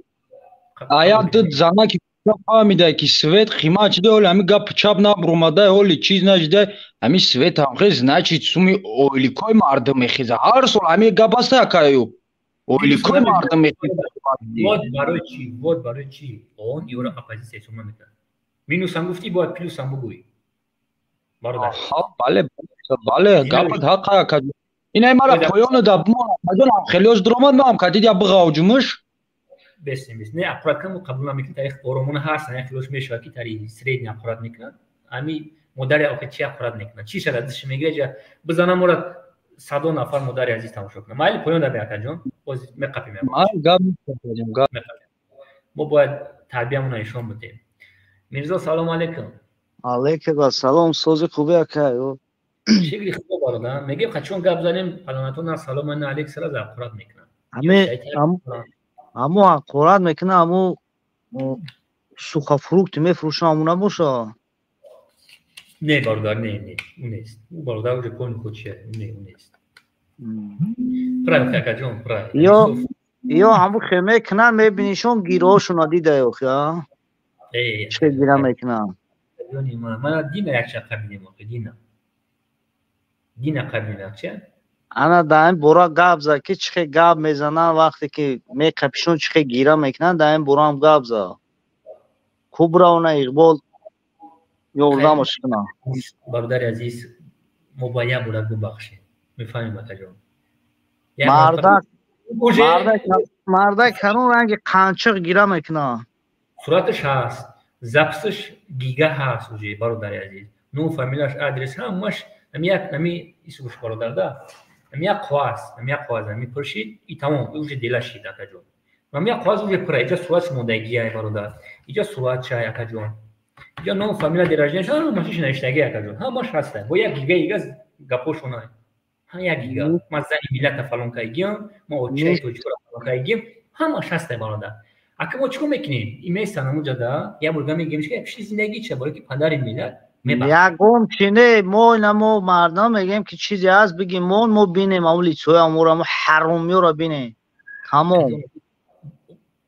آیا دد زنا که فهمیده که سویت خیمه چیده ولی همی گپ چپ نبرومده ولی چیز نجده همی سویت هم خیز نچید سومی اولیکوی مردم میخیزه هر سال همی گپ است اکایو اولیکوی مردم میخیزه وود برای چی اون یورا اپوزیسیون سوم میکنه مینوسم گفتی باید پلوسم بگویی برادر بله گپت حق اکایو این مرا پایان دبما مدونم خیلیوش درآمد میام کدید یا بغاوجمش بس نه اپرات کنم قبول نمیکنه تاریخ اورمون هست نه خیلیش میشه که تاری سرید اپرات میکنه امی مدیر اوکی چی اپرات میکنه چی شده دستش میگیره جا بزنم مرا 100 نفر مدیر عزیز تماشا کنه مایل پایان داد بیاکا جون باز مقاپی میام ما باید تربیتمون نشون بدیم میرزا سلام علیکم علیکم سلام سوز خوبه اکایو شکلی خوب برادر میگم خچون گپ زنیم پلانتون سلام من علیک سر از اپرات میکنم امو اقرات میکنه امو سوخا فروخت میفروشن امونه باشه نه برادر نه اون نیست اون برادر رو کن کوچه نه اون نیست پرای فکر جون پرای یا همو خیمه کنن میبینیشون گیرهاشون دیده اوخیا چه گیره میکنن من دینه یک شب قبیلیم دینه قبیلیم چه انا دائم برا گپ زد که چه گپ میزنن وقتی که میکپشون چه گیره میکنن دائم برا هم گپ زد کبرا و اقبال یوردمش کنن برادر عزیز موبایل بوده ببخشید میفهمیم متجان مردک هنون رنگ قنچق گیره میکنن صورتش هست زبسش گیگه هست اوجه برادر عزیز نو فامیلاش آدرس همش نمی اسمش برادر ده نمی خواست نمی پرسید ای تمام اوجه دلش شد اکا جون نمی خواست اوجه پره اینجا صورت موندگیه برادر اینجا صورت چای اکا جون اینجا نو فامیلا دراجنش همش نشتگی اکا جون همش هسته با یک گیگه گپوشونه ها یک گیگه ما زنی ملت فلان کایگیم ما اوچه تو چورا فلان کایگیم همش هسته برادر اگه ما چیکار میکنیم این میستان همونجا دا یا برگا میگیمش که پیش زندگی چه برای که پدر میلاد یکم چینه ما مردم میگیم که چیزی هست بگیم ما بینیم اولی چوی امورا ما حرومی رو بینیم تمام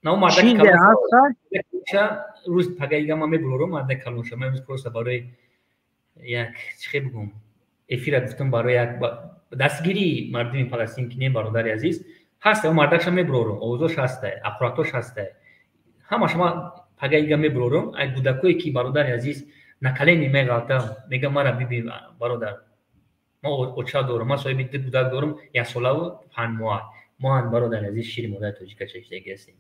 نو مردک کلونشا روز پگایگا ما میبرورم مردک کلونشا من امروز پروسه برای یک چی بگم افیرا گفتم برای یک دستگیری مردمی فلسطین کنیم برادر عزیز هسته اون مردکش میبرورم اوزوش هسته اپراتوش هسته همه شما پگایگا میبرورم ای بودکوی کی برادر عزیز نکلمی میگفتم میگم مرا ببین برادر ما اوچا دورم ما صاحب دید بودک دورم یا سولاو 5 ماه برادر عزیز شیر مادر توجیکا چشتگی هستیم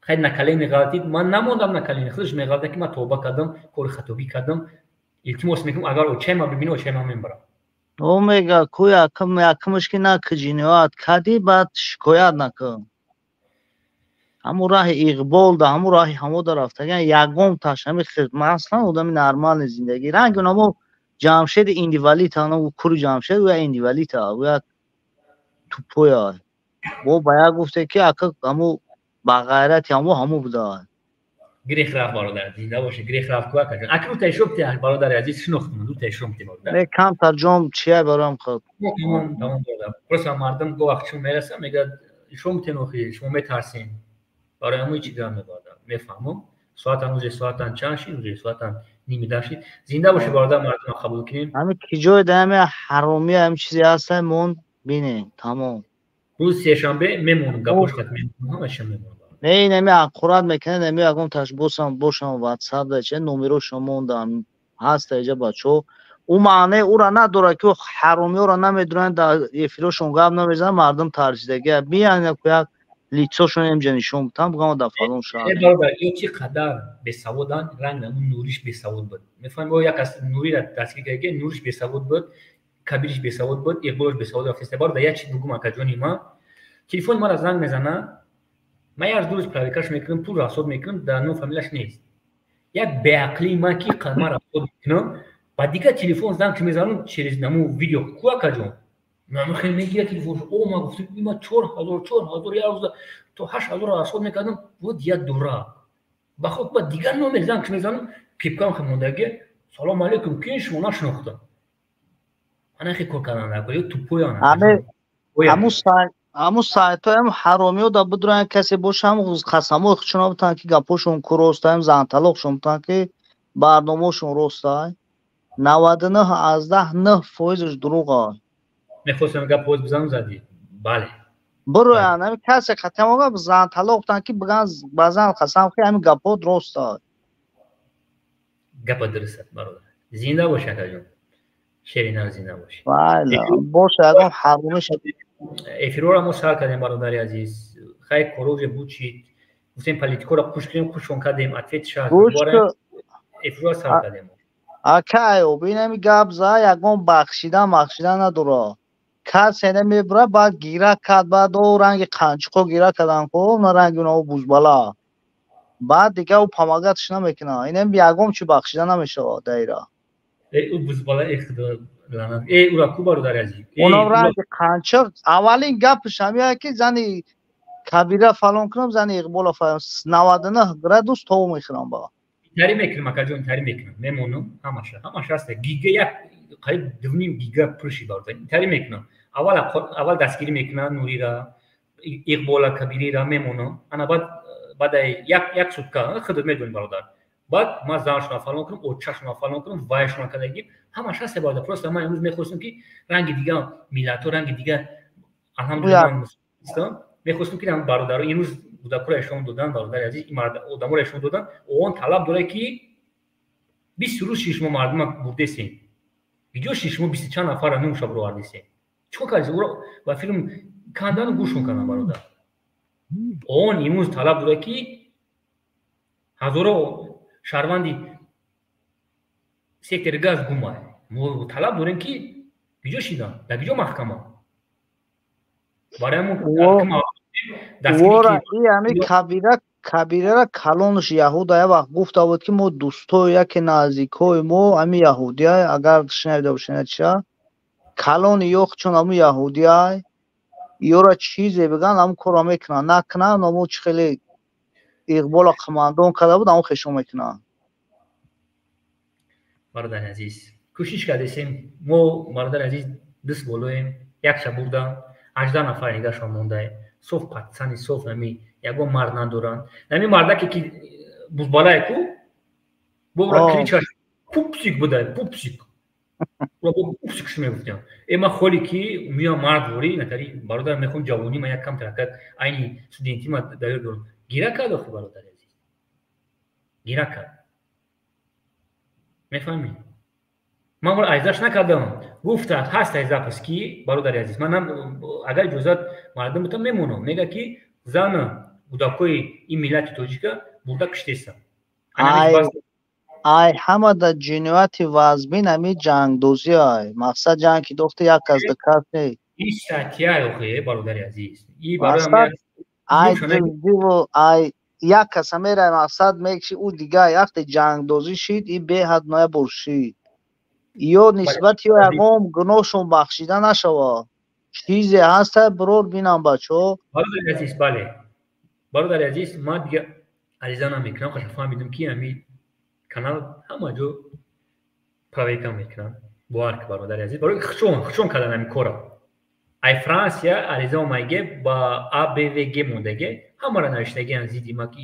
خیلی نکلمی غلطید من نموندم نکلمی خودش میگفت که ما توبه کردم کار خطابی کردم التماس میکنم اگر اوچه ما ببینه اوچه ما میبرم او میگه کوی اکمش که نکجینیات کدی بعد شکایت نکن همو راه اقبال ده همو راه همو در رفته یکم تاش همین خدمت اصلا آدم نرمال زندگی رنگ نمو جمشید ایندیوالی تا نمو کرو جمشید و ایندیوالی تا و تو پویا و باید گفته که اکا همو با غیرت همو بوده گریخ رفت برادر زنده باشه گریخ رفت کوه کجان اکنون تشرب ته برادر عزیز شناختم دو تشرب ته برادر کم ترجم چیه برام خود تمام برادر پرسا مردم گو وقت چون میرسه میگه شما تنوخی شما میترسین برای همون چی گرم برادر میفهمم ساعت هم ساعت چند شید ساعت هم نیمی داشتید زنده باشه برادر مردم قبول کنیم همین کی جای دم حرامی هم چیزی هستن مون بینه تمام روز سه شنبه میمونم گپوش خط میمونم همش میمونم نه نمی اقرات میکنه نمی اگم تاش بوشم واتساپ دچه نمره شما دارم هست اینجا بچو او معنی او را نداره که حرامی را نمیدونن در افیروشون گپ نمیزنن مردم ترسیدگی بیان که لیچوشون اینجا نشون بدم بگم دفعه شد برادر یه چی قدر به سوادن رنگ اون نوریش به سواد بود میفهمی با یک از نوری را دستگیر که نورش به سواد بود کبیرش به سواد بود اقبالش به سواد افسته برادر یک چیز بگم که جونی ما تلفن ما را زنگ میزنه ما یه از دورش پراویکاش میکنم پول راسود میکنم در نو فامیلش نیست یک بیعقلی ما کی قمر راسود میکنم بعد دیگه تلفن زنگ که میزنم چیز نمو ویدیو کوه کجون من خیلی میگه تلفن او ما گفتم ما 4000 یا روز تو 8800 میکردم بود یا دورا بخود با دیگر نمیل زنگ که میزنم پیپکام خموندگی سلام علیکم کی شما نشناختم انا خیلی کار کردن نکنه تو پویانه همون سایت های هم حرامی و دا بدرن کسی باشه هم خسمو اخچنا بتن که گپوشون کروستا هم زنطلق شون بتن که برنامهشون روستا 99 از 10 9% دروغه میخواستم گپ پوز بزنم زدی بله برو یعنی کسی ختم آقا زنطلق بتن که بگن بزن خسم که همین گپو درستا گپ درسته برادر زنده باشه کجا شیرین زنده باشه بله باشه اگه حرامی شد افرور هم سال کردیم برادر عزیز خیلی کروج بودید گفتیم پالیتیکو را پوش کردیم پوشون کردیم اتفیت شد دوباره افرور سال کردیم اکایو بینم گپ زای یگون بخشیدن نداره کسی نمیبره بعد گیره کرد بعد او رنگ قنچقو گیره کردن خب نه رنگ اونو بوزبالا بعد دیگه او پاماگتش نمیکنه اینم یگون چی بخشیدن نمیشه دایره او بوزبالا اخدار لعنت او را کو برادر عزیز اونم رنگ قنچق اولین گپش همیه که زنی کبیره فلان کنم زنی اقبال فلان 99 گرادوس تو میخرم با تری میکنم اکاجون تری میکنم میمونم همش هست گیگا یک قریب 2.5 گیگا پرشی برده تری میکنم اول دستگیری میکنم نوری را اقبال کبیری را میمونم انا بعد یک سوتکا خودت میدونی برادر بعد ما زانشون فالون کنم او چشم فالون کنم وایشون کردیم همش هست برادر پروست ما امروز میخواستم که رنگ دیگه میلاد و رنگ دیگه الحمدلله میخواستم که هم برادر این روز بوداکورشون دادن برادر عزیز این مرد آدمورشون دادن اون طلب داره که 20 روز شش ماه مردم بردهسین ویدیو شش ماه 20 چند نفر نمیشه برو وردیسین چون کاری و فیلم کاندان گوشون کنن برادر اون این روز طلب داره که هزارو شهروندی سکتر گاز گمای مو طلب دارن که ویدیو شیدن در ویدیو محکمه برایمون ورا یعنی کبیره را کلونش یهود های وقت گفته بود که ما دوستو یک نزدیکای ما امی یهودی های اگر شنیده باشید چه کلون یخ چون امی یهودی های یورا چیزی بگن هم کارا میکنن نکنن نمو چه خیلی اقبال قماندون کرده بود همون خشم میکنن برادر عزیز کوشش کردیم ما برادر عزیز دست بولویم یک شب بردم 18 نفر نگه شما مونده صف پاتسانی صف نمی یگو مرد ندارن نمی مرده که بوزبالای کو بورا کریچاش پوپسیک بوده پوپسیک رو پوپسیکش میگفتم اما خالی که میا مرد وری نتاری برادر میخوام جوانی ما یک کم ترکت اینی استودنتی ما دایر دارم گیره کرد آخه برادر عزیز گیره کرد میفهمی من ولی عیزش نکردم گفته هست عیزه پس کی برادر عزیز من اگر اجازت مردم بودم میمونم میگه که زن بوداکوی این ملت توجیکا بودا کشتیستم ای همه در جنویت وزبین همی جنگ دوزی های مقصد جنگ که دخته یک از دکت نی این ساتیه های برادر عزیز این برای ای یک کس همه رای مقصد میکشی او دیگه یک جنگ دوزی شید این به حد نای برشید یا نسبت یا اقام گناهشون بخشیده نشوه چیزی هست برور بینم بچه برادر عزیز بله برادر عزیز ما دیگه عزیزان هم میکنم خوش فهمیدم که همی کانال همه جو پرویکم میکنم بوارک برادر عزیز برای خشون کردن همی کورا ای فرانسیا عزیزان مایگه با ABVG موندگه همه را نوشتگی انزیدی ما که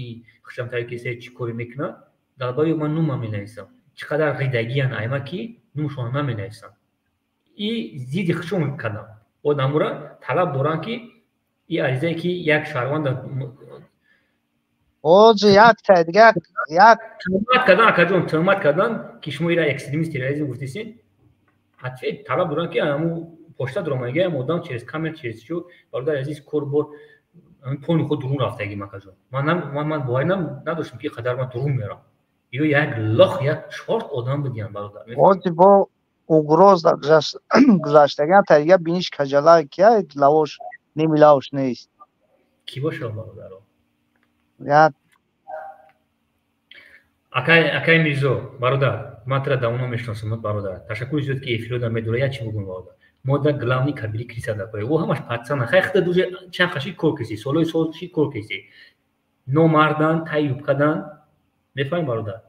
خشم تایی کسی چی کوری میکنه در باری من نوم می نویسم چقدر غیدگی هن ایما که نوشون نمی نویسم ای زیدی خشون کردم و نمورا طلب دوران که ای عریضه که یک شهروند اوز یک دیگه یک تهمت کردن که شما ایرا اکستریمیست تروریسم گفتیسین حتی طلب دوران که همو پشت درامایگه مدام چیز کامل چیز شو برادر عزیز کوربور پونی خود درون رفتگی مکاجون من باورم نداشتم که قدر من درون میرم یا یک لخ یک چهار آدم بدیم برادر اوز با اوگروز گذاشتگان تریگه بینیش کجلای که لواش نمیلاوش نیست کی باشه برادر یا اکای میرزو برادر من ترا داونو میشناسم برادر تشکر زیاد که افیلو در میدوره یا چی بگم برادر мода главный кабели криса да кое во ҳамаш патсана хайхта дуже чанд хаши кор киси солои солши кор киси номардан тайюб кадан мефаҳмӣ бародар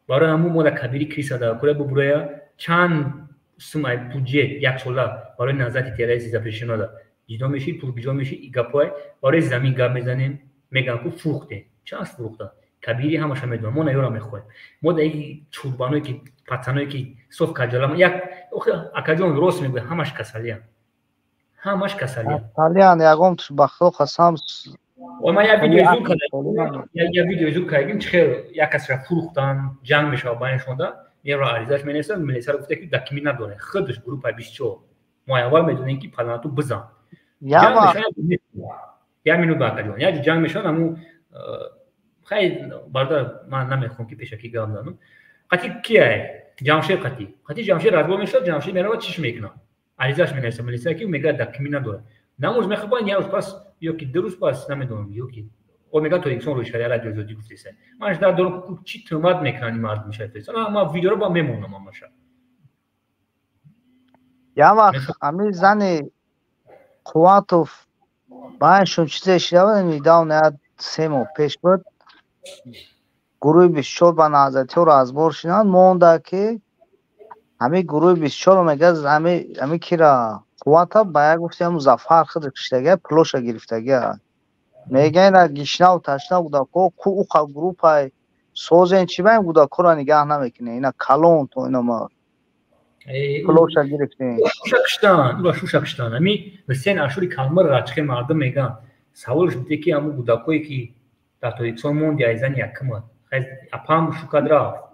барои ҳамун мода кабели криса да кое бубурая чанд сумай бюджет як сола барои назарати террористи запрещено да ҷидо меши пул биҷо меши гапҳои барои замин гап мезанем мегӯям ку фурӯхтем чанд фурӯхта кабири ҳамаша медонам мо наёра мехоҳем мо да чӯрбаное ки патсаное ки соф каҷалам як акаҷон рост мегӯя ҳамаш касалиян ҳамаш касалиян касалиян ягон туш ба худо қасам ман як видео зур кардем чӣ хел як касра фурӯхтан ҷанг мешава байнашонда мера аризаш менависа милисара гуфта ки дакими надоре худаш группа 24 мо аввал медонем ки паланту бизан як минут ба акаҷон як ҷанг мешавад аму خیلی برادر من نمیخوام که پیشکی گام دارم قطعی کیه جامشید قطعی جامشید رازبو میشه جامشید میره چیش میکنه عریضش مینویسه ملیسا کی میگه دکمی نداره نموز میخوام یا روز پس یا کی دو روز پس نمیدونم یا کی او میگه تو ایکسون روش کردی رادیو زودی گفتیسه منش در دورم چی تماد میکنی مرد میشه فیس اما ویدیو رو با میمونم ماشا یا وقت امی زنی قواتوف باید چیزش شده میداون سه ماه پیش بود گروه 24 به نازتی رو از بار شدن مونده که همه گروه 24 میگه همه کی را قوات باید گفتی همون زفر خود کشتگه پلوش گرفتگه میگه اینا گیشنه و تشنه بوده که او گروه پای سوزن چی باید بوده که را نگه نمیکنه اینا کلون تو اینا ما پلوش گرفتیم شوشکشتان همی بسیار اشوری کلمه را چخه مردم میگن سوالش بوده که همون بوده که در تویکسون موند یا ایزن یکمه خیلی اپام شکاد رفت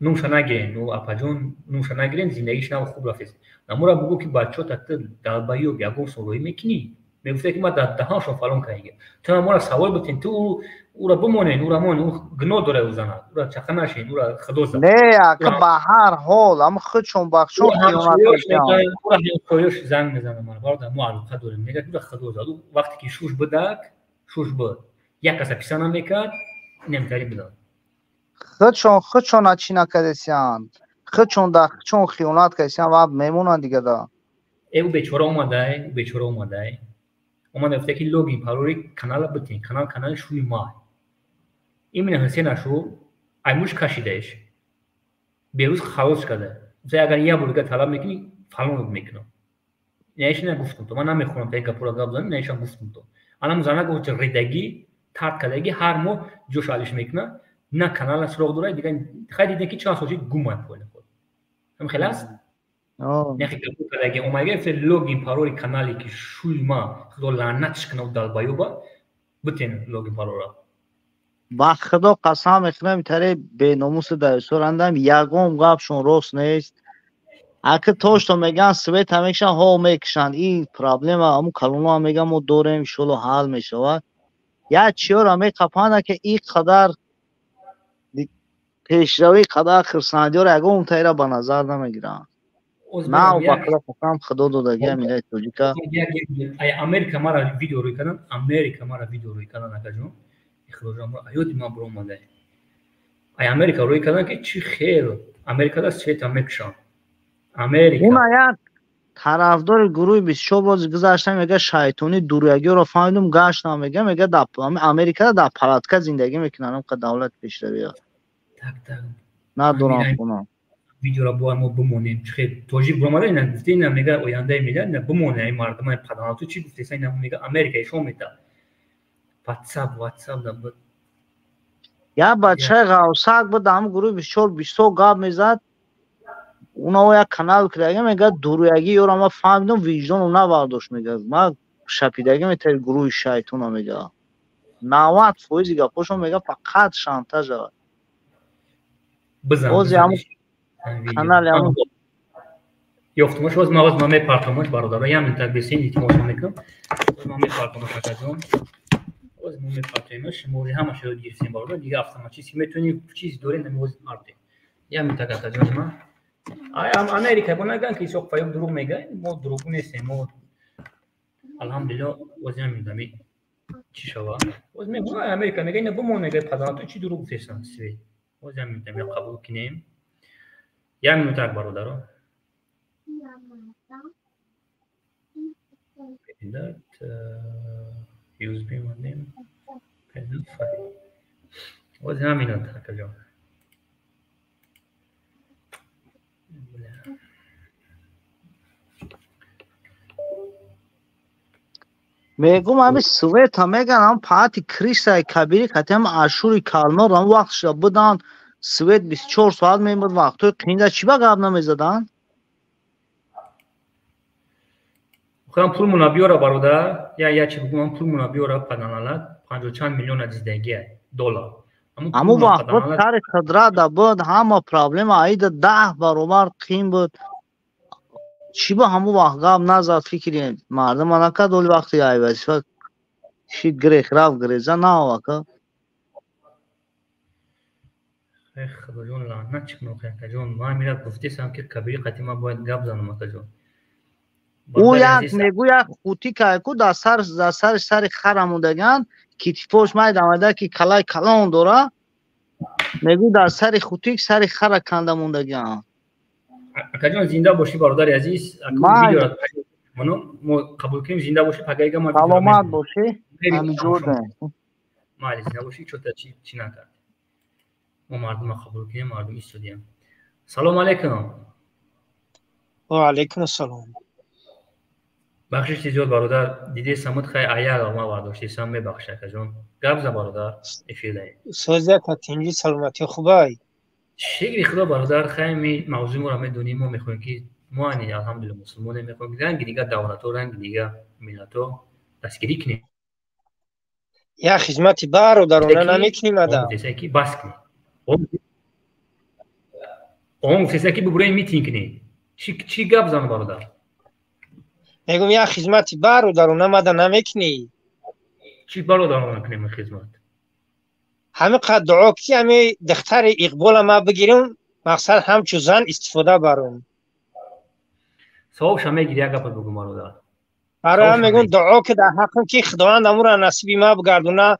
نوشا نگیرین و اپاجون نوشا نگیرین زندگیش نو خوب رفت نمورا بگو که بچه تا دلبایی و بیاگون سولوی میکنی میگفته که ما دهانشون فالون کنیم تو نمورا سوال بتین تو او را بمونین او را مون او گناه داره او زند او را چخه نشین او را خدوز نه که به هر حال اما خودشون بخشون خیانت میکنن او را خویش زنگ میزنه من بارد مو علاقه داریم میگه که خدوز او وقتی که شوش بدک شوش بد یک کس پیسا نمیکرد نمیتاری بداد خودشون چی نکردیسیان خودشون خیانت کردیسیان و میمونن دیگه دا او بیچاره اومده گفته که لوگین پاروری کانال بتین کانال شوی ماه این من حسین اشو ایموش کشیدهش بیروز خلاص کرده مثلا اگر یه بولگه طلب میکنی فلان میکنم نیش نگفتم تو من نمیخونم تا یک گپورا گپ زنم نیشم گفتم تو الان زنه گفت ریدگی ترک کردگی هر مو جوش علیش میکنه نه کانال سراغ داره دیگه خیلی دیگه چند سوچی گومد پول خود هم خلاص نه خیلی گپ کردگی اومگه فر لوگین پاروری کانالی که شوی ما خدا لعنتش کنه و دلبایو با بتین لوگین پارورا با خدا قسم میخورم تره به ناموس دایسورندم یگم گپشون راست نیست اگه توش تو میگن سویت همیشه ها میکشن این پرابلم همون کلونا هم میگن ما دوریم شلو حل میشود یا چیار همی قپانه که این قدر پیشروی قدر خرسندی رو اگه اون تایره به نظر نمیگیرن نه و بخدا قسم خدا دادگی همیده توجی که امریکا مرا ویدیو روی کنن اکا جون اخراجم رو ایو دیما برو ماده امریکا روی کنن که چی خیر امریکا دا سویت میکشن امریکا اون یک طرفدار گروه 24 باز گذاشتم میگه شیطانی دوریگی رو فهمیدم گشتم میگه امریکا در پلاتکا زندگی میکنن که دولت پیش رو بیاد نه دوران خونه ویدیو را با ما بمونیم خیلی توجیه برامده اینا گفته اینا میگه آینده میده نه بمونه این مردم پدران تو چی گفته اینا میگه امریکا شو میده واتساپ نبود یا بچه غوساک بود هم گروه 24 گاب میزد اونا یک کانال کرده میگه دوریگی یا ما فهمیدم ویژن اونا برداشت میگه ما شپیدگی میتر گروه شیطون میگه 90% گپاشو میگه فقط شانتاژ بزن کانال همون یافتمش از مغز مامه پارتماش برادر یا من تا بسین تیموش میکنم مامه پارتماش کردم از مامه پارتماش موری همه شو گیرسیم برادر دیگه افتم چیزی میتونی چیز دوره نمیوز آرده یا من تا کردم ما امریکا بناگان که سوق فایب دروغ میگه ما دروغ نیستیم ما الحمدلله وزن میدمی چی شوا وزن میگه امریکا میگه نه بمونه که پدران تو چی دروغ فیسن سوی وزن میدمی قبول کنیم یا من تا برادر that USB modem panel file was همینات کجا میگم همین سویت هم میگن هم پاتی کریسای کبیری که هم آشوری کالمر هم وقتش بودن سویت 24 ساعت میمود وقتو قینده چی بگاب نمیزدن؟ خودم پول منا بیاره برادر یا چی بگم پول منا بیاره پدانالت 50 چند میلیون $10 همو وقت بود کار قدرت بود همه پرابلم آید 10 برابر قیم بود چی با همو وقت گاب نزد فکری مردم نکرد دولی وقتی آیوازی شی گره خراب گریزه نه وکا خدا جون لعنت چکنو خیلی جون ما میرد گفتیسم که کبیر قدیما باید گاب زنم اکا جون او یک میگو یک خوتی که اکو در سر خرموندگن کتیفوش ماید آمده که کلای کلان دوره میگو در سر خوتی سر خر کنده موندگن اکا جون زنده باشی برادر عزیز منو قبول کنیم زنده باشی پگایگه ما سلامت باشی همینجور ده مالی زنده باشی چوتا چی نکرد ما مردم قبول کنیم مردم ایستادیم سلام علیکم و علیکم السلام بخشش زیاد برادر دیدی سمت خیلی عیال ما برداشتی سم میبخشه که جون گپ زن برادر افیده سوزه کاتینجی سلامتی خوبای شکری خدا برادر خیلی موضوع رو میدونیم ما میخوایم که ما انی الحمدلله مسلمانه میخوایم که رنگ دیگه دولت و رنگ دیگه ملت رو دستگیری کنیم یا خدمتی برادرانه نمیکنیم ادا گفتیسه که بس کنیم اون گفتیسه که بگوره میتینگ کنیم چی گپ زن برادر میگم یا خدمتی برادرانه مدا نمیکنی چی برادرانه کنیم خدمت همه قد دعا کی همه دختر اقبال ما بگیریم مقصد همچو زن استفاده برون صاحب شما گیری اگه پر بگم برادر برای هم میگم دعا که در حقم که خداوند امور نصیبی ما بگردونه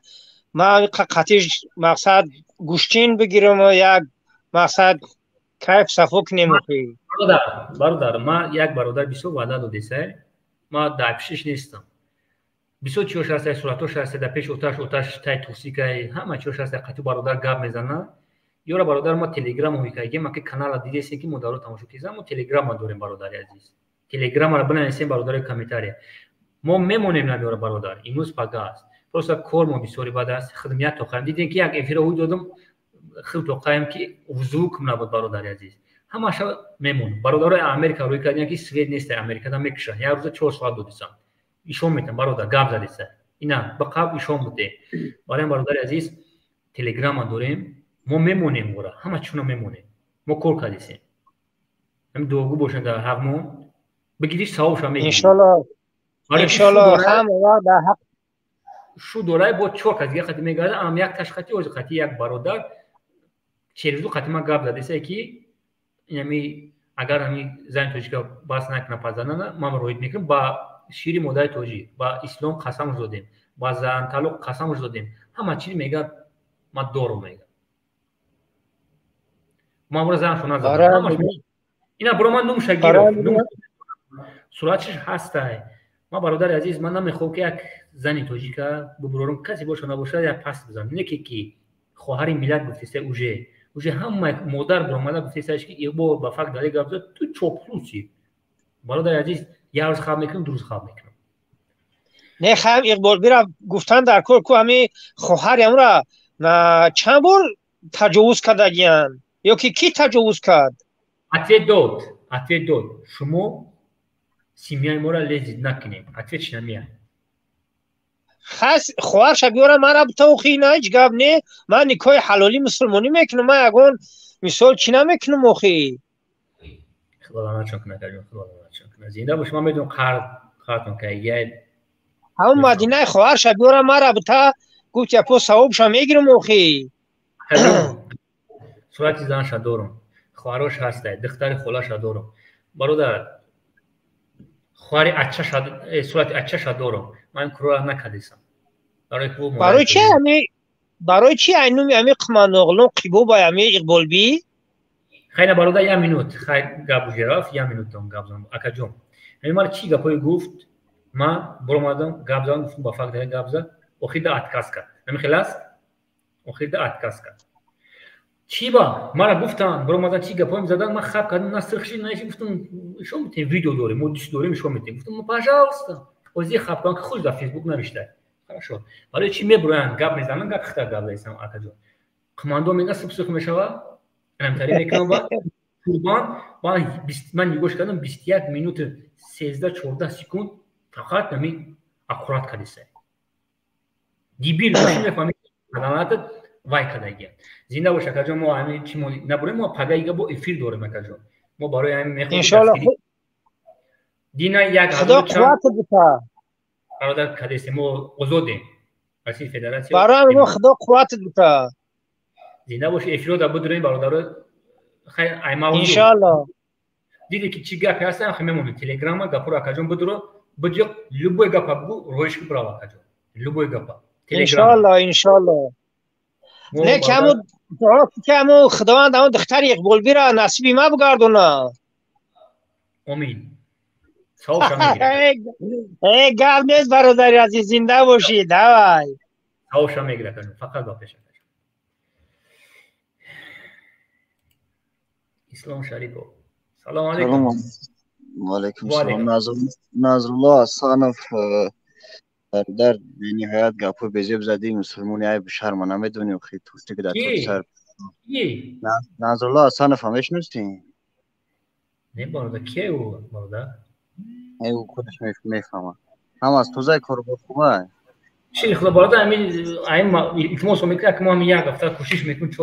ما قطعش مقصد گوشتین بگیرم و یک مقصد کیف صفو کنیم برادر ما یک برادر بیسو وعده دادیسه ما در پیشش نیستم بیسو چیوش هسته صورتوش هسته در پیش اوتاش تای توسی که همه چیوش هسته قطعی برادر گاب میزنه یورا برادر ما تلگرام هوی که ما که کانال دیدیسی که مدارو تماشا کیزم و تلگرام ما داریم برادر عزیز تلگرام را بنویسیم برادر کمیتاره ما میمونیم نمیاره برادر امروز پگاست پروسا کور ما بسیاری بعد است خدمت تو خواهیم دیدین که یک افیرا هوی دادم خیلی تو قایم که وضوع کم نبود برادر عزیز همه میمون برادر امریکا روی کردن که سوئد نیست امریکا هم میکشن یا روز 4 ساعت دودیسن ایشون میتن برادر گاب زدیسه اینا بقاب ایشون بوده برای برادر عزیز تلگرام داریم ما میمونیم ورا همه چونه میمونیم ما کار کردیم هم دوگو باشن در حقمون بگیریش ثوابش هم میگیریم ان شاء الله هم در حق شو دولای با چوک از یک خطی میگرده ام یک تاش خطی و خطی یک برادر چریزو خطی ما گاب زدیسه که یعنی اگر همی زن توجی که باس نکنه پزنانه ما روید میکنیم با شیری مدای توجی با اسلام قسم دادیم با زن تعلق قسم دادیم همه چیز میگه ما دورو میگه ما برای زن شونا زدیم اینا برای من نوم شگیره صورتش هسته ما برادر عزیز من نمیخوام که یک زنی توجی که ببرورم کسی باشه نباشه یا پس بزنم نکی که خواهر ملت گفتیسته اوجه همه مادر برامده گفتیستهش که ایبو با فقط داره گفته تو چوپلوسی برادر عزیز یه روز خواب میکنم دو روز خواب میکنم نه خواهم اقبال بیره گفتن در کل که همه خواهر امورا چند بار تجاوز کرده گیان یا که کی تجاوز کرد اتوی داد شما سیمیای ما را لذت نکنیم اتوی چی نمیه خاص خواهر شبیاره من را بتوخی نه هیچ گب نه من نکای حلالی مسلمانی میکنم من یکون مثال چی نمیکنم اخی خدا لعنت کنه کجا خدا لعنت کنه زنده باش من میدونم خاطر که یه همون مدینه خواهر شبیاره من را بتا گفت یا پو ثوابش میگیرم اخی صورتی زنش دارم خواهرش هسته دختر خلاش دارم برادر خواهر اچه شد صورت اچه شد دارم من کرو نکردیسم برای چی اینو امی قمانوغلون قیبو با امی اقبال بی خیلی برادر یه مینوت خیلی گابو جراف یه مینوت دام گابزم اکا جون امی مال چی گپای گفت ما برمادم گابزان گفتم با فقط گابزا اخیر دا اتکاس کرد نمیخلاص اخیر دا اتکاس کرد چی با مرا گفتن برمادم چی گپام زدن من خب کردم نسخشی نایشی گفتم شو میتونی ویدیو داره مودیش داره شو میتونی گفتم پاجاوستا وزی خب کن که خود در فیسبوک نوشته хорошо برای چی میبرن گپ میزنن گپ خطا گپ داشتم آقا کماندو میگه سوسک میشوا نمیتاری میکنم با قربان من نگوش کردم 21 minut 13-14 سکوند فقط نمی اکورات کردیسه دیبیر نشون میفهمی علامت وای کدایی زنده باشه که ما همین چی ما نبریم ما پگایگه با افیر دوره میکنیم ما برای همین میخوایم ان شاء الله دینا یک خدا قوت بده برادر کدیسه ما آزاده رئیس فدراسیون برای ما خدا قوت بده زنده باشه افیرو در بدریم برادر خیر ایما ان شاء الله دیدی که چی گپی هستن خمیمون تلگرام گپورا کجون بدرو بجو لبوی گپا بگو رویش براوا کجون لبوی گپا ان شاء الله ان شاء الله نه کمو دعا کمو خداوند اون دختر اقبال بیره نصیب ما بگردونه امین سوشا میگیره ای گل نیست برادر عزیز زنده باشید دوای سوشا میگیره کجون فقط باپش اسلام شریکو سلام علیکم و علیکم سلام نظرالله حسنف در نهایت گپو بزیب زدی مسلمونی ای بشرم نمیدونی خیلی توستی که در تو سر نظرالله حسنف هم میشناسین نه برادر کی او برادر او خودش میفهمه هم از تو زای کار خوبه شیخ برادر همین التماس میکنه که ما هم یک هفته کوشش میکنیم 4-5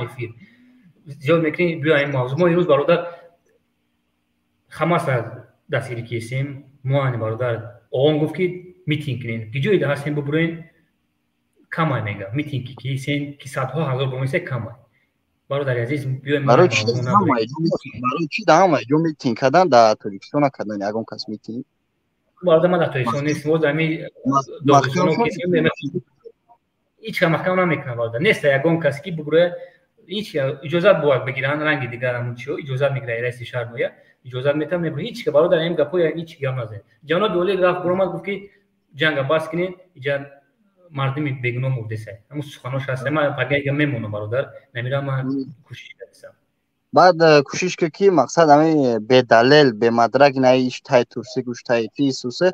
افیر زیاد میکنیم بیا این موضوع ما امروز برادر خماس دستگیری کردیم ما برادر آقام گفت که میتینگ کنین که جایی هستیم ببرین کمای میگه میتینگ که سین که صدها هزار بمیسه کمای برادر عزیز بیایم برای چی دامه جو میتینگ کردن در تلویزیون کردن یگان کس میتینگ برادر ما در تلویزیون نیست ما دمی داستانو کردیم هیچ محکم نمیکنه برادر نیست یگان کسی که ببره هیچ اجازه بود بگیرن رنگ دیگر همون چیو اجازه میگیره رئیس شهر نویا اجازه میتم نمیره هیچ که برادر این گپو هیچ گام نزه جناب دوله رفت برام گفت که جنگ باز کنین اینجا مردمی بگنو مرده سه همون سخناش هست ما پگای میمونم برادر نمیرم من کوشش کردم بعد کوشش که مقصد همین به دلیل به مدرک نه ایش تای تورسی گوش تای فیسوسه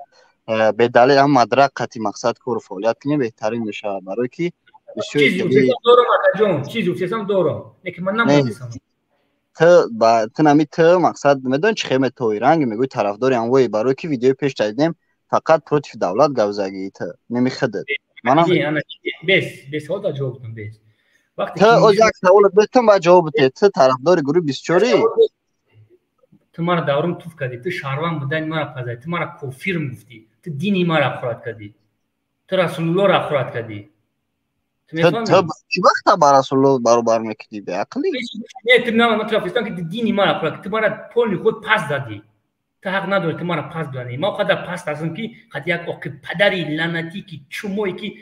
به دلیل هم مدرک قطعی مقصد کار فعالیت کنه بهترین میشه برای که چیزی دورم جون چیزی سم دورم نکه من نمیدونم تو نمی تو مقصد میدون چه خیمه توی رنگ میگوی طرفدار انوای برای که ویدیو پیش دیدیم فقط پروتیف دولت گوزگی تو نمیخدد منم بس ها جواب بدم بس وقتی تو از یک سوال بهتون با جواب بده تو طرفدار گروه 24 تو مرا دورم توف کردی تو شهروند بودن مرا پزای تو مرا کافر گفتی تو دینی مرا خورد کردی تو رسول الله را خورد کردی تو چی وقت با رسول الله برابر میکنی به عقلی نه تو نه مطلب است که دینی ما را تو مرا پول خود پس دادی تو حق نداری تو مرا پس بدی ما خدا پس دادم که قد یک اوک پدری لعنتی که چموی که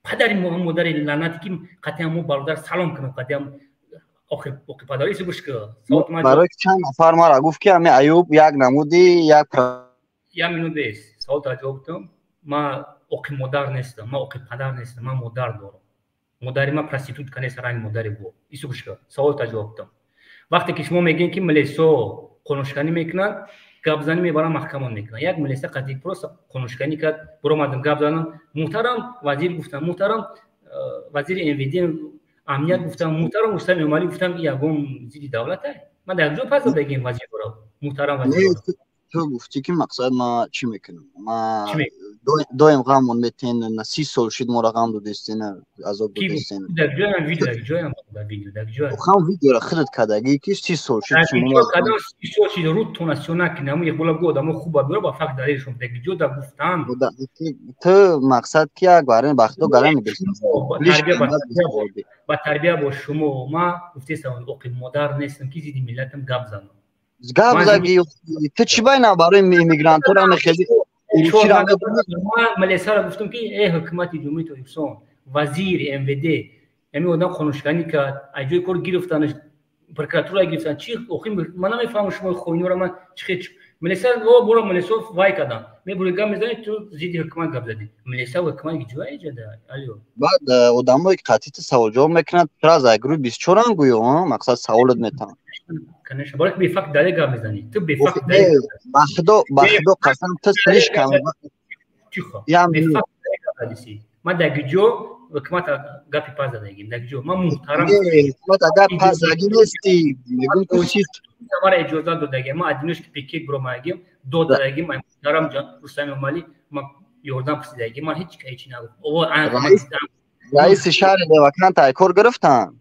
پدری مادری لعنتی که قطعا مو برادر سلام کنم قطعا اوک پدری سو گوش که صوت ما برای چند نفر مرا گفت که همه ایوب یک نمودی یک مینوت بیس صوت جواب دادم ما اوک مادر نیستم ما اوک پدر نیستم ما مادر دارم مادری ما پرستیتوت کنه سرنگ مادری بود ایسو گوش کن سوال جواب دادم وقتی که شما میگین که ملیسو قانونشکنی میکنن گابزنی میبرن محکمه میکنن یک ملیسه قضیه پروس قانونشکنی کرد برو مادم گابزنم محترم وزیر گفتم محترم وزیر انویدی امنیت گفتم محترم مستم عملی گفتم یگم زیر دولته من در جو پس بگیم وزیر برو محترم وزیر تو گفتی که مقصد ما چی میکنم ما دویم غمون میتین 30 سال شد ما را غم دو دستینه عذاب دو دستینه در جایم ویدیو خام ویدیو را خرد کردگی که 30 سال شد شما کدام 30 سال شد رو توناسیونا که نمو یک بالا گود اما خوبه برو با فکر داریشون در ویدیو دا گفتم تو مقصد که یک باره بختو گره میگرسیم با تربیه با شما ما گفتیستم اوقی مادر نیستم که زیدی ملتم گاب زنم گاب زنگی تو چی باید برای میگرانتو را میخیدی ملیسا را گفتم که ای حکومت جمهوری ترکستان وزیر انویدی همین آدم خانوشکنی کرد اجای کار گرفتنش پرکراتورا گرفتن چی اخی من نمیفهمم شما خوینو را من چه ملسا او برو ملسو وای کدام می بروگا میزنی تو زیدی حکمان گپ زدی ملسا و حکمان گجوای جدا الو بعد odamlar qatiti savol javob mekinad biraz agru 24 an guyo maqsad savolat metam کنش برک بی فکت داره گپ میزنی تو بی فکت baxdo qasam to slish kam یا بی فکت داره گپ زدی ما دگجو حکمت گپی پاز دادیم دگجو ما محترم حکمت ادا پاز دادی نیستی میگم کوشید ما را اجازه دادگی ما ادینوش که پیکی برو ماگیم دو دادگی ما محترم جان رستم مالی ما یوردان پسیدگی ما هیچ کاری نگفت او رئیس شهر دیوکان تا کار گرفتن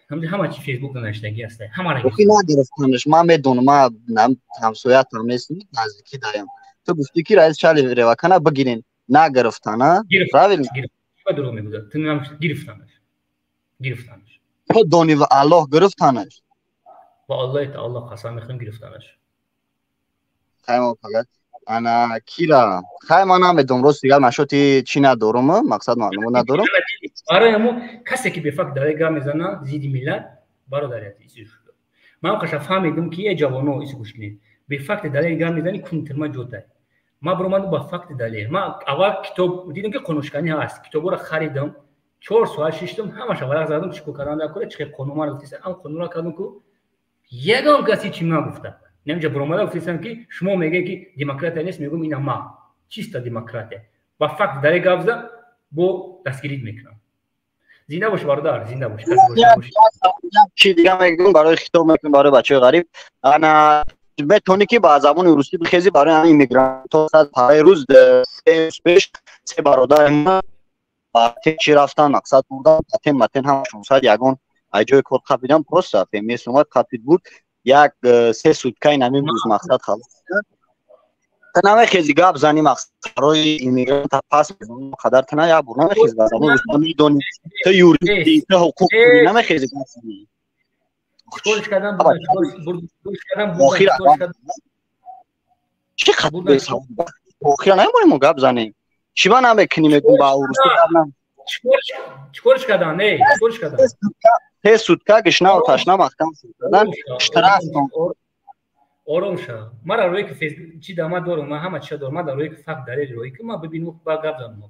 همه چی فیسبوک نوشتگی است همه را نگرفتنش ما میدونم ما همسایه‌ام نیست نزدیکی داریم تو گفتی که رئیس شهر دیوکان بگیرین نگرفتن راویل درو میگه تو نام گرفتنش تو دونی و الله گرفتنش با الله تعالی قسم میخوام گرفتنش خیلی فقط انا کیرا خیلی من نمیدونم روز دیگه مشوتی چی ندارم مقصد معلومه ندارم آره امو کسی که به فکر داره گام میزنه زیدی میلاد برادریت ایشون من کاش فهمیدم که یه جوانو ایش گوش کنید به فکر داره گام میزنی کنترما جوته ما برام با فکت دلیل ما اول کتاب دیدم که قانونشکنی هست کتابو رو خریدم 4 سوال شیشتم همش ورق زدم چیکو کردن کنه چه قانون رو گفتم ام قانون رو کردم که یگان کسی چی نگفته نمیشه برام گفتم که شما میگه که دموکرات نیست میگم اینا ما چیست دموکراته با فکت داره گفته بو دستگیری میکنم زنده باش برادر زنده باش چی دیگه میگم برای خطاب میکنم برای بچه غریب انا بتونی که با زبان روسی بخیزی برای همین میگرانت تا صد پای روز پیش سه برادر ما چی رفتن مقصد بودن متن هم 600 یگان اجای کار خپیدم پروسا فهمیس اومد خپید بود یک سه سوتکای نمی روز مقصد خلاص تنها خیلی گپ زنی مقصد برای ایمیگرانت پاس قدر تنها یا برنامه خیلی زبان روسی میدونی تو یوریدی تو حقوق نمی خیلی گپ زنی چیکارش کردم چی خبر بسام آخر نمیمونیم گپ زنیم چی با نمیکنیم با روسی کردن چیکارش کردن نه چیکارش کردن سه سوتکا گشنه و تشنه محکم شدن اشتراک آروم شو ما را روی که فیسبوک چی داماد دارم ما همه چی دارم ما در روی که فقط داره روی که ما ببینیم با گپ زنم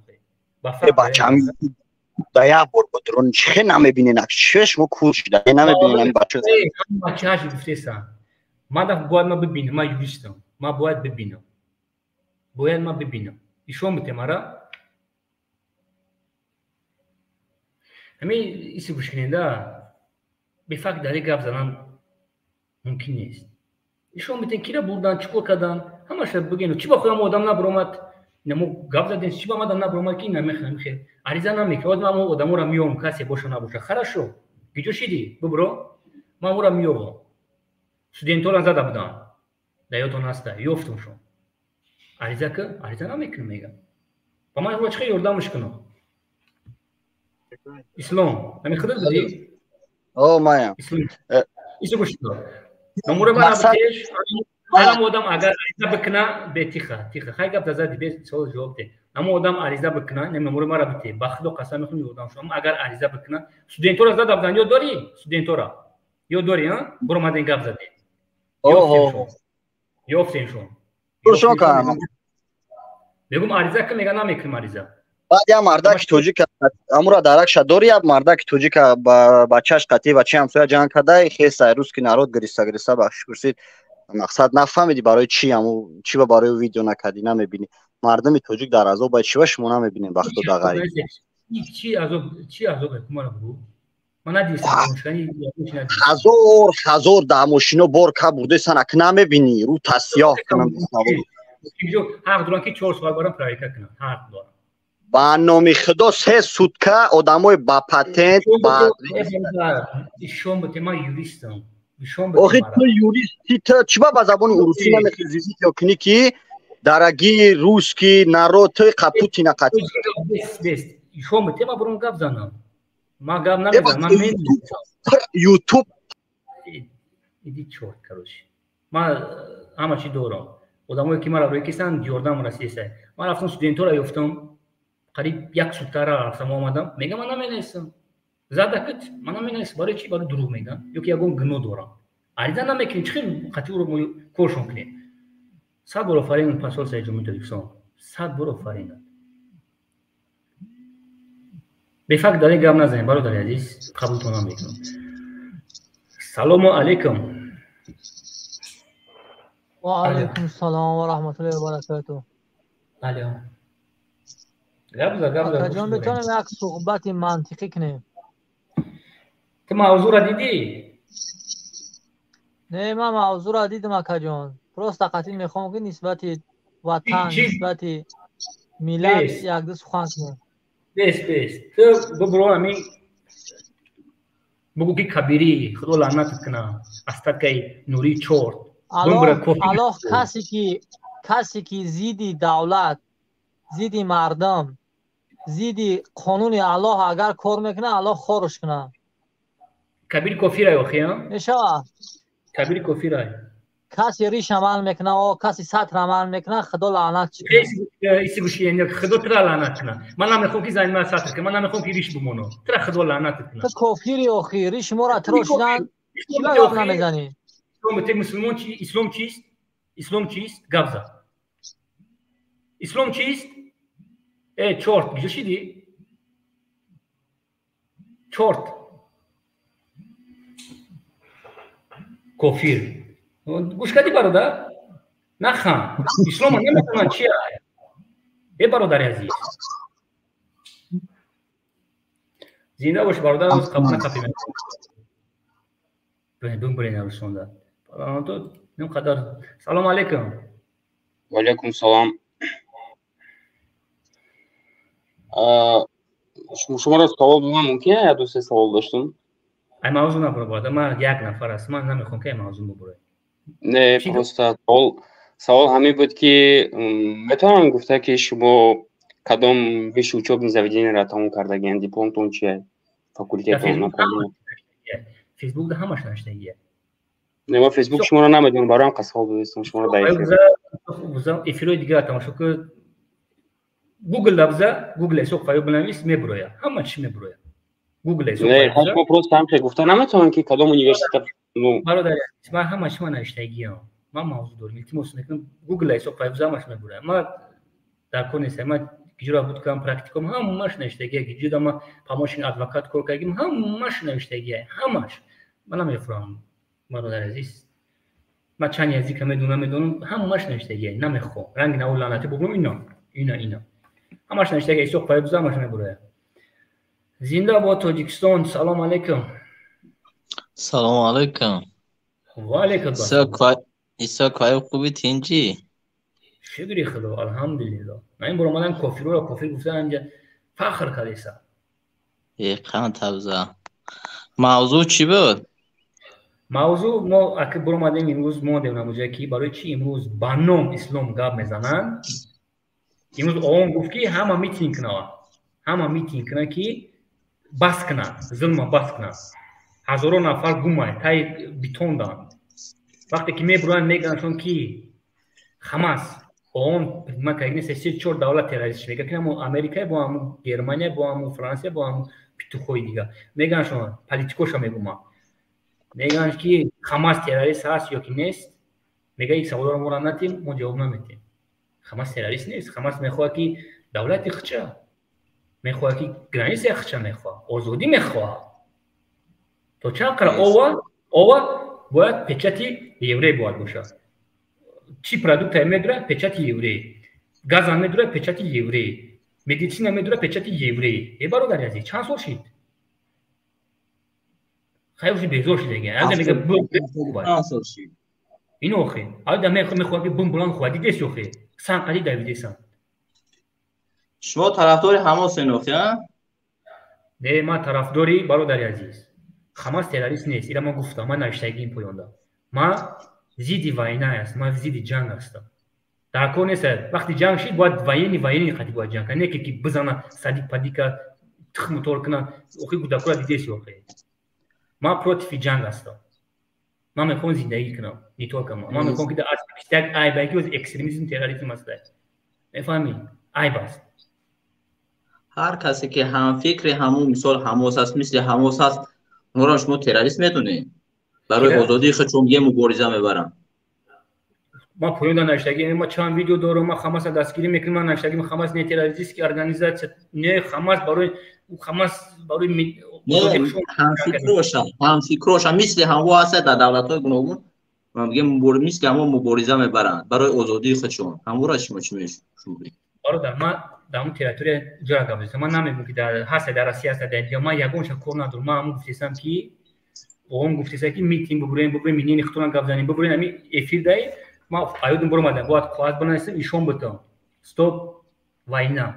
با فقط بچه‌م دایا بور بدرون چه نمیبینین چش مو کوش ده نمیبینین بچه ما چاش گفتم ما دا باید ما ببینم ما یوریستم ما باید ببینم ایشون بده مرا همین ایسی گوش کننده به فکر داره گپ زدن ممکن نیست ایشون بده کی را بردن چیکار کردن همش بگین چی با خودم آدم نبرامد نمو گپ زدن چی با ما آدم نبرامد کی نمیخوام خیر عریضه نمیکنه ما آدمو را میوم کسی باشه نباشه خراشو گیجو شدی ببرو ما او را میوم استودنت‌ها زده بودن دایتون هسته یافتمشون عریضه که عریضه نمیکنه میگم با ما هیچ خیلی یاردمش کنم اسلام همین خدمت بدی او مایا ایشو گوش کن نمره ما بتیش الان آدم اگر عریضه بکنه به تیخه خیلی گپ زدی به سوال جواب ده اما آدم عریضه بکنه نمره ما بتی بخدا قسم میخوام یاردم شما اگر عریضه بکنه استودنت‌ها زده بودن یا داری استودنت‌ها یا داری ها برو ما گپ زدی یافتمشون برشون کنم بگم عریضه که میگن نمیکنم عریضه بعد یا مردک توجی که امورا درک شدوری یا مردک توجی که بچهش قطعی بچه همسایه جنگ کرده خیلی سایروز که نارود گریسته بخش پرسید مقصد نفهمیدی برای چی همو چی با برای ویدیو نکردی نمیبینی مردم توجیک در عذاب باید چی شما نمیبینیم وقت و دغری چی عذاب کمان بگو هزار در ماشینو بار که بوده سنک نمیبینی رو تسیاه کنم حق دارم که 4 سال برام پرایکت کنم حق دارم با نامی خدا 3 سوتکه آدمای با پتنت ایشون بوده ما یوریستم آخه تو یوریستی تو چی با زبان روسی نمیخیزی یا کنی که درگی روس کی نرو تو قپوتی نقطی ایشون بوده ما برام گپ زنم ما گپ نمیزنم من یوتیوب ایدی چورت کروش ما همه چی دارم آدمایی که ما روی کسان جردم رسیده ما رفتم استودنت‌ها را یافتم قریب 1 سوته را رفتم آمدم میگم من نمی‌نویسم زده کت من نمی‌نویسم برای چی برای دروغ میگم یا که یگون گناه دارم عریضه نمیکنیم چخیل خطی رو کورشون کنیم 100 برو فرین پاسپورت سای جمهوری تاجیکستان 100 برو فرین به فکر داره گام نزنیم برادر عزیز قبولتون میکنم سلام علیکم و علیکم السلام و رحمت الله و برکاته علیکم گاب جان بتونیم یک صحبت منطقی کنیم تو موضوع را دیدی نه من موضوع را دیدم اکا جان پروست قطعی میخوام که نسبت وطن نسبت ملت یک دو سخن کنیم بس تو برو همین بگو که کبیری خدا لعنت کنه استاد که نوری چورت الله کسی که زیدی دولت زیدی مردم زیدی قانون الله اگر کار میکنه الله خورش کنه کبیر کافی رای آخی ها؟ میشه کبیر کافی رای کسی ریش عمل میکنه و کسی سطر عمل میکنه خدا لعنت چکنه ایسی گوشی یعنی خدا ترا لعنت کنه من نمیخوام که زنی من سطر کنه من نمیخوام که ریش بمونو ترا خدا لعنت کنه تو کافیری آخی ریش مرا تراشیدن چیلا یاد نمیزنی مسلمان اسلام چیست؟ اسلام چیست؟ گفزا اسلام چیست؟ چورت گوشیدی؟ چورت کافیر گوش کردی برادر؟ نخم اسلام نمیتونن چیه؟ برادر عزیز زنده باش برادر از قبل نکپی بهم برین رسونده تو نمیقدر سلام علیکم و علیکم سلام شما را سوال بگم ممکنه یا دو سه سوال داشتم ای موضوع نبره برادر من یک نفر است من نمیخوام که موضوع ببره نه просто سوال همین بود که میتونم گفته که شما کدام ویش учебное заведение را تمام کردگین دیپلمتون چیه فاکولتتون فیسبوک ده همش نشنیه نه ما فیسبوک شما را نمیدونم برای هم قصه بودستم شما را دایفه افیروی دیگه تماشا که گوگل لفظه گوگل سوق فایو بنویس میبروه همه چی میبروه گوگل سوق نه خب پروست هم که گفته نمیتونم که کدام یونیورسیته برادر من همش من نشتگیام من موضوع دارم التماس میکنم گوگل سوق فایو زمش میبروه ما در کنیسه ما گیجرا بود کام پرکتیکوم همش نشتگیه گیجدا ما پاموشین ادوکات کار کردیم همش نشتگیه همش من نمیفهمم برادر عزیز ما چند یزی که میدونم همش نشتگیه نمیخوام رنگ نو لعنتی بگم اینا همش نشتگیه سوق فایو زمش میبروه زنده با تاجیکستان سلام علیکم سلام علیکم و علیکم السلام ایسا کای خوبی تینجی شکری خدا الحمدلله من برو مدن کافی رو کافی گفتن اینجا فخر کردیسا یقان تبزه موضوع چی بود؟ موضوع ما اگه برو مدن امروز ما دیونم اونجا که برای چی امروز بانوم اسلام گاب میزنن امروز آن گفت که همه میتینگ کنه که بس کنه ظلم بس کنه هزاران نفر گومه تای بیتون دان وقتی که میبرن میگن که حماس اون ما که سه چهار دولت تروریست میگه که هم امریکا با هم گرمانیا با هم فرانسه با هم پیتوخوی دیگه میگن شما پالیتیکوشا میگن که حماس تروریست هست یا که نیست میگه یک سوال رو ما ندیم ما جواب نمیدیم حماس تروریست نیست حماس میخواد که دولت خچه میخواد که گرانیس خچه میخواد آزادی میخواد تو چقدر اوه باید پچتی یوری باید باشه چی پرودکت میگیره پچتی یوری گاز میگیره پچتی یوری مدیسین میگیره پچتی یوری برادر عزیز چند سال شد خیلی بیزار شده دیگه الان میگه چند سال شد اینو خیلی الان میخواد که بم بلند خودی دست خیلی سانقلی دویدسان شما طرفدار حماس نوخی ها نه ما طرفداری برادر عزیز حماس تروریست نیست اینا ما گفتم من نوشتگی این پویوندا ما زیدی واینا است ما زیدی جنگ هستم در کنه وقتی جنگ شد باید وایینی قضیه باید جنگ کنه که بزنه صدیق پدیکا تخم تور کنه اوخی گوداکورا دیده سی اوخی ما پروتیفی جنگ هستم ما میخوام زندگی کنم نیتور کنم ما میخوام که در استیک ای باگی از اکستریمیسم تروریسم است میفهمی ای باست هر کسی که هم فکر همون مثال حماس است مثل حماس است اونها شما تروریست میدونید برای آزادی خودشون یه مبارزه میبرن. ما پویان نشدگی ما چند ویدیو دارم ما خماس دستگیری میکنیم من نشدگی ما خماس نه تروریستی ارگانیزاسیون نه خماس برای هم فکروشن مثل هم هست در دولت‌های گوناگون من میگم میست که همون مبارزه میبرن برای آزادی خودشون همون را شما چی میشون برادر ما در اون تریتوری جا گذاشتم من نمیگم که در هست در سیاست در ما یگون شکر ندارم ما هم گفتم که اون گفتم که میتینگ ببریم مینین اختلاف گذاریم ببریم همین افیر دای ما ayudum burmadan bu kağıt bana işon buton stop vayna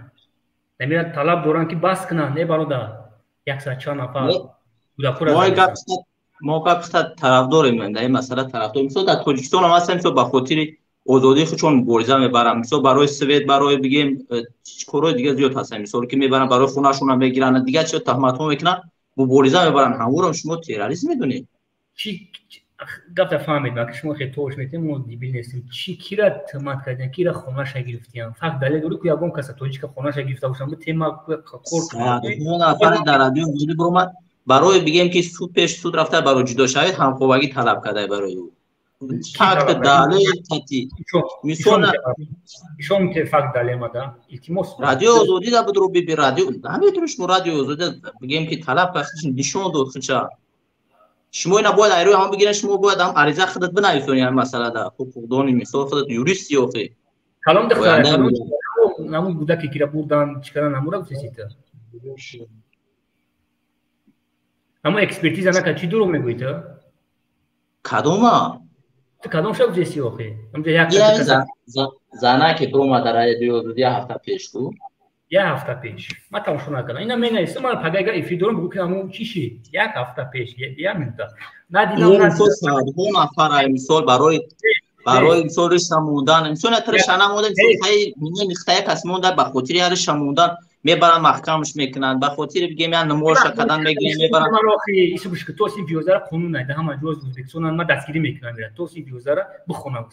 nemira talab doran ki baskına ne baroda yaksa çana ما قبل طرفداریم من در این مسئله طرفدار میشد در تاجیکستان هم هستم میشد به خاطر آزادی خودشون مبارزه میبرن میشد برای سوئد برای بگیم کارهای دیگه زیاد هستن مثلا که میبرن برای خونه‌شون هم میگیرن دیگه چه تهمت ها میکنن مبارزه میبرن همون شما تروریسم میدونید چی گفت فهمید ما که شما خیلی توش میتونید ما دیبیل نیستیم چی کی را تهمت کردن کی را خونه‌اش گرفتیان فقط دلیل دوری که یگون کس توجیه که خونه‌اش گرفته باشن به تیم کورت اون نفر در رادیو میگه برام برای بگیم که سود پیش سود رفته برای جدا شوید هم خوبگی طلب کرده برای او فقط دلیل تتی میسونه ایشون که فقط دلیل ماده التماس رادیو آزادی دا بدرو بی رادیو نمیتونش رادیو آزادی بگیم که طلب کردش نشون داد خچا شما اینا باید ایرو هم بگیرن شما باید هم عریضه خودت بنویسونی هم مسئله دا حقوقدانی مثال خودت یوریستی اوخی کلام دختره کلام نمون بوده که کیرا بردن چیکارن نمورا بسیته اما اکسپرتیز انا که چی درو میگویی تو کدوما تو کدوم شب جسی اوخی هم یک زنه که برو ما در رادیو دو هفته پیش تو یه هفته پیش ما تماشا نکردم اینا من نیست ما پگاه ایفی دورم بگو که همون چیشی یک هفته پیش یه منت ندیدم مثال اون نفر مثال برای مثال شمودن مثال ترش نمودن خیلی میگن نخته کس مونده به خاطر هر شمودن میبرن محکمش میکنن به خاطر بگیم من نمایش کردن میگیم میبرن ما رو اخی ایشو بش که توصیف ویوزر قانون نده همه جوز ازبکستان ما دستگیری میکنن میرن توصیف ویوزر بخونه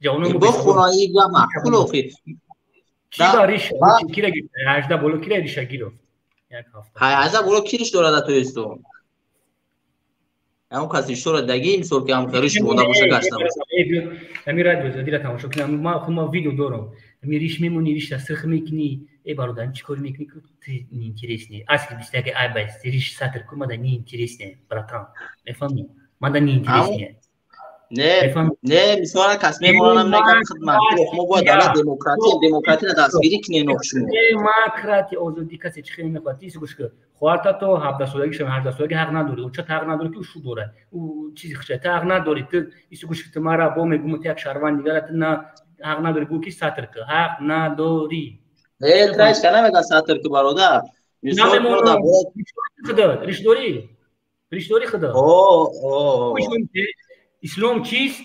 جوانم بخونه ایگا معقول اخی چی باریش کی را گرفت 18 بولو کی را ریشه گرفت یک هفته 18 بولو کیش داره تو استون اون کسی شورا دگی مثل که هم خریش مونده باشه گشتم همین رادیو زدی را تماشا کنم ما ویدیو دارم همین ریش میمونی ریش سرخ میکنی ای برادر چیکار میکنی که نی اینترسنی اصلی بیسته که ای باید ریش ساتر کو ماده نی اینترسنی براتام میفهمی ماده نی اینترسنی نه مثلا کس میمونم نگم خدمت ما باید دولت دموکراتی دستگیری کنیم شما دموکراتی آزادی کسی چی خیلی میخواد ایسو گوش که خواهرتا تو 17 سالگی شما 18 سالگی حق نداری او چه حق نداری که شو داره او چیزی خشه حق نداری تو ایسو گوش که تو مرا با میگم تو یک شهروند دیگه نه حق نداری گو کی ساتر که حق نداری ای ترش کنه میگه ساتر که برادر مثال برادر خدا ریش داری خدا اسلام چیست؟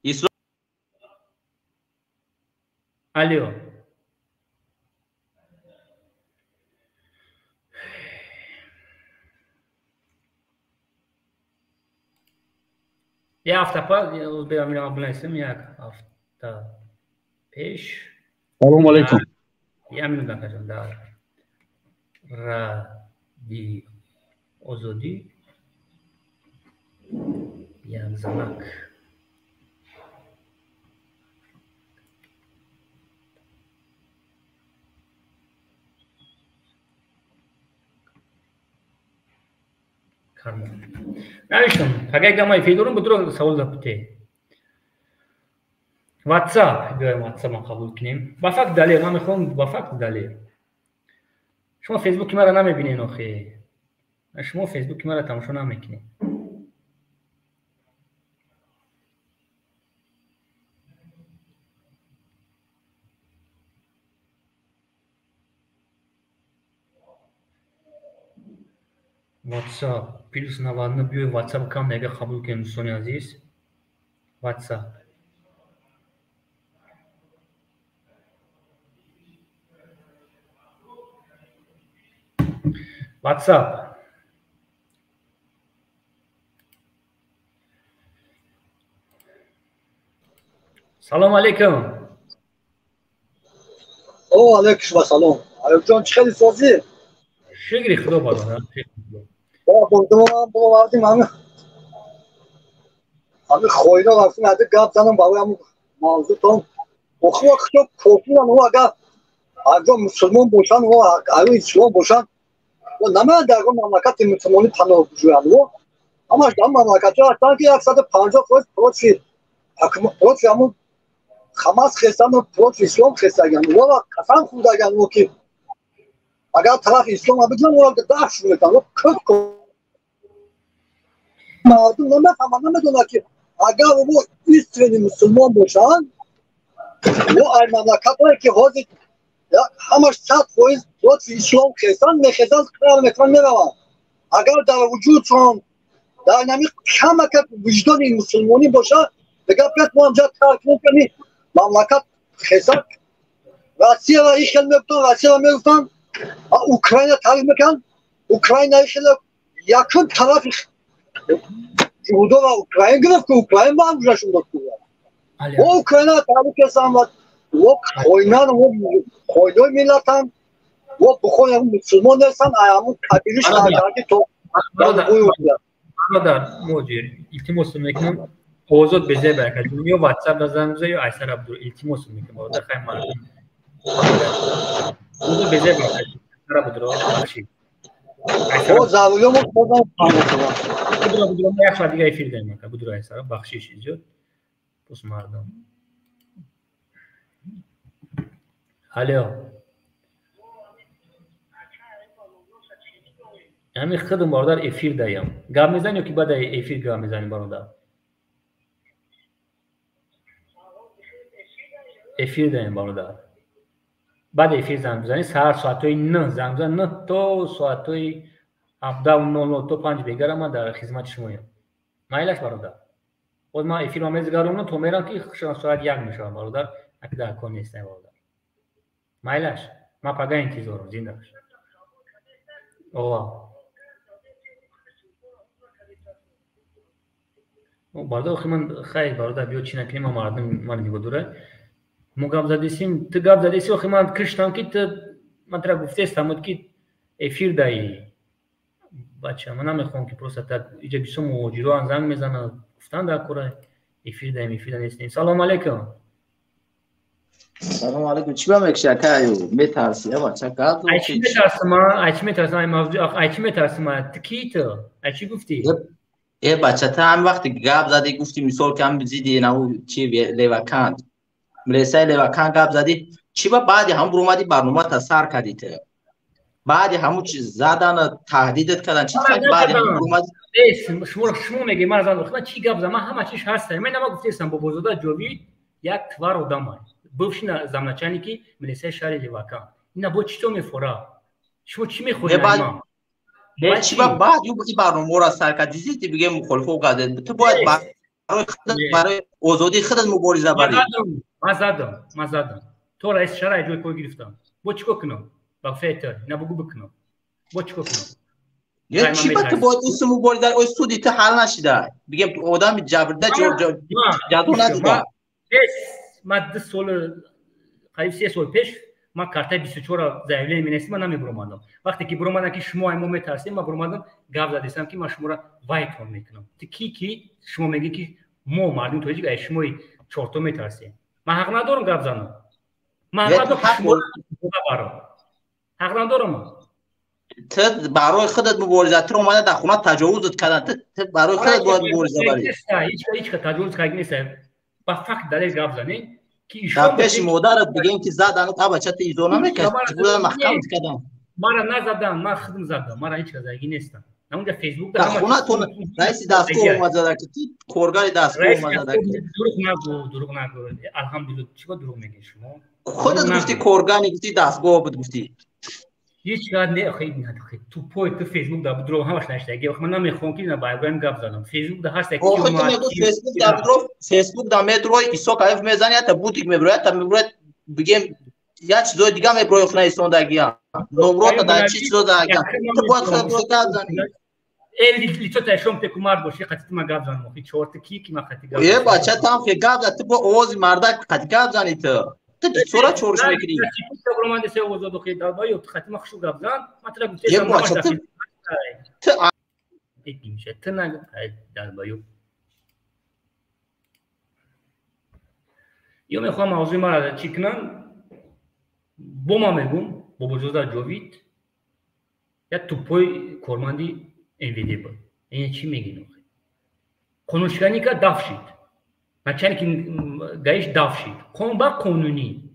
اسلام الو یه هفته پس برم بلنسم یک هفته پیش سلام علیکم یه امینو دکتر در رادیو آزادی یک زمک نوشتم اگر ما فیدورم بدرو سوال دپته واتساپ بیایم واتساپ ما قبول کنیم با فقط دلیل ما میخوام با فقط دلیل شما فیسبوک ما را نمیبینین آخه شما فیسبوک ما را تماشا نمیکنین واتساپ پلیس نوادنا بیوی واتساپ کام نگه قبول کنیم دوستان عزیز واتساپ واتساپ سلام علیکم او علیکم سلام ایوب جان چه خیلی سازی شکری خدا بالا bu vardı mı? Abi khoyna varsa hadi gap canım babam mavzu tom. Oku çok korkulan o aga. Aga Müslüman boşan o aga İslam boşan. O namaz da o mamlakat Müslümanı tanıyor bu. Ama mamlakatı sanki yaksadı panca proçi. Akım proçi ama Hamas kesanı proçi İslam kesanı. O kasan kuda yani o ki. Aga taraf İslam abicam o da şunu tanıyor. Kırk mağdum namaz ama namaz ona ki. Aga bu İsrail'i Müslüman boşan. O ay mamlakatlar ki hozit ya hamaş saat koyuz proçi İslam kesan mekazal kral mekran merava. Agar در وجود چون در نمی کمک وجدان مسلمانی باشه دیگه پیت ما همجا ترک نکنی مملکت خزک روسیه را این خیلی میگفتن روسیه را میگفتن اوکراین تعریف میکن اوکراین خیلی یکن طرف جهودا و اوکراین گرفت که اوکراین با هم جاشون داد و اوکراین را تعریف کردن و خوینان و خوینای ملتن و بخوی مسلمان هستن ایامون کبیرش نگردی تو برادر موجیر التماس میکنم اوزاد بزه برکتون یا واتساپ بزنید یا ایسر عبدو التماس میکنم برادر خیلی ممنون اوزاد بزه برکتون ایسر عبدو بخشید او زاویه‌مو خودم بدو یک شب دیگه افیر داریم که بدو ایسر بخشیش ایجاد پس مردم الو همین خودم برادر افیر دایم گام میزنی که بعد افیر گام میزنی برادر افیر دایم برادر بعد افیر زنگ بزنی ساعتای 9 زنگ بزن 9 تا ساعتای 17:00 تا 5 دیگر ما در خدمت شمایم مایلش برادر خود ما افیر میذارم تو میرم که ساعت 1 میشه برادر اکدا کن نیست برادر مایلش ما پگاه انتظارم زنده باش اوه برادر خیلی خیلی برادر بیو چی نکنیم ما مردم بدوره ما گپ زدیم تو گپ زدی و خیلی من کشتم که تو من ترا گفته استم که افیر دایی بچه من نمیخوام که پروسه تا اینجا بیسم موجیرو انزنگ میزنه گفتن در کوره افیر دایم افیر نیستیم سلام علیکم سلام علیکم چی با مکشکایو میترسی بچه گپ ایچ میترسم تکیتو ایچی گفتی ای بچه تا هم وقتی گپ زدی گفتی مثال کم زیدی نو چی لیوکاند ملیسای لیوکاند گپ زدی چی با بعدی هم برومدی برنامه تا سر کردی ته بعدی همون چیز زدن تهدیدت کردن چی فکر بعدی هم برومدی شما میگی من زدم خدا چی گپ زدم همه چیش هست من نما گفتم با بزرگا جوی یک توار آدم بوشنا زمانچانی که ملیسای شهر لیوکاند اینا با چی تو میفورا شما چی میخوری ما چی با بعد یو بگی برنامه را سر کردی زیدی بگه مخالفه و گردن تو باید برای آزادی خودت مبارزه بری ما زدم تو رئیس شهر جوی کوی گرفتم با چیکار کنم با فیتر نه بگو بکنم با چیکار کنم یه چی با تو باید اسم مبارزه او سودی تو حل نشده بگم آدم جبرده جادو ندیده ما 2 سال قریب 3 سال پیش ما کارت 24 زایله مینستم من نمیبرم وقتی که برام که شما ایمو میترسید ما برام گپ زدم که ما شما را وایت میکنم تو کی شما میگی که ما مردم تو دیگه شما 4 تا میترسید ما حق ندارم گپ زنم ما حق ندارم تو برای خودت مبارزه تو اومده در خونه تجاوزت کردن تو برای خودت باید مبارزه بری هیچ تجاوز کردی نیست با فقط دلیل گپ زنی در پیش مادرت بگیم که زدن تا بچه تو ایزو نمیکرد بودن محکمت کردن ما را نزدن ما خودم زدم ما را هیچ چیزی نیستم اونجا فیسبوک در خونه تو رئیس دستگاه اومد زده که کارگاه دستگاه اومد زده دروغ نگو الحمدلله چیکار دروغ میگی شما خودت گفتی کارگاه گفتی دستگاه بود گفتی هیچ کار نه خیلی تو پویت تو فیسبوک دا دروغ همش نشته من نمیخوام که نه با ابراهیم گپ زدم فیسبوک دا هست که فیسبوک دا دروغ فیسبوک دا مترو ایسو کایف میزنه تا بوتیک میبره تا میبره بگم یا چیزای دیگه میبره خونه ایستوندگی نمرات دا چی چیزا دا تو باید خود گپ زنی لیتو تا شوم ته کومار باشی قطعی ما گپ زنم خیلی چورت کی ما قطعی گپ یه بچه تا هم که گپ زد تو با آواز مردک قطعی گپ زنی تو چورا چورش میکنی پروگرام ده سه وزود خیلی داد یا خطی ما خوشو گپ زن مطلب تو میشه تنگ در بایو یا میخوام موضوع ما را چی کنم با ما میگم با بجوزا جوید یا توپوی کارمندی انویدیبل این چی میگین کنشگانی که دف شید بچه‌ای که گایش دف شید با قانونی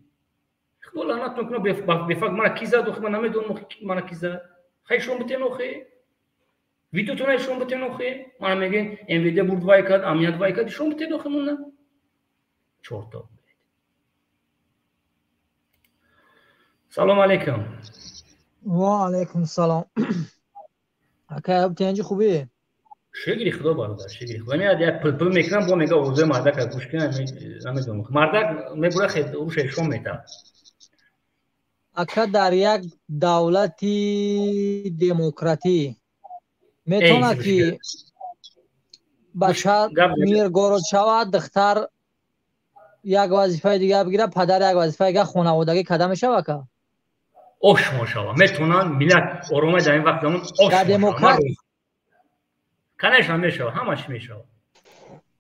خب لعنت میکنه بفکر من کی زد و من نمیدونم من کی زد خیلی شما بتونید خیلی ویدیو تو نشون بتونید خیلی من میگم انویدیا برد وای کرد امنیت وای کرد شما بتونید خیلی مونه چورتا سلام علیکم و علیکم سلام اکا بتینجی خوبی شگری خدا برادر شگری خدا میاد یک پل میکنم با میگه اوضاع مردک گوش کنم نمیدونم مردک میگه خیلی روش شما میتا اکا در یک دولتی دموکراتی میتونه که بشر میرگورد شود دختر یک وظیفه دیگه بگیره پدر یک وظیفه دیگه خانوادگی کدام شود که اوش ما شود میتونن ملت آرومه در این وقت زمان اوش ما شود کنش هم میشود همش میشود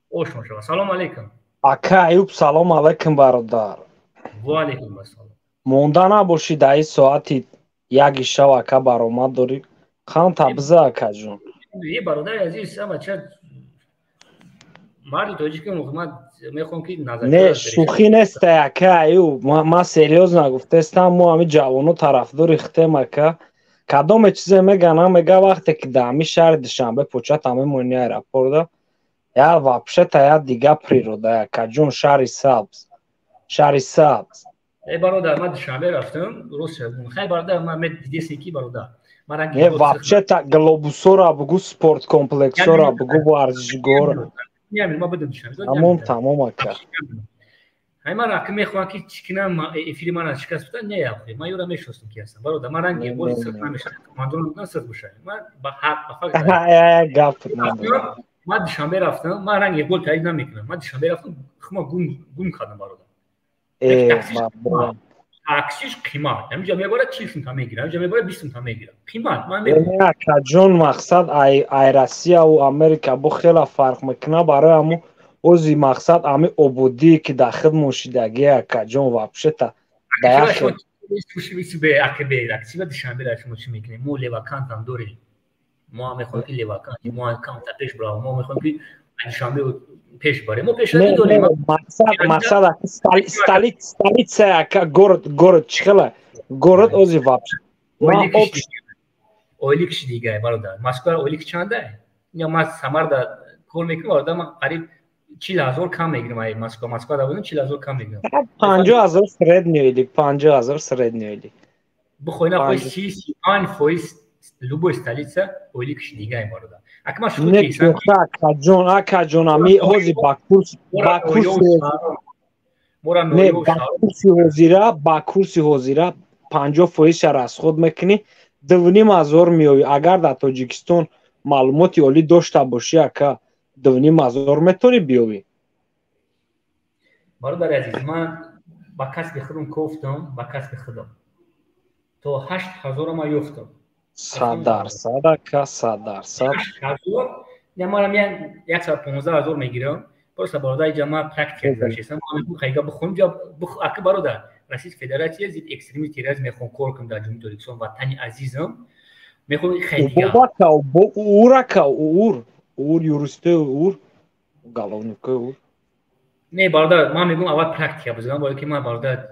اوش ما شود سلام علیکم اکا ایوب سلام علیکم برادر و علیکم السلام مونده نباشی در این ساعتی یکی شب اکا برآمد داری خان تبزه اکا جون یه برادر عزیز اما چه مرد توجیه که محمد میخوام که نظر نه شوخی نیست اکا ایوب ما سریوز نگفته استم ما همین جوانو طرفدار اختیم اکا کدام چیزه میگن میگه وقتی که دمی شهر دوشنبه پوچت همه مونی ایرپورت یا вообще та دیگه природа اکا جون شهر سبز ای برادر من دوشنبه رفتم درست شد خیلی برادر من دیدی کی برادر نه вообще та глобусора بگو سپورت کمپلکسورا بگو ورزشگاه میام ما بدون دوشنبه تمام اکا های من رقم میخوام که چیکنم فیلم من از شکست بدن نه اخوی من یورا میشستم کی هستم برادر من رنگ بول سر نمیشه من دون نصد بشه من با حق گپ من دوشنبه رفتم من رنگ گل تایید نمیکنم من دوشنبه رفتم خما گم کردم برادر تاکسیش قیمت نمیجا میبره 40 تا میگیره نمیجا میبره 20 تا میگیره قیمت من میگم جون مقصد ای روسیه و امریکا بو خیلی فرق میکنه برای همو اوزی مقصد همه عبودی که داخل موشیدگی کجون واپشه تا داخل به اکبر اکسیب دوشنبه را شما چی میکنیم مو لواکانت هم دوریم ما میخوایم که لواکانت ما کانت پیش برام ما میخوایم که دوشنبه پیش بریم ما پیش نداریم مقصد столица как город چخله город اوزی واپشه اویلیکش دیگه برادر مسکو اویلیک چنده یا ما سمر دا کار میکنم برادر من قریب 40,000 کم میگیرم مسکو دا بودم 40,000 کم میگیرم 50,000 سردنی اویلیک 50,000 سردنی اویلیک بخوای نه خوی آن فویس لوبو استالیتسا اویلیکش دیگه برادر اکما شو نه اکا جون امی اوزی باکورسی حضیره 50% از خود میکنی 2,500 میوی اگر در تاجیکستان معلوماتی عالی داشته باشی اکا 2,500 میتونی بیوی برادر عزیز من با کسب خودم کوفتم با کسب خودم تو 8,000 ما یافتم 100% اکا 100% 8,000 نمارم یه 115,000 میگیرم برای برادر جمع پرکتیک داشتم من خیلی بخونم جا اکا برادر رئیس فدراسیون زید اکستریمی تیراز میخوام کار کنم در جمهوری اسلامی وطنی عزیزم میخوام خیلی اور یوریسته اور گالونیکه اور نه برادر من میگم اول پرکتیک بزنم برای که من برادر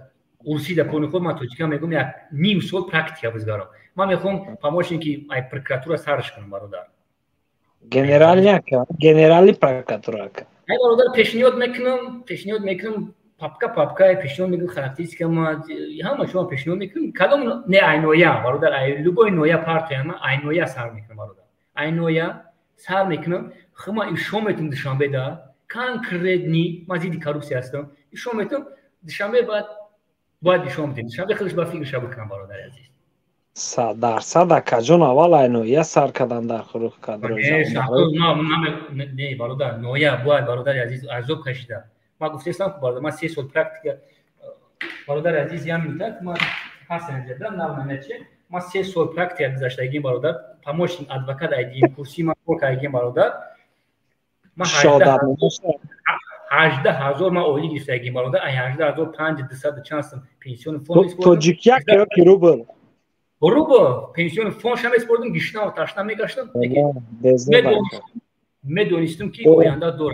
اورسی در پون خود من توجیه میگم یک نیم سال پرکتیک بزنم من میخوام پاموشین که ای پرکراتورا سرش کنم برادر گنرالی پرکراتورا ای برادر پیشنهاد میکنم پاپکا پیشنهاد میکنم خاطریستی که ما همه شما پیشنهاد میکنم کدام نه اینویا برادر ای لوبای نویا پارتی ما اینویا سر میکنم برادر اینویا سر میکنم خما این شومتون دوشنبه دا کانکریتنی مزیدی کاروسی هستم این شومتون دوشنبه بعد شومتون دوشنبه خودش با فکر شب کنم برادر عزیز 100% اکا جون اول اینویا سر کردن در خروج کادر نه برادر نویا برادر عزیز عذاب کشیده ما گفتم برادر ما 3 سال پرکتیک برادر عزیز هم میتونم ما Hasan'da namnameci. Ma 3 سال практика گذاشتگیم برادر. Помощник адвокат айдим, курси ма кайгим برادر. ما 18,000 ما اولی گرفتگیم برادر. 18,500 چانسم پنسیون فوند اسپردم. Tojikya ki rubl. Rubl pensiyon fon şam espordum gişna taştan megaştım. میدونستم که آینده داره.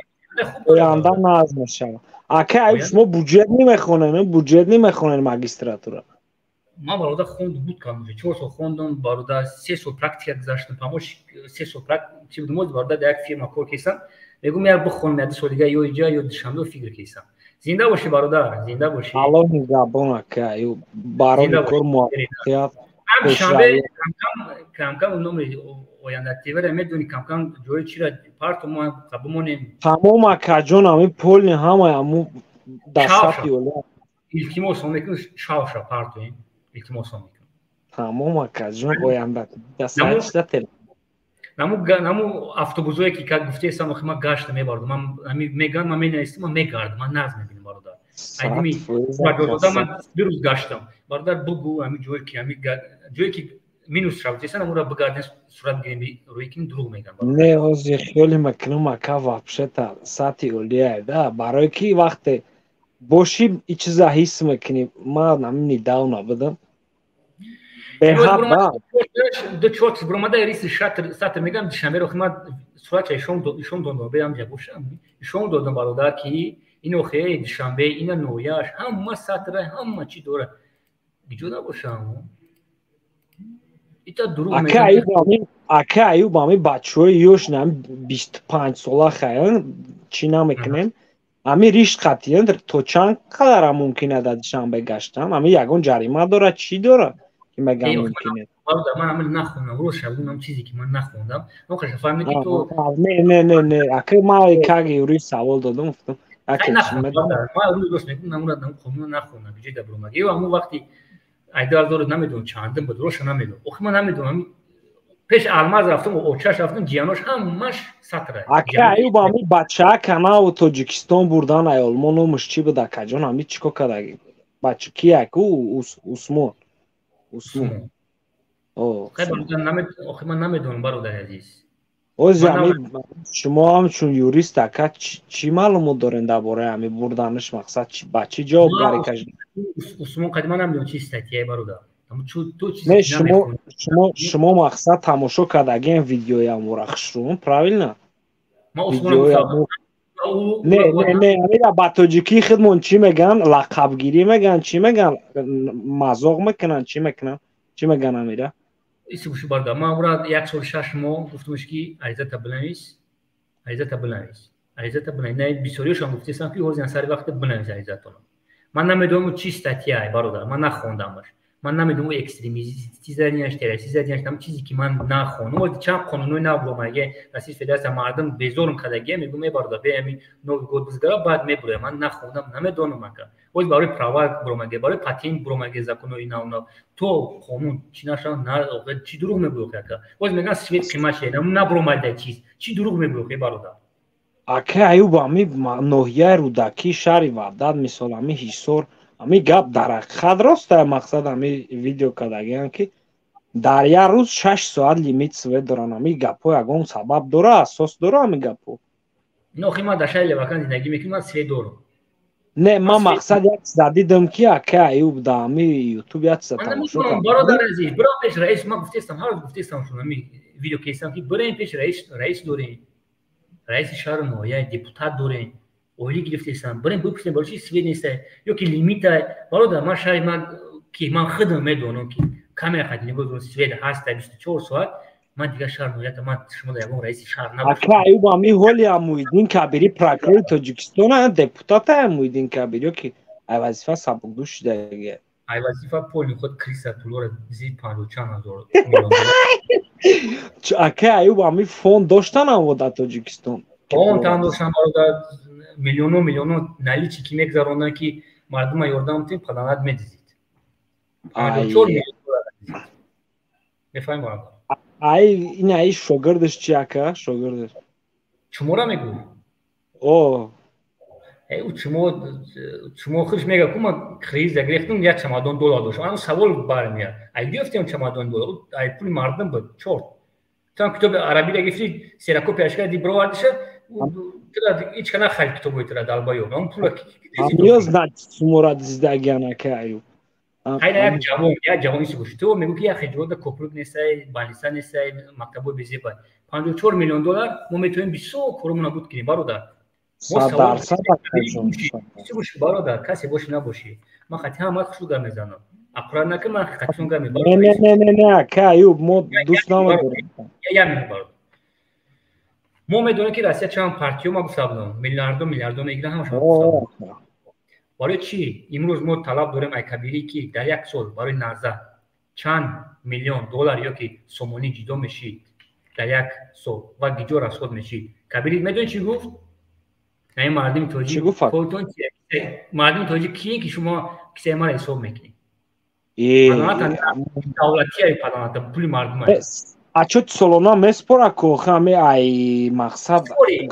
آینده نازمشم. اگه ایش ما بودجت نمیخونن، بودجت نمیخونن ماجستراتورا. ما برادر خوند بود کامل. 4 سال خوندم برادر 3 سال پرکتیک گذاشتم. پاموش 3 سال پرکتیک بودم برادر در یک فیرما کار کردم. میگم یار بخونم یاد سال دیگه یا اینجا یا دوشنبه فکر کردم. زنده باشی برادر، زنده باشی. الله نگهبان که ایو برای کار موفقیت. هم شنبه کم نمره آینده تیور میدونی کم جوی چی را پارت ما قبولیم. تمام کجان همی پول نه همه دستاتی ولی. İltimos olmakın şavşa pardon. İltimos olmakın. Tamam kajun oyanda. Dastayışta tel. Namu avtobuzoya ki kad gufteysam oxuma gaştım ebardım. Ami megan ma mene istim ma megardım. Ma nazm benim barada. Aydimi bajoda ma bir ruz gaştım. Barada bugu ami joy ki minus şavteysan amura bugardın surat giremi roikin drug megan. Ne ozi xiyoli maknu maka вообще-то сати олия да барои ки вақте бошим и чиза ҳис мекунӣ ма намин недавно будам беҳаба до чот бромада риси сатр мегам дишанберо химат сурача ишон додам берам ҷа бошам ишон додам бародар ки ино хе дишанбе ина нояш ҳама сатра ҳама чӣ дора биҷо набошам ита дуруг ака аюб ами бачаҳои ёш нам 25 сола хаён чӣ намекунем ами ришт қатиян то чанд қадара мумкина да душанбе гаштам ами ягон ҷарима дора чӣ дора ки мегам мумкине ман амил нахондам рӯз шабунам чизе ки ман нахондам нохаша фаҳмидӣ ки ту не ака ма каги юри савол додам гуфтам ма рӯз дост мекунам намурадам қонуна нахондам биҷои дабромаги ё ҳамон вақти айдалдор намедонам чандам буд роша намедонам охи ман намедонам пеш алмаз рафтам очаш рафтам ҷиянош ҳамаш сатра ака аюб ами бачаҳа канаву тоҷикистон бурдан аёлмо номуш чӣ буда каҷон ами чӣ кор кардаги бача ки аку усмон охи ман намедонам бародари азиз ози ами шумо ҳамчун юрист ака чӣ маълумот дорен дар бораи ами бурданаш мақсад ба чӣ ҷавобгарӣ кашид усмон қади ман намедонам чӣ статьяе бародар не шумо мақсад тамошо кардагиен видеоям вурахшрум правильно не амира ба тоҷикӣ хидмон чӣ меган лақабгирӣ меган чӣ меган мазоқ мекунан чӣ мекунан чӣ меган амира исбушу барда ман ура 1 сол 6 моҳ гуфтумш ки аризата биланвис не бисёриёшам гуфтесам ки ҳозир сари вақте биланвис аризатона ман намедонам чӣ статьяе бародар ман нахондамаш ман намедонам экстремисти задияш террористи задияш ҳам чизе ки ман нахонам ози чанд қонунои нав бромаге расии федератсия мардум безорум кардагия мегӯ мебарда беами нови год бизгара баъд мебурем ман нахондам намедонам ака ози барои права бромаге барои патент бромаге законои нав то қонун чӣ нашав чӣ дурӯғ мегӯёхи ака ози меган свет қиматше набромада чиз чӣ дурӯғ мегӯёхи бародар ака аюб ами ноҳияи рӯдакӣ шаҳри ваҳдат мисол ами ҳисор ами гап дар ҳақиқат роста мақсад ами видео кардагиам ки дар як рӯз 6 соат лимит свет доран ами гапҳо ягон сабаб дора асос дора ами гапҳо нохи ман дар шаҳри левакан зиндагӣ мекунам ман свет дорам не ман мақсад як чиза дидам ки ака аюб да ами ютуб як чиза тамошо кардам бародар азиз бирам пеш раис ман гуфтестам ҳар рӯз гуфтестам шуд ами видео кардам ки бирем пеш раис дорем раиси шаҳри ноҳияи депутат дорем оили гирифтесам бирем бипурсем барои чӣ свет неста ё ки лимита бародар ман шаҳри ман ки ман худам медонам ки камера қади нигоҳ дорам свет ҳаста 24 соат ман дигар шаҳр ноҳията ман шумо дар ягон раиси шаҳр набошам ака аюб ами ҳоли Муҳиддин Кабирӣ прокурори Тоҷикистон депутата Муҳиддин Кабирӣ ки ай вазифа сабукдӯш шудагия ай вазифа поли худ криса пулора зид 50,000 ака аюб ами фонд доштан амо дар Тоҷикистон фонд доштан бародар миллиону наличи ки мегзарондан ки мардума ёрдам тим паданат медизид мефаҳем бародар ай ин ай шогирдаш чи ака шогирдаш чумора мегӯ او شما خودش میگه که ما خریز گرفتم یک چمدان دلار داشت. اون سوال برمیاد. ای گرفتم چمدان دلار، ای پول مردم بود چورت. تا کتاب عربی را گرفتی سرکو پیش کردی برو وردیشه. ترا هیچ کنه خرید کتابی ترا دالبایو. اون پول نیاز نداری سمورات زدگیانه که ایو. خیلی یک جوانی سوش. تو میگو که یک جواد کوپروک نیستی، بالیسا نیستی، مکتبو بیزی باید. 54 میلیون دلار ما میتونیم 20 کرون نبود کنیم برادر. 100% سوش برادر کسی باشه نباشی. ما خطی هم خشو گم میزنم. اقرار نکن من خطیون گم میزنم. نه که ایو ما دوست نمیداریم. یا میگم برادر. ما میدونیم که راستی چند پارتیو ما گفتم میلیاردو میگیرن همشون. برای چی؟ امروز ما طلب داریم ای کبیری که در یک سال برای نرزه چند میلیون دلار یا که سومونی جدا میشید در یک سال و گیجو رسخود میشید. کبیری میدونی چی گفت؟ این مردم توجی خودتون مردم توجی کیه که شما کسی ما را حساب میکنید؟ پدانات دولتی های پدانات پولی مردم های Ačo solona mespora ko hame ai maqsad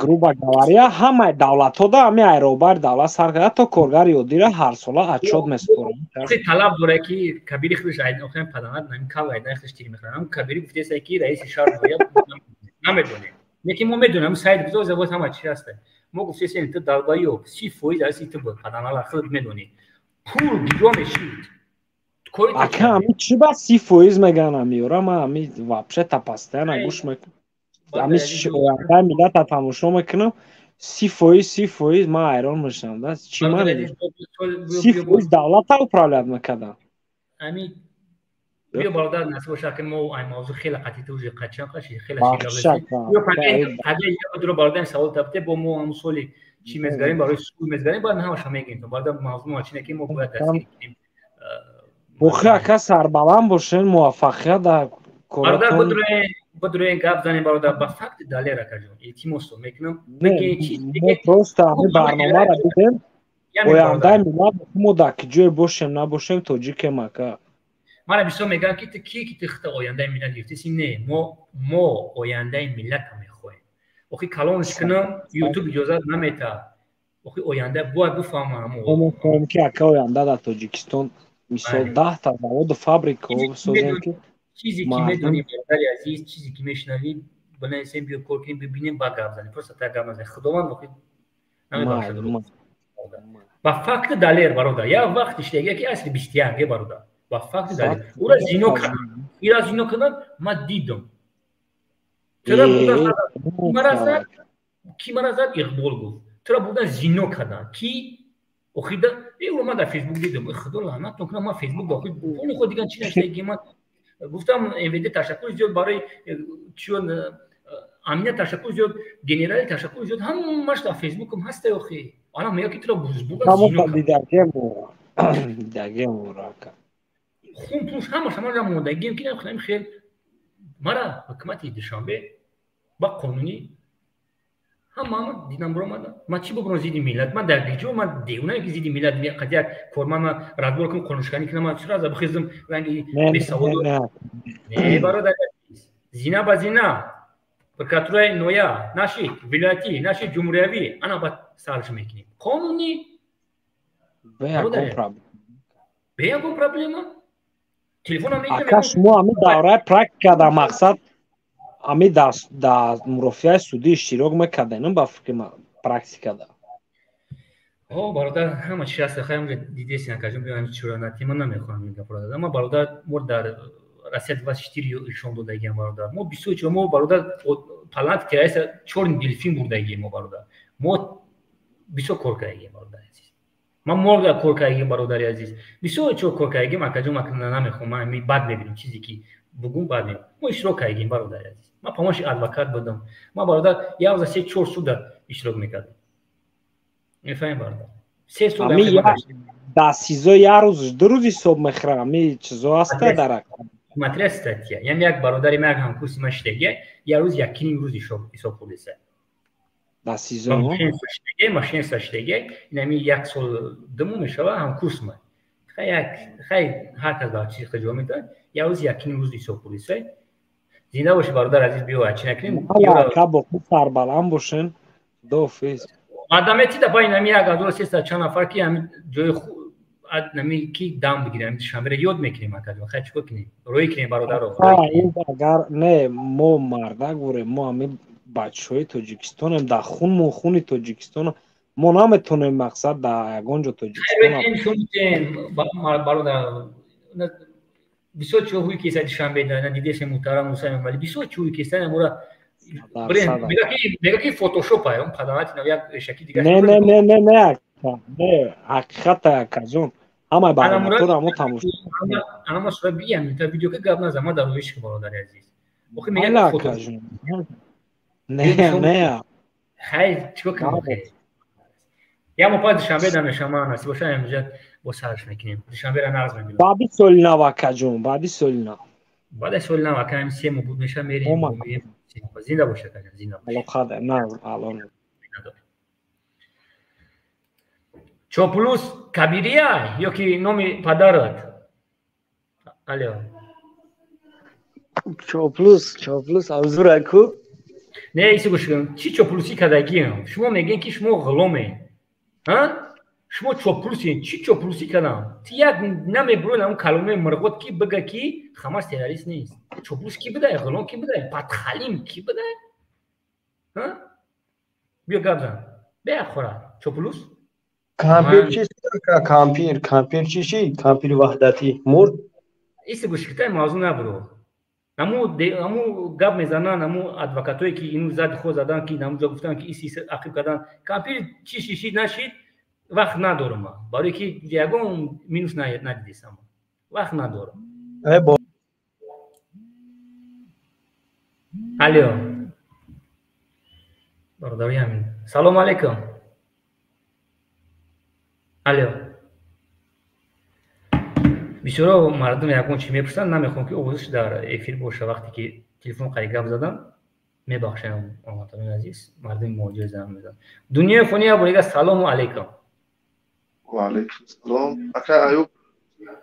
gruba gavariya hama davlatoda hame ai robar davlat sargaya to korgari odira har sola achod mespora. خیلی طلب داره که کبیری خودش عید نخواهیم پدانات نمیکال عید نخواهش تیری میخواهیم. هم کبیری گفته سایی که رئیس شهر باید نمیدونیم. یکی ما میدونیم ساید بزرگ زباد همه چی هسته. ما گفته سایی تو دالبایی و 30% از ایتو بود پدانات خود میدونی. پول گیجا میشید. Ака ами чи ба 30% мегана меёрам ами вообще тапастена гӯш мекунам. Ами ояндаи миллата тамошо мекунам 30% ман ҳайрон мешавам. Да чи ман 30% давлата управлят мекардам. Ами биё бародар насиб боша ки мо ай мавзӯъ хеле қатъи ту қачан қаши хеле шилабеси. Биё паге дро бародар савол табте бо мо ҳам соли чи мезгарем барои сул мезгарем баъд ҳамаша мегем. Бародар мавзӯъ мочине ки мо бояд дастгирӣ кунем. Бухи ака сарбаланд бошен муваффақият дар бародар будроен гап занем бародар ба факти далер акаҷон илтимосо мекунам мо просто ҳамин барномаро дидем ояндаи миллат мо дар ки ҷое бошем набошем тоҷикем ака. мана бисёр мегӯям ки ту кие ки ту хита ояндаи миллат гирифтаси не мо ояндаи миллата мехоҳем. охи калонш кунам ютуб иҷозат наметаҳад. охи оянда бояд бифаҳмам мо мехоҳем ки ака оянда дар тоҷикистон мисол 10 та заводу фабрика бисозем ки чизе ки медонӣ бародари азиз чизе ки мешунавӣ бинависем биё кор кунем бибинем ба гап занем просто так гап назанем худованд охи намебахшад. ба факти далер бародар як вақт иштега ки асли 21 бародар ба факти далер ура зино кардам ира зино кардам ман дидам чора бурдан ки мара зад иқбол гуфт чора бурдан зино кардам ки охида ё ман дар фейсбук дидам худо лаънатон кунам ман фейсбук дохил пули худ дигар чи наштаги ман гуфтам мвд ташаккур зиёд барои чиён амният ташаккур зиёд генерали ташаккур зиёд ҳамаш дар фейсбукам ҳаста охи анам мега ки тура хун пуш ҳамаш ҳамаро мондагием ки нахунам хел мара ҳукумати душанбе ба қонунӣ ҳама дидам буромада ман чӣ бубурам зидди миллат ман дар диҷо ман девунаем ки зидди миллат қад як корман радбор кунам қонуншиканӣ кунам ман чура бихизм ранги бесавод не бародар зина ба зина прокуратураи ноя наши вилоятӣ наши ҷумҳуриявӣ ана ба сарш мекунем қонунӣ бе ягон проблема телефонам мегирам ака шумо ҳамин давраи практика дар мақсад ами дар мурофиаи судӣ иштирок мекардем ба фикри практикада. бародар ҳама чи ҳаст хаям дидесин акажон биём чӯранати ман намехоҳам ин гапро дадам. Ман бародар мо дар Россия 24 ишон додагиам бародар. Мо 24 мо бародар талант кирайса 4 дилфин бурдагием мо бародар. Мо бисёр кор кардагием бародар азиз. Ман морда кор кардагием бародари азиз. Бисёр чор кор кардагием акажон ман намехоҳам ман бад мебинам чизе ки бугун бад мебинам. Мо иштирок кардагием бародари азиз. Ман помощи адвокат будам. Ман бародар 1-3-4 суда иштирок мекардам. мефаҳем бародар 3 сол дар СИЗО як рӯз 2 рӯз ҳисоб мехӯрам. ами чизо ҳаста дар материя статья яъне як бародари ман як ҳамкурси ман штега як рӯз 1,5 рӯз ҳисоб хӯрдеса дар СИЗО машин саштега инами 1 сол дому мешава ҳамкурс ман хай ҳар кас ба чиз ҷавоб медиҳад як рӯз 1,5 рӯз ҳисоб хӯрдеса. зинда боши бародар азиз биё ачи накунем ка бо сарбаланд бошен. худоҳофиз. آدمیتی دا پای نمی اگر درست است چند نفر کی هم جای خود نمی کی دام بگیریم شامل یاد میکنیم اگر خیلی چیکار کنیم روی کنیم برادر رو این اگر نه ما مردا گوره ما همین بچهای تاجیکستان هم در خون تاجیکستان ما نمیتونیم مقصد در یگان جا تاجیکستان برادر بسیار چوبی که سعی شنبه دادن دیدیش محترم موسیم ولی بسیار چوبی که سعی مورا بریم میگه که فوتوشوپ اون قدمات نویا شکلی دیگه نه حقیقت کازون همه برنامه‌تون هم تموش انا مشروع بیام تا ویدیو که قبل از ما دارویش که برادر عزیز بخی میگه فوتوشوپ نه خیلی چیکار کنم یا ما پای شنبه دم شما نصیب باشه امروز با سرش میکنیم شنبه را نرز میگیم بعدی سولنا واکجون بعد سولنا واکجون سی مو بود میشه میریم زنده باشه کجا زنده الله خدا نه الان چوپلوس کبیریه یا که نامی پدرت الو چوپلوس حضور کو نه ایسی گوش کن چی چوپلوسی کدگی شما میگین که شما غلومه ها شما چوپلوسی چی چوپلوسی کدام تی یک نمیبرون اون کلمه مرغوت کی بگه کی خماس تروریست نیست چوپلوس کی بده غلوم کی بده پتخالیم کی بده ها بیا گابزن بیا خورا چوپلوس کامپیر چی کامپیر چی کامپیر وحدتی مرد ایسی گوش کن موضوع نبرو نمو گاب میزنن نمو ادوکاتوی که اینو زد خود زدن که نمو جا گفتن که ایسی عقیب کردن کامپیر چی شیشید نشید وقت ندارم برای که دیگون مینوس ندیدیستم وقت ندارم الو برادری همین سلام علیکم الو بسیارا مردم یکون چی میپرسن نمیخوام که اوزش در افیر باشه وقتی که تلفن قریب زدم میبخشم آماتون عزیز مردم موجود زنم میزن دنیا فنی بریگه سلام علیکم و علیکم سلام اکا ایوب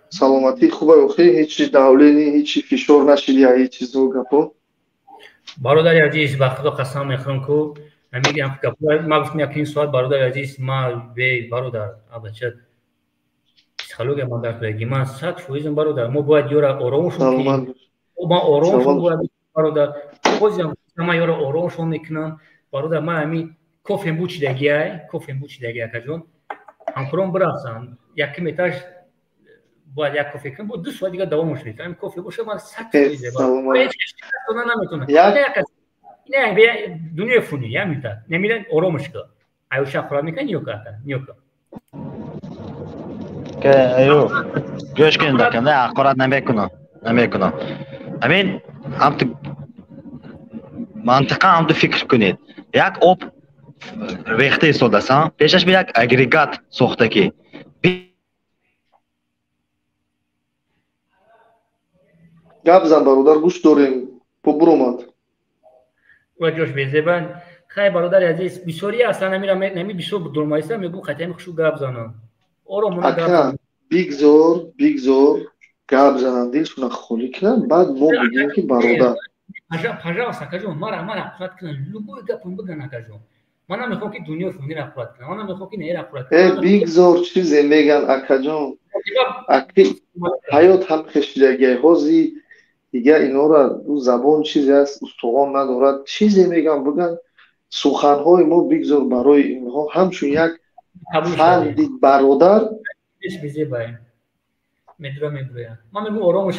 سلامتی خوبه اوخی هیچی داولینی هیچی فشار نشیدی هیچ چیزو گپو برادر عزیز به خدا قسم میخورم که میگم که ما گفتم یک این سوال برادر عزیز ما به برادر بچه پسیکولوژی ما در بگی من 100% برادر ما باید یورا آرامشون کنیم ما آرامشون باید برادر خودم ما یورا آرامشون میکنم برادر ما همین کافیم بوچ دیگه کجون همکارم براسن یک میتاش باید یک کافی کنم با 2 ساعت دیگه دوامش میکنم این کافی باشه من 100% باید نمیتونم نه به دنیا فنی یا میتا نمیره آرامش کن ایوشا خورد میکنی نیوکا که ایو گوش کن دکن نه اخبارات نمیکنم همین هم تو منطقه هم تو فکر کنید یک آب ریخته ایستاده سان پیشش به یک اگریگات ساخته که گپ زن برادر گوش داریم برومات و جوش بزبان خیلی برادر عزیز بسیاری اصلا نمی بسیار دورمایسته میگو خطایی خشو گپ زنن اکا بیگزور گپ زنن دلشون خالی کنن بعد ما بگیم که برادر پجا کجون مرا اخراج کنن لوبوی گپون بگن کجون من نمیخوام که دنیا فنی را اخراج کنم من نمیخوام که نه اخراج کنم بیگزور چیزی میگن اکا جون حیات هم خشیدگی هازی دیگه اینا را دو زبان چیزی هست استخوان ندارد چیزی میگن بگن سخنهای ما بیگزور برای اینها همچون یک فردی برادر ما میگم آرامش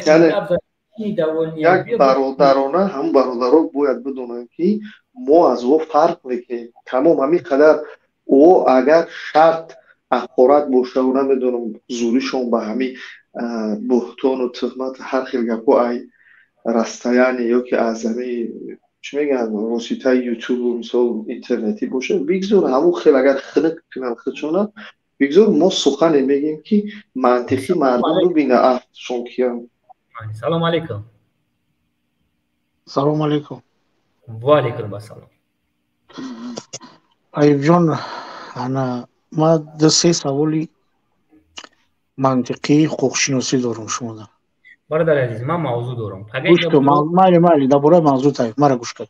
یک برادرانه هم برادرها باید بدونن که ما از او فرق میکنیم تمام همین قدر او اگر شرط اخبارات باشه و نمیدونم زوریشون به همین بهتان و تهمت هر خیلی گپو ای رستایانی یا که از همین چی میگن واسطه یوتیوب و مثال اینترنتی باشه بیگزور همون خیلی اگر خلق کنن خودشون بیگزور ما سخن میگیم که منطقی مردم رو بینه افتشون کیم سلام علیکم سلام علیکم و علیکم السلام ایوب جان انا ما د سه سوالی منطقی خوششناسی دارم شما برادر عزیز من موضوع دارم گوش کن مالی درباره موضوع تعریف مرا گوش کن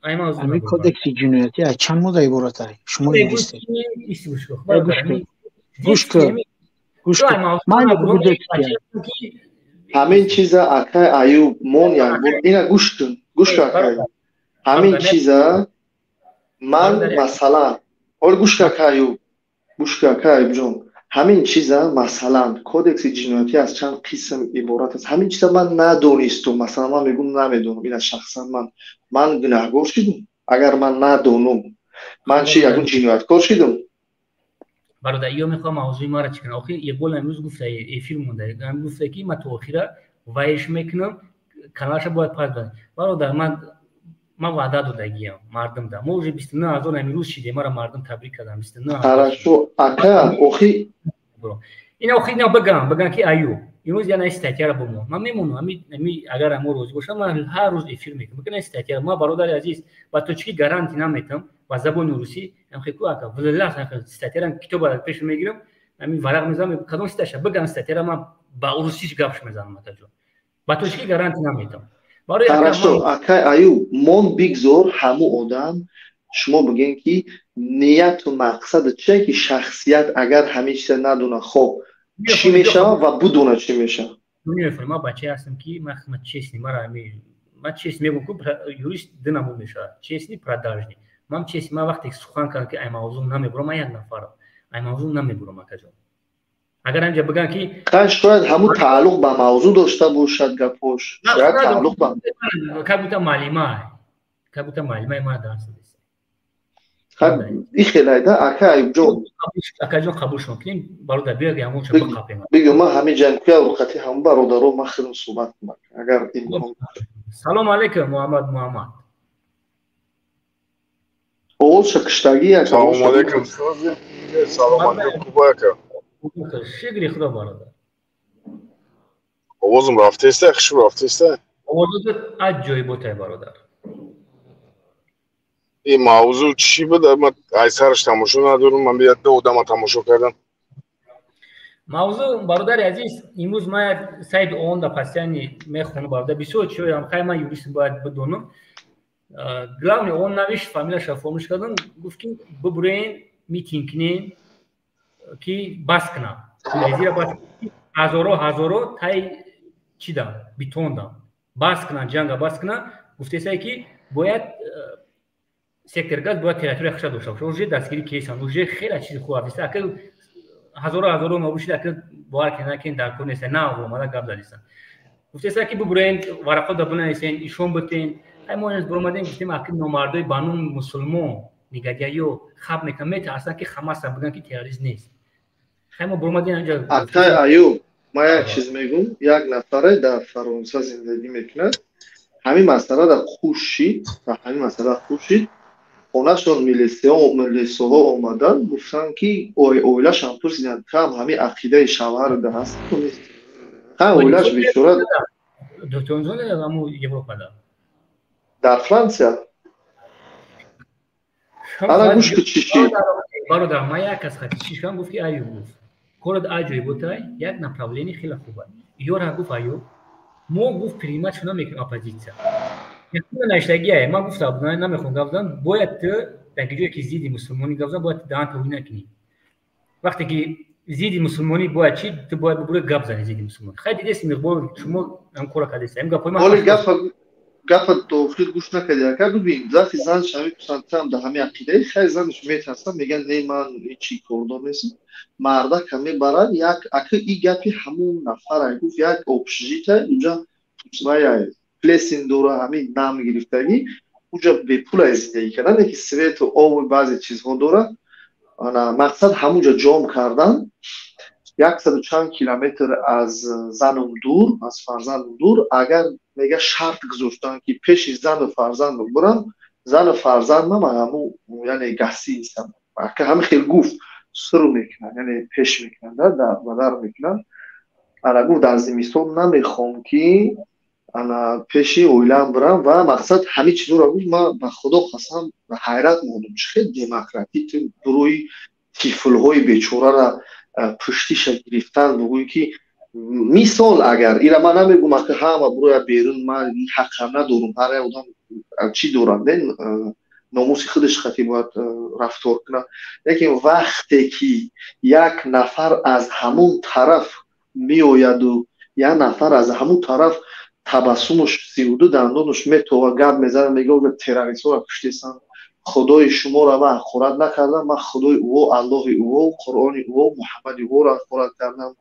همین کودکس جنایتی از چند مدت عبارت است؟ شما نوشتید. گوش کن. گوش کن. من همین چیزا اکای ایوب مون یعنی اینا گوش کن. گوش کن اکای. همین چیزا من مثلا اول گوش کن اکای ایوب. گوش کن اکای ایوب جون. همین چیزا مثلا کودکس جنایتی از چند قسم عبارت است. همین چیزا من ندونستم. مثلا من میگم نمیدونم. اینا شخصا من گناهگار شدم. اگر من ندونم من چی یکون جنایتکار شدم. برادر یا میخوام موضوع ما را چکنم. آخه یه قول امروز گفته ای فیلم مونده. هم گفته که من تو اخیره وایش میکنم کانالش باید پاک کنم. برادر من وعده دادگیم مردم ده. ما уже 29000 امروز شده ما را مردم تبریک کردم 29000. хорошо اکا اخی اینا اخی نه بگم که ایوب امروز یعنی استاتیا را بمون. من میمونم اگر امروز روز باشه من هر روز افیر میکنم. بگن استاتیا ما برادر عزیز با تو چی گارانتی نمیتم و زبان روسی هم خیلی کوچک والله استاتیا را کتاب را پیش میگیرم همین ورق میذارم کدوم استاتیا بگم استاتیا ما با روسیش گپش میزنم متاجو با تو چی گارانتی نمیتم. хорошо اکا ایوب من بگذار همو آدم شما بگین که نیت و مقصد چیه که شخصیت اگر همیشه ندونه خب چی میشه و بدونه چی میشه. میفهمم ما بچه هستم که من چیزی من چیزی میگم که یوریست دنمون میشه چیزی پراداژنی من چیزی ما وقتی سخن کردم که ای موضوع نمیبرم من یک نفرم ای موضوع نمیبرم اکجا اگر اینجا بگن که شاید همون تعلق به موضوع داشته باشد گپوش شاید تعلق به کبوتا معلومه ما درس خب این خیلی ده اکا ایوب جون قبول شون کنیم برادر بیاد همون چه بقاپیم بگم ما همین جمعی وقتی هم برادرو ما خیلی صحبت کنم اگر این سلام علیکم محمد اول شکشتگی سلام علیکم سلام علیکم خوبه شکری خدا برادر آوازم رفته است خشم رفته است آوازت از جای بوده برادر این موضوع چی بوده؟ من ایسرش تماشا ندارم من بیاد دو دم تماشا کردم موضوع برادر عزیز امروز ما ساید اون دا پاسیانی میخونم برادر بسیار چیه هم خیلی من یوریست باید بدونم گلاونی اون نویش فامیلش فرمش کردن گفت که ببرین میتینگ کنین که بس کنم لزیرا بس هزارو تای چی دا بیتون دا بس کنن جنگ بس کنن گفته سایی که باید سکتر گاز باید تریتوری خشد داشته باشه. اوجه دستگیری کیسان اوجه خیلی چیز خوب است. اگر هزارو مبوشید اگر باور کنه که در کون است نه و ماذا قبل داشتن. گفته است که ببرین ورقه دبنا ایشون ایشون بتین. همون از برامدین گفتیم اگر نمردای بانون مسلمان نگاهیو خب میکنه اصلا که خماس بگن که تروریست نیست. همون برامدین اینجا. اکای ایوب ما یک چیز میگم یک نفر در فرانسه زندگی میکنه. همین مسئله در خوشید و همین مسئله خوشید خونه‌شون ملیسه ها اومدن گفتن که اویلش هم پرسیدن که همین عقیده شوهر ده هست نیست اویلش بیشورد دوتونزون همون یوروپا در فرانسیا حالا گوش که چی برادر ما یک از خطی چیش کنم گفت که ایوب گفت کورد آجوی بوده یک نپراولینی خیلی خوبه یورا گفت ایوب ما گفت پریمت شنا میکنم اپوزیسیا یکم نشدگیه ما گفتم نمیخوام گفتم باید در جایی که زیدی مسلمانی گفتم باید دهان توهین نکنی وقتی که زیدی مسلمانی باید چی تو باید ببره گپ زنی زیدی مسلمان خیلی دیگه مقبول شما هم کار کردید هم گپای ما گپ تو خیلی گوش نکردی که ببین ذاتی زن شمی پسندم در همین عقیده خیلی زنش میترسن میگن نه من چی کردم نیستم مردا کمی برای یک اگه این گپی همون نفر گفت یک اپژیت اینجا توسمای پلیسین دوره همین نام گرفتگی اونجا به پول زندگی کردن که سویت و آب بعضی چیزها دوره انا مقصد همونجا جام کردن 100 چند کیلومتر از زنم دور از فرزندم دور اگر میگه شرط گذاشتن که پیش زن و فرزندم برم زن و فرزند من همون یعنی گسی نیستم که همه خیلی گفت سرو میکنن یعنی پیش میکنن در بدر میکنن انا گفت در زمستون نمیخوام که انا پیشی اویلم برم و مقصد همه چیز رو گفت ما به خدا قسم حیرت موندم چقدر دموکراتیک بروی طفل‌های بیچاره را پشتیش گرفتن بگویی که مثال اگر اینا من نمیگم که همه بروی بیرون من حق هم ندارم هر آدم چی دورند ناموس خودش خطی باید رفتار کنه. لیکن وقتی که یک نفر از همون طرف می آید و یک نفر از همون طرف تبسمش 32 دندانش میتوه گپ میزنه میگه تروریست ها را کشتیستن، خدای شما را من خورد نکردم، من خدای او الله او قرآن او محمد او را خورد کردم.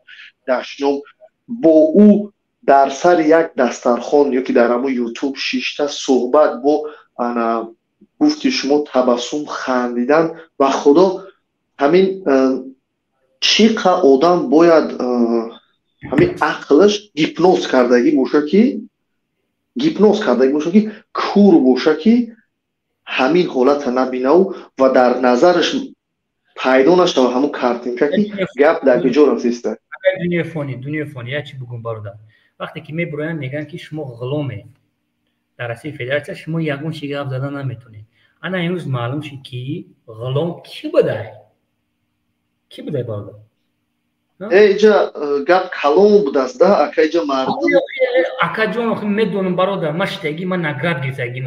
دشنام با او در سر یک دسترخوان یا که در همون یوتیوب 6 تا صحبت با انا گفتی شما تبسم خندیدن و خدا همین چقدر آدم باید همین عقلش گیپنوز کردگی باشه که کور باشه که همین حالت نبینه و در نظرش پیدا نشه و همون کارتینکه که گپ در کجا رسیسته. دنیا فانی یا چی بگم برادر، وقتی که میبروین میگن که شما غلامه در اصل فدراسیون شما یگون چیزی گپ زدن نمیتونید. انا امروز معلوم شد که غلام کی بوده برادر؟ اینجا گپ کلام بود است ده اکا اینجا مردم اکا جان آخه میدونم برادر ما شتگی من نگرد گیرتگیم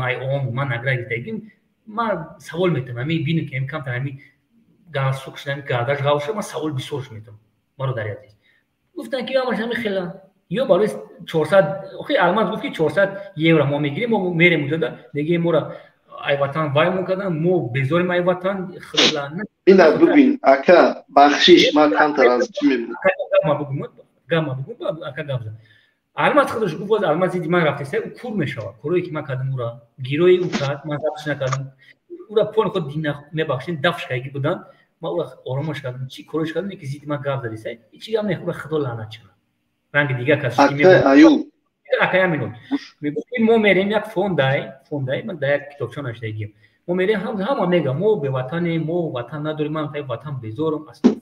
من نگرد گیرتگیم من سوال میتونم میبینم که امکان تنمی گاسوک شدن گاداش گاوشه من سوال بسیارش میتونم برادر عزیز گفتن که همش همین خیلی یا برای 400 آخه آلمان گفت که 400 یورو ما میگیریم ما میریم اونجا دیگه ما ای وطن وای میکنن ما بزاریم ای وطن خیلی اینا ببین اکا بخشش ما کمتر از چی میبینم گام بگو اکا گام آلمان خودش گفت آلمان زیدی من رفته سه کور میشه کوری که ما کردم اورا گیروی او کرد من دفش نکردم اورا پون خود دین میبخشین دفش کردی بودن ما اورا آرامش کردم چی کوروش کردم که زیدی ما گام دادی سه هیچی هم نخوره خدا لعنت چه رنگ دیگه کسی که میگه اکا مینون میگیم ما میریم یک فوندای من در یک کتابچه نشدگیم ما میریم هم میگم ما به وطن نداریم من تای وطن بزارم اصلا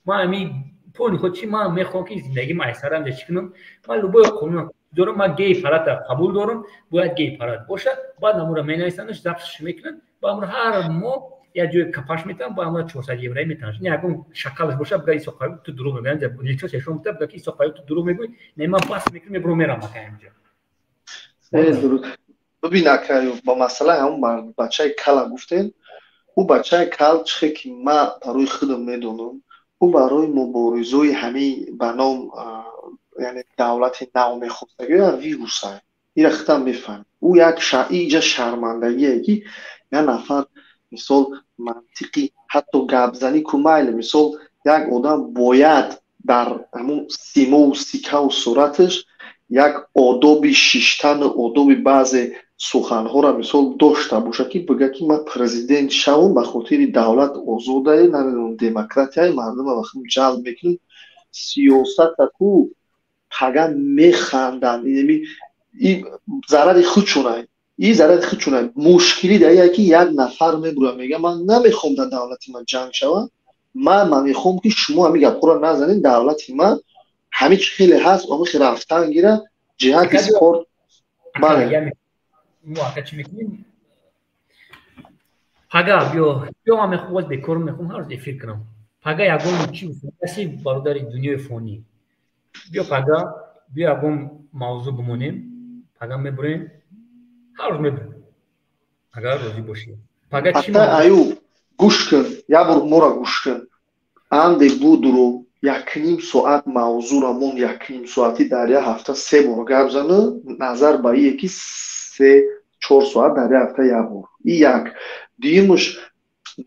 ما امی پون خود چی ما میخوام که زندگی ما ایسرم چه کنم من لبای قانون دارم ما گی فرات قبول دارم باید گی فرات باشه بعد نمورا مینایسانش زبطش میکنن با امر هر ما یا جوی کپاش میتونم با امر 400 یورو میتونم یکم شکلش باشه بگی سوقای تو دروغ میگن جب لیچو چشم تا بگی سوقای تو دروغ میگی نه من پاس میکنم برو میرم اینجا درست ببین اکایو با مسئله هم بچه کلا گفتن او بچه کل چه که ما برای خودم میدونم او برای مبارزوی همه بنام یعنی دولت نو میخواستگی یا ویروس های این رختم میفهم او یک اینجا شرمندگیه که یه نفر مثال منطقی حتی گبزنی کمایل مثال یک آدم باید در همون سیمه و سیکه و صورتش یک آدابی شیشتن آدابی بعض سخنها را مثال داشته باشه که بگه که من پرزیدنت شوم به خاطر دولت آزاده نمیدونم دموکراتی های مردم وقتی جلب میکنم سیاست کو پگه میخندن این ضرر خودشونه این ضرر خودشونه مشکلی دیگه که یک نفر میبره میگه من نمیخوام در دولت من جنگ شوم من میخوام که شما همین گپ را نزنین دولت من همه چی خیلی هست اما خیلی رفتن گیره جهت سپورت بله موقع چی میکنیم پگه بیا من خوب بکرم میخوام هر روز افیر کنم پگه یکم چی کسی برادر دنیای فانی بیا پگه بیا یکم موضوع بمونیم پگه میبریم هر روز میبریم اگر روزی باشی پگه چی ایوب گوش کن یا بر مورا گوش کن انده بود رو 1.5 ساعت موضوع را مون 1.5 ساعتی در یک هفته 3 بار گپ زنه نظر به یکی 3-4 ساعت در یک هفته یک بار این یک دیمش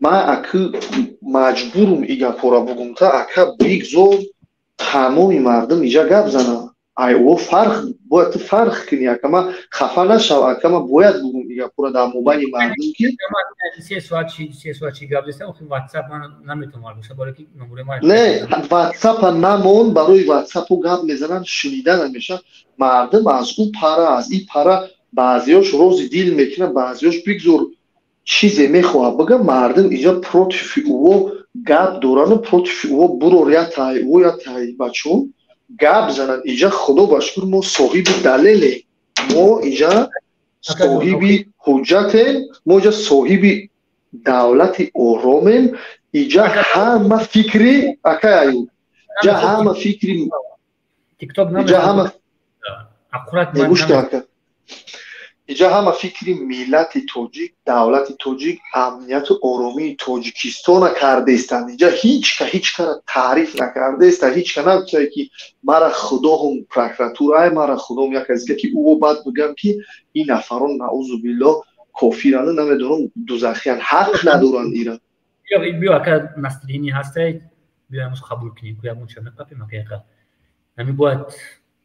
ما اکو مجبورم ایگا پورا بگم تا اکا بگذار تمامی مردم ایجا گپ زنه ای او فرق باید فرق کنی اکا ما خفه نشو اکا ما باید بگم ایگا پورا در مبانی مردم که 3 ساعت چی گپ زنه اخی واتساپ من نمیتونم باشه برای که نمره ما نه واتساپ نمون برای واتساپ و گپ میزنن شنیدن میشه مردم از اون پاره از این پاره بعضیاش روزی دیل میکنه بعضیاش بگذار چیزی میخواه بگه مردم اینجا پروتفی او گپ دوران پروتفی او برو یا تای او یا تای بچون گپ زنن اینجا خدا باشکر ما صاحب دلیل ما اینجا صاحب حجت ما اینجا صاحب دولت آرامیم اینجا همه فکری اکای اینجا همه فکری تیک توک اینجا همه اقرات نگوش که اینجا همه فکری ملت تاجیک، دولت تاجیک، امنیت و آرامی تاجیکستان کرده استند. اینجا هیچ کار تعریف نکرده است. هیچ کار نمیشه که مرا خدا هم پروکراتور مرا خدا هم یک از که او بعد بگم که این نفران نعوذ بالله کافرانه نمیدونم دوزخیان حق ندارن ایران. بیا که نصرینی هستی بیا امروز قبول کنیم که همون چه نپاپی مکیقه نمی باید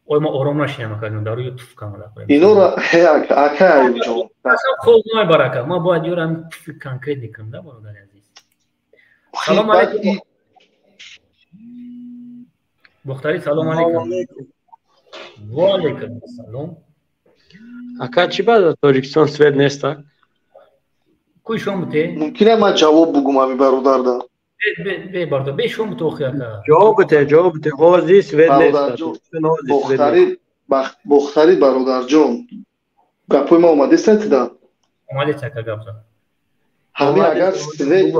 اوی ما آرام نشیم اکنون دارو یه توف کاملا کنیم اینو را اکه اینجا خوب نای برکه ما باید یور هم توف کنکریت نکنم ده برادر عزیز. سلام علیکم بختاری. سلام علیکم. و علیکم سلام. اکه چی بعد تاجیکستان سوید نیست؟ کوی شما بوده؟ ممکنه من جواب بگم همی برادر ده. به برادر به شما تو خیلی جواب بده غازی سوید نیست. بختاری برادر جان گپوی ما اومده است ده؟ اومده است که گپ زن همین اگر سوید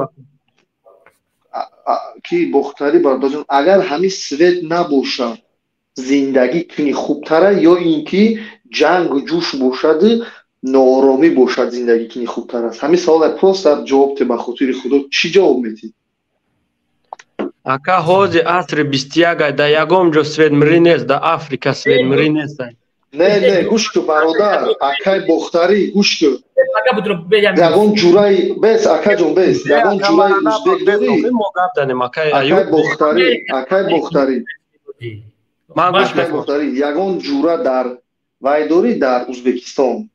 کی بختاری برادر جان اگر همین سوید نباشه زندگی کنی خوبتره یا اینکه جنگ و جوش باشد نارامی باشد زندگی کنی خوبتر است؟ همین سوال پرست در جواب ته بخاطر خدا چی جواب میدی؟ اکا حوض عصر 21 در یگام جو سوید مری نیست در افریقا سوید مری نیست. نه گوش کو برادر اکای بختاری گوش کو یگان جورای بس اکا جون بس یگان جورای ازبک داری اکای بختاری ما گوش بختاری یگان جورا در وای داری در ازبکستان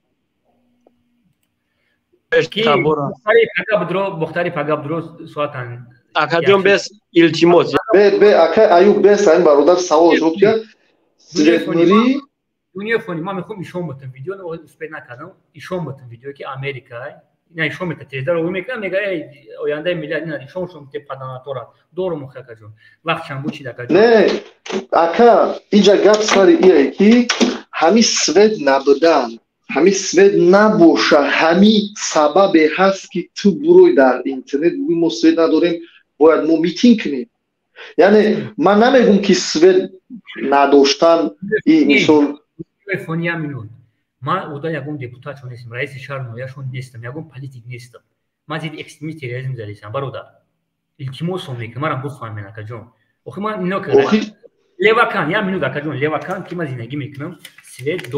بختاری پاگاب درو سواتن اکا جون بس التیموس به اکا ایوب بس این برادر سوال جواب کرد سوید دنیا فونی ما میخوام ایشون بتون ویدیو رو اسپید نکردم ایشون بتون ویدیو که امریکا نه ایشون میته تیزر رو میگم میگه آینده ملت نه ایشون ته پداناتورا دور مخه کجون وقت چند بوچی دکا نه اکا اینجا گپ سر ایه کی همین سوید نبودن همین سوید نباشه همین سبب هست که تو بروی در اینترنت بگوی ما سوید نداریم باید ما میتینگ کنیم. یعنی من نمیگم که سوید نداشتن این مثال فونی همینون ما اودا یکم دیپوتات چون نیستم رئیس شهر نویاشون نیستم یکم پلیتیک نیستم ما زید اکستریمیست تروریسم زدیسم برادر التیموس هم میکنم مرا بفهمین اکا جون اوخی ما اینو که لیواکان یا منو اکا جون لیواکان که ما زندگی میکنم سوید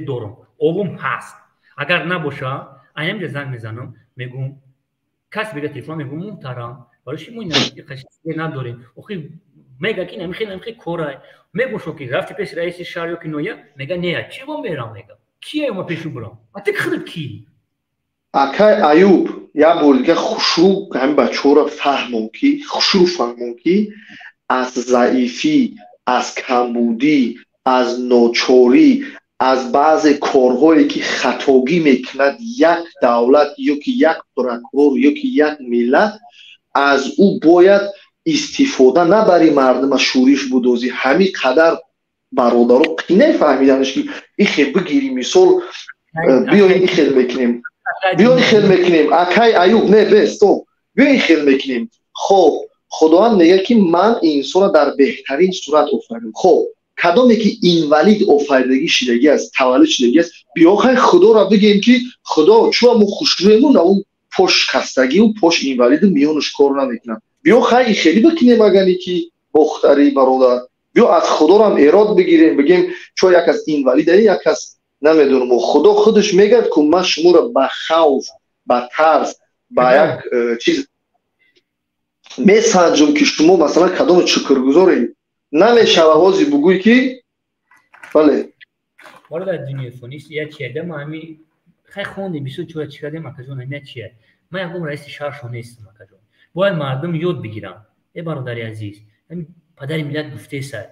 دورم اوم هست اگر نباشه اینم زنگ میزنم میگم کس بگه تلفن میگم محترم برایش موینا قشنگ نداریم اوخی میگه که نمیخوای کورای میگم شو که رفتی پیش رئیس شهر که نویا میگه نه چی بام برام میگه کیه ما پیشو برام اتک خرد کی اکای ایوب یا بولگه خوشرو هم بچه‌ها را فهمون کی از ضعیفی از کمبودی از ناچاری از بعض کارهایی که خطاگی میکند یک دولت یا که یک پروکرور یا که یک ملت از او باید استفاده نبری مردم شورش بودوزی همین قدر برادرها قینه فهمیدنش که این خیلی بگیری مثال بیاییم این خیلی میکنیم اکای ایوب نه بستو بیاییم خیلی میکنیم خب خدا هم نگه که من این انسان در بهترین صورت افردم خب کدامی که اینولید افردگی شدگی است تولد شدگی است بیاخای خدا را بگیم که خدا چون ما خوشرویمون اون پشت خستگی و پشت اینولید میانش کار نمیکنم بیا خیلی خیلی بکنیم اگه که بختری برادر بیا از خدا رو هم ایراد بگیریم بگیم چون یک از اینولیده یک از نمیدونم و خدا خودش میگه که من شما رو به خوف به ترس به یک چیز میسنجم که شما مثلا کدام شکرگزاری نمیشه آوازی بگوی که بله وارد در دنیا فونیست یا چیه ما همی خیلی خوندیم بیشتر چوه چی کردیم مکجون همی چیه من یکم رئیس شهرشون نیستم مکجون باید مردم یاد بگیرن ای برادری عزیز همین پدر ملت گفته سر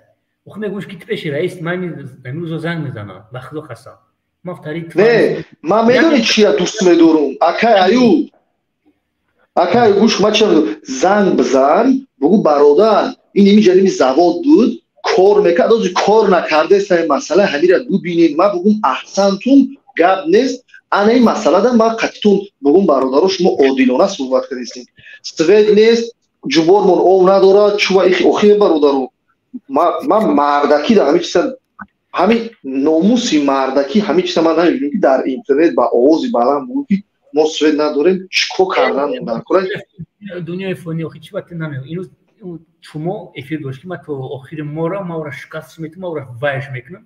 و خب میگوش که تو پیش رئیس من امروز زنگ میزنم و خدا خستم نه من میدونی چیه دوست میدارم اکای گوش ما چه زنگ بزن بگو برادر این نمی جنبی زواد بود کار میکرد از کار نکرده سه مسئله همین را ببینید ما بگم احسنتون گپ نیست انا این مسئله ده ما قطعتون بگم برادر شما عادلانه صحبت کردید سوید نیست جبرمون او نداره چوا اخی برادر ما مردکی ده همین چیز همین ناموسی مردکی همین چیزا من نمی‌بینم که در اینترنت با آوازی بلند بود که ما سوئد نداریم چیکار کردن در کره دنیای فنی آخه چی وقت نمیاد اینو شما افیر داشتی ما تو آخر ما را شکست میتونم ما را وایش میکنم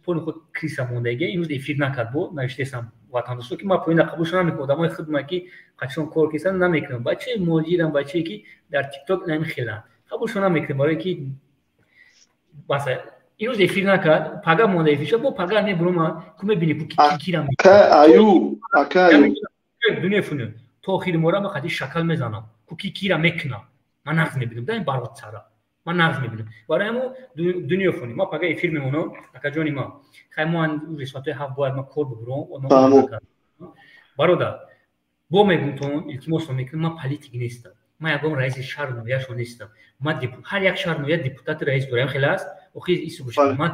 پون خود کریسا موندگی اینو افیر نکرد بود نشستم وطندوستو که ما پایین قبولش نمیکنم آدمای خدمتی قشنگ کار کردن نمیکنم بچه موجودم بچه‌ای که در تیک تاک نمیخیلن قبولش نمیکنم برای که مثلا اینو افیر نکرد پاگا مونده افیش با پاگا نمیبرم کومه بینی کی را ایو دنیای فنی تو آخر ما را خاطی شکل میزنم کی را میکنم من نرز میبینم دایم بارات سارا من نرز میبینم برای همون دنیا فنی ما پاگا افیر میمونم اکا جانی ما خیمون رسالت هفت باید ما کار ببرم برادر با میگم تو التماس میکنم ما پلیتیک نیستم ما یکم رئیس شهر نویاش نیستم ما هر یک شهر نویا دیپوتات رئیس دارم خلاص اوکی ایسو گوش ما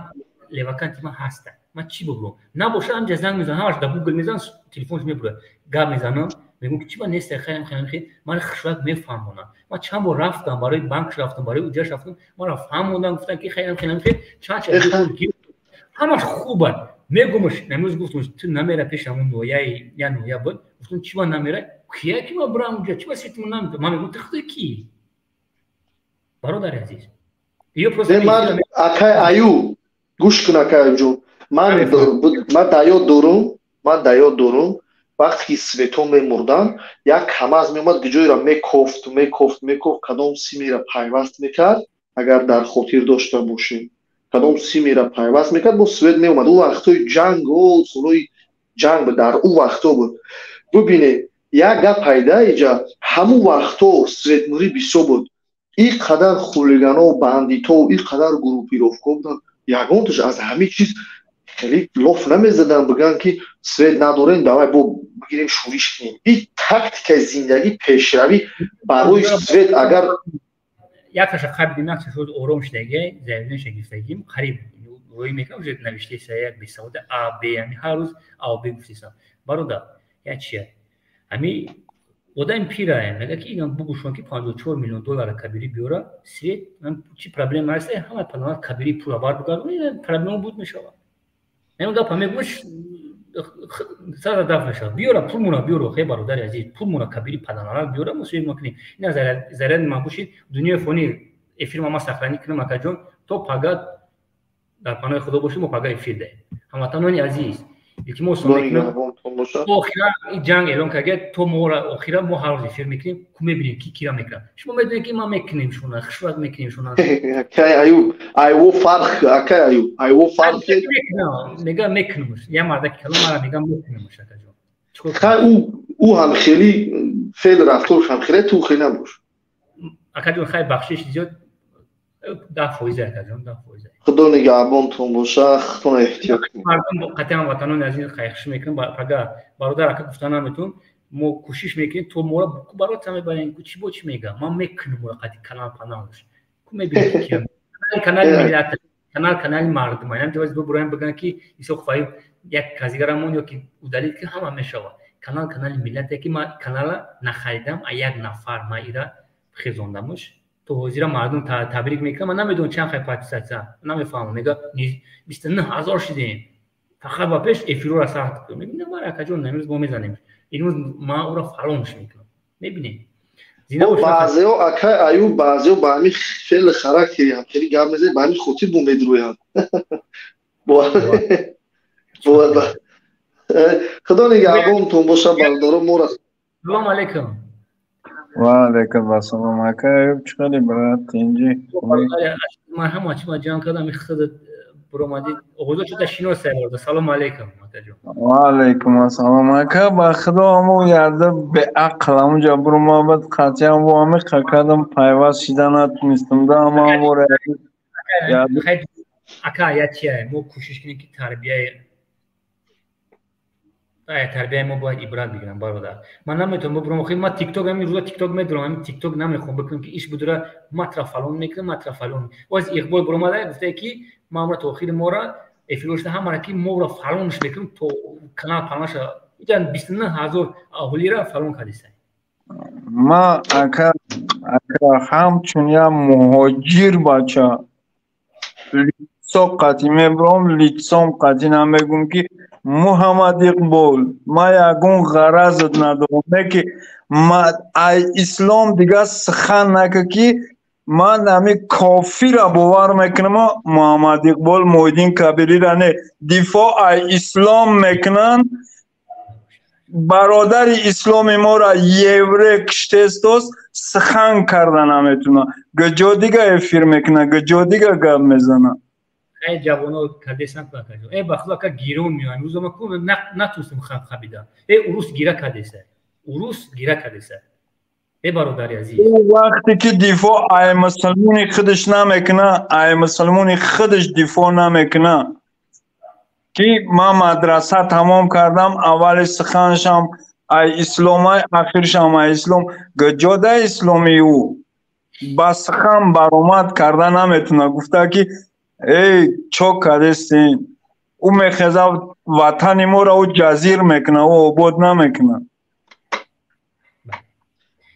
لواکانتی ما هستم ما چی بگم نباشه هم جزنگ میزنم همش در گوگل میزنم تلفنش میبره گام میزنم میگم که چی با نیست خیلی من خشوق میفهمونم ما چند بار رفتم برای بانک رفتم برای اوجاش رفتم ما را فهموندم گفتن که خیلی چند همش خوبه میگمش نمیز گفتم تو نمیره پیش همون نویای یا نویا بود گفتم چی با نمیره کیه کی ما برام اونجا چی واسیتون نمیده من میگم تخته کی برادر عزیز یه پروسه من اکای ایو گوش کن اکای جون من دایو دورم وقتی سویتون میمردن یک کماز میومد گجوی را میکفت کدام سیمی را پیوست میکرد اگر در خاطر داشته باشیم کدام سیمی را پیوست میکرد با سوئد میومد اون وقتای جنگ و سولوی جنگ در اون وقتا بود ببینه یک گپ پیدا ایجا همون وقتا سوئد موری بسیار بود این قدر خولیگانا و بندیتا و این قدر گروپیروفکا بودن یگانتش از همه چیز خیلی لاف نمیزدن بگن که سوئد ندارین دوای با بگیریم شورش کنیم این تاکتیک زندگی پیشروی برای سوئد اگر یکش قبل نقش شد آرام شدگی زمین شگفتگیم قریب روی میکنم جد نوشته سایه بیساوده آ بی یعنی هر روز آ بی گفتیسم برادر یا چیه امی odam piraje میگه که اینا بگوشون که 54 میلیون دلار کبیری بیاره سری من چی پرابلم هست همه پلان کبیری پول بار بگردن پرابلم بود میشه نمیگه پمیگوش سر دفع نشه بیاره پولمون بیاره خیلی برادر عزیز پولمون کبیری پلان بیاره مسئول میکنیم اینا زرد ما باشید دنیای فانی افیرم ما سخرانی کنیم اکا جون تو پاگات در پناه خدا باشیم و پاگا افیر ده هموطنانی عزیز یکی ما میکنیم آخرا این جنگ اعلام کرده تو ما آخرا ما هر روز افیر میکنیم که میبینیم کی را میکنه شما میدونید که ما میکنیم شونا خشوق میکنیم شونا کی ایو فرق کی ایو فرق میگم میکنم یا مرد که کلام مرا میگم میکنم اکا جون خیلی او هم خیلی فعل رفتارش هم خیلی تو خیلی نباش اکا جون خیلی بخشش زیاد 10% اکا جون 10% خدا نگهبانتون باشه خودتون احتیاط کنید مردم قطعا وطنان از این خواهش میکنم اگر برادر اکا گفتن نمیتون ما کوشش میکنیم تو ما برات هم ببینیم چی با چی میگم ما میکنیم وقتی کانال پناهش کو میبینید که کانال ملت کانال مردم من جواز ببرم بگن که ایسو خواهی یک کازیگرامون یا که دلیل که همه میشود کانال ملت که ما کانال نخریدم یک نفر ما ایرا خزوندمش تو حضور مردم تبریک میکنم من نمیدونم چند خیلی پارتیسیپاسیون نمیفهمم میگه 29000 شدیم فقط با پیش افیرو را ساخت میبینم ما اکا جون نمیز با میزنیم اینو ما او را فراموش میکنم میبینید بعضی‌ها اکا ایو بعضی‌ها با همین فعل خراکتی هم خیلی گام میزنه با همین خودی بوم میدرویان خدا نگهبانتون باشه برادران ما را سلام علیکم وعلیکم السلام اکا چیکاری برات اینجی من هم açma can kadar خدت برامدی اوضاع چه شینو سر سلام علیکم وعلیکم السلام اکا با خدا مو یاد به عقلم جا برام بعد قاطیام و ام قکادم پیواز شدن نتونستم دا ما وره یاد اکا یا چیه مو کوشش کنیم که تربیه ما باید عبرت بگیرم برادر من نمیتونم ببرم خیلی ما تیک تاک همین روزا تیک تاک میدونم تیک تاک نمیخوام بکنم که ایش بدره مطرح فلان میکنه مطرح فلان واز اقبال برام داد گفته که ما امر توخیر مورا افیروشته هم که مورا فلانش میکنم تو کانال پاناش جان 29000 اهلی را فلان کردیسه ما اکا همچون یا مهاجر بچه лицо қати мебром лицом қати намегум ки Муҳаммад Иқбол ма ягон ғаразат надорам ки ай ислом дига сухан нака ки ман ами кофира бовар мекунам Муҳаммад Иқбол Муҳиддин Кабирира не дифоъ ай ислом мекунанд бародари исломи мора евре киштестос сухан карда наметуна гаҷо дига эфир мекуна гаҷо дига гап мезана ای جوانو کدیسن کاکاجو ای بخلا که گیرون میان روزا ما کو نتونستم خبیدا ای اوروس گیرا کدیسه اوروس گیرا کدیسه ای برادری عزیز وقتی که دفاع ای مسلمونی خودش نمیکنه ای مسلمونی خودش دفاع نمیکنه که ما مدرسه تمام کردم اول سخنشم ای اسلام آخرشم ای اسلام گجاده اسلامی او بس خم برآمد کرده نمیتونه گفته که ای چوک کردستین او میخزه وطن ما را او جزیر میکنه او عبود نمیکنه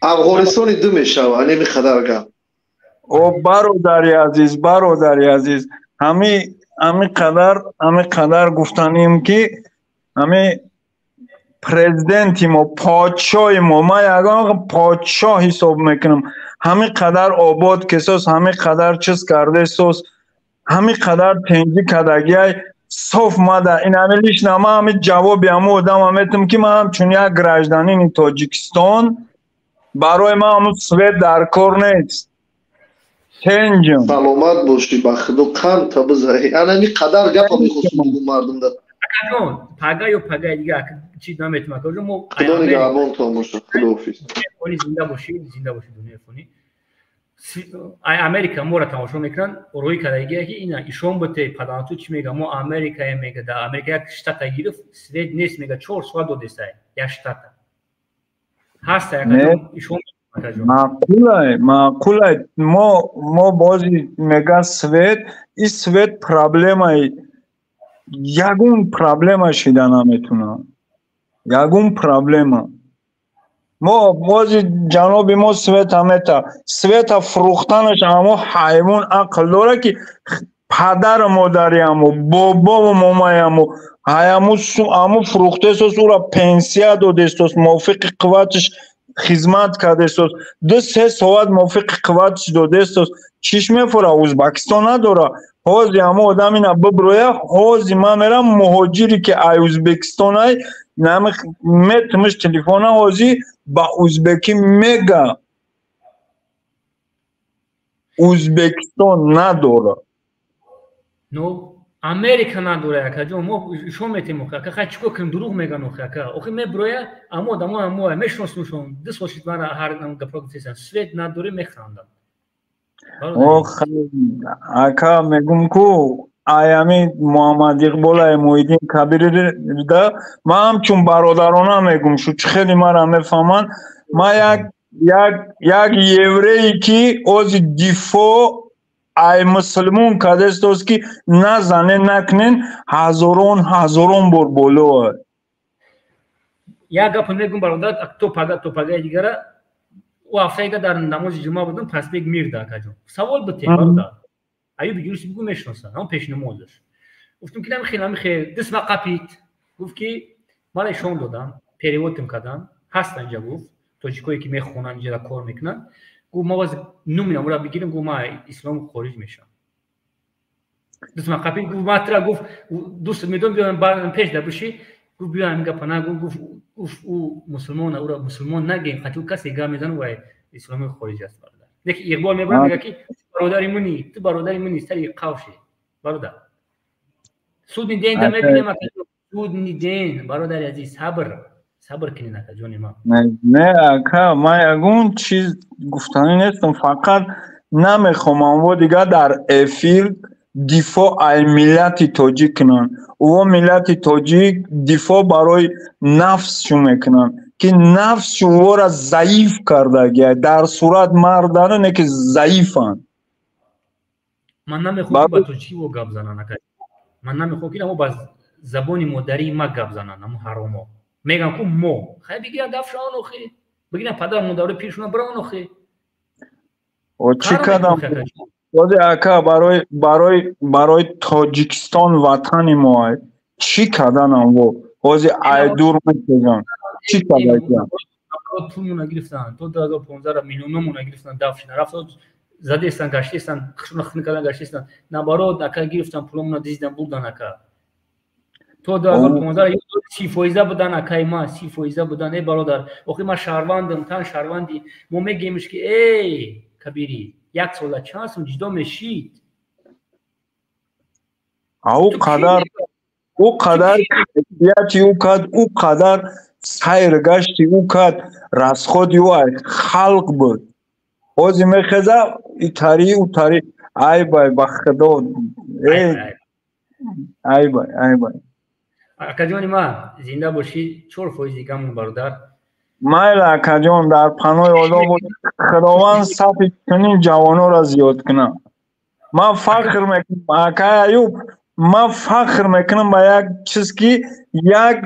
افغانستان دو میشوه هنمی خدرگاه او برادری عزیز همی قدر گفتنیم که همی پریزیدنتی ما پادشاهی ما یکان پادشاه حساب میکنم همی قدر آباد کساس همی قدر چیز کرده سوس همی قدر تنجی کدگی های صف ماده این عملیش نامه همی جوابی همو ادام همیتم که من همچون یک گراجدانین تاجیکستان برای من همون سوید در کار نیست تنجم سلامت باشی بخدو قند تا بزهی اینمی قدر گپ همی خصوص بگو مردم در اکاجون پاگا یا پاگا دیگه چی نمیتم اکاجون مو خدا نگهبان تو باشه خدا حافظ زنده باشی دنیا فونی ай Америка мора тамошо мекунанд рӯи кардагие ки ина ишон бите паданту чӣ мега мо Америкае мега да Америка як штата гирифт свед нест мега 4 соат додесай як штата ҳаста як ишон маъқулай мо бози мега свед и свед проблемаи ягон проблема шида наметуна ягон проблема ما بازی جنابی ما سویتا فروختنش همو حیوان عقل داره که پدر مادری همو بابا و مامای همو فروخته سوس او را پنسیا داده سوس موافق قوتش خدمت کرده سوس 2-3 ساعت موافق قوتش داده سوس چیش میفوره ازبکستان نداره حاضی همو آدم اینا ببرویه حاضی من میرم مهاجری که ای ازبکستان های میتمش تلفون حاضی با ازبکی میگه ازبکستان نداره نو امریکا نداره اکاجون ما شو میتیم که خیلی چیکار کنیم دروغ میگن آخه میبرویه اما میشناسونشون دست باشید من هر گپا گفتیسن سوید نداره میخراندم اکا میگم کو آیامی محمد اقبال موحیدین کبیر ده ما همچون برادرانه میگم شو چه خیلی مرا میفهمن ما یک یوری که از دفاع ای مسلمون کدست است که نزنه نکنین هزاران بار بولو یک گپ میگم برادر تو پاگا دیگره او هفته در نماز جمعه بودم پس بگ میرده کجا سوال بته برادر ایو بگیرش بگو میشناسن اون پیش نمازش گفتم که خیلی دست ما قپید گفت که من ایشون دادم پریوتم کردم هست اینجا گفت تاجیکایی که میخونن اینجا کار میکنن گفت ما باز نمیدونم اون را بگیرم گفت ما اسلام خارج میشم دست ما قپید گفت ما ترا گفت دوست میدونم بیان پیش در بشی گفت بیان میگه پناه گفت او مسلمان او را مسلمان نگیم خاطر کسی گام میزنه و اسلام خارج است لیکن اقبال میبرم میگه که برادری منی تو برادری منی سری قوشی برادر سود ندین دم ببینم سود ندین برادر عزیز صبر کنین اکا جون ما نه اکا ما یگون چیز گفتنی نیستم فقط نمیخوام و دیگه در افیر دفاع ای ملت تاجیک کنن و ملت تاجیک دفاع برای نفسشو میکنن که نفس او را ضعیف کرده گیا در صورت مردانه که ضعیفن من نمیخوام با تو چی و گپ زنن من نمیخوام که با زبان مادری ما گپ زنن اما حرامو میگم که مو خیلی بگیرن دفشان بگیرن پدر مادر پیشون برون و چی کدام Ози ака барои Тоҷикистон ватани мо чӣ карданам во? Ози айдур мекунам. Чӣ кардан? Пулмона гирифтан, то 2015 миллиономона гирифтан дафшина. Рафтан задестан, гаштестан, хишуна хин кардан гаштестан. Наоборот, ака гирифтан пулмона диздан бурдан ака. То 2015 30% будан акай ма, 30% будан е бародар. Охи ма шаҳрвандам, тан шаҳрванди. Мо мегемш ки эй, кабири, як сола чанд сум ҷудо мешид. او قدر کیفیتی او کد او قدر سیر گشتی او کد رسخودی او خلق بود اوزی میخزه ایتاری او تاری ای بای بخدا ای بای اکا جانی ما زنده باشی 4% دیگه من برادر مایل اکا جان در پناه اولا بود خداوند صفی کنین جوانو را زیاد کنه من فخر میکنم اکا ایوب ما فخر میکنم با یک چیز که یک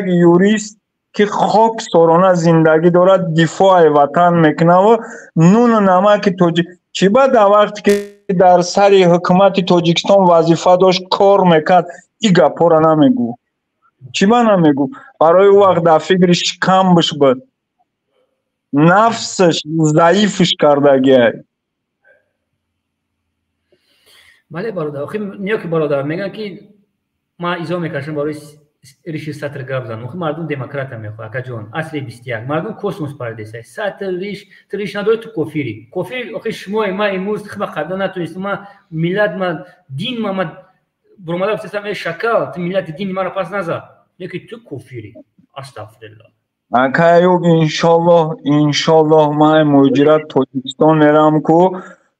یوریست که خاک سرانه زندگی دارد دفاع وطن میکنه و نون و نمک چی با در وقتی که در سر حکومت تاجیکستان وظیفه داشت کار میکرد ای گپا را نمیگو چی با نمیگو برای وقت در فکرش کم بش بود نفسش ضعیفش کردگی بله برادر آخه نیا که برادر میگن که ما ایزا میکشم برای ریش سطر گپ زدن آخه مردم دموکرات هم میخواه اکا جان اصل 21 مردم کسموس پردیسه سطر ریش نداره تو کفیری کفیر آخه شما ما امروز خب قدر نتونستم ما ملت ما دین ما برامده بسیستم ای شکل تو ملت دین ما را پس نزد یکی تو کفیری استغفرالله اکا ایوب انشالله ما مهاجرت تاجیکستان میرم که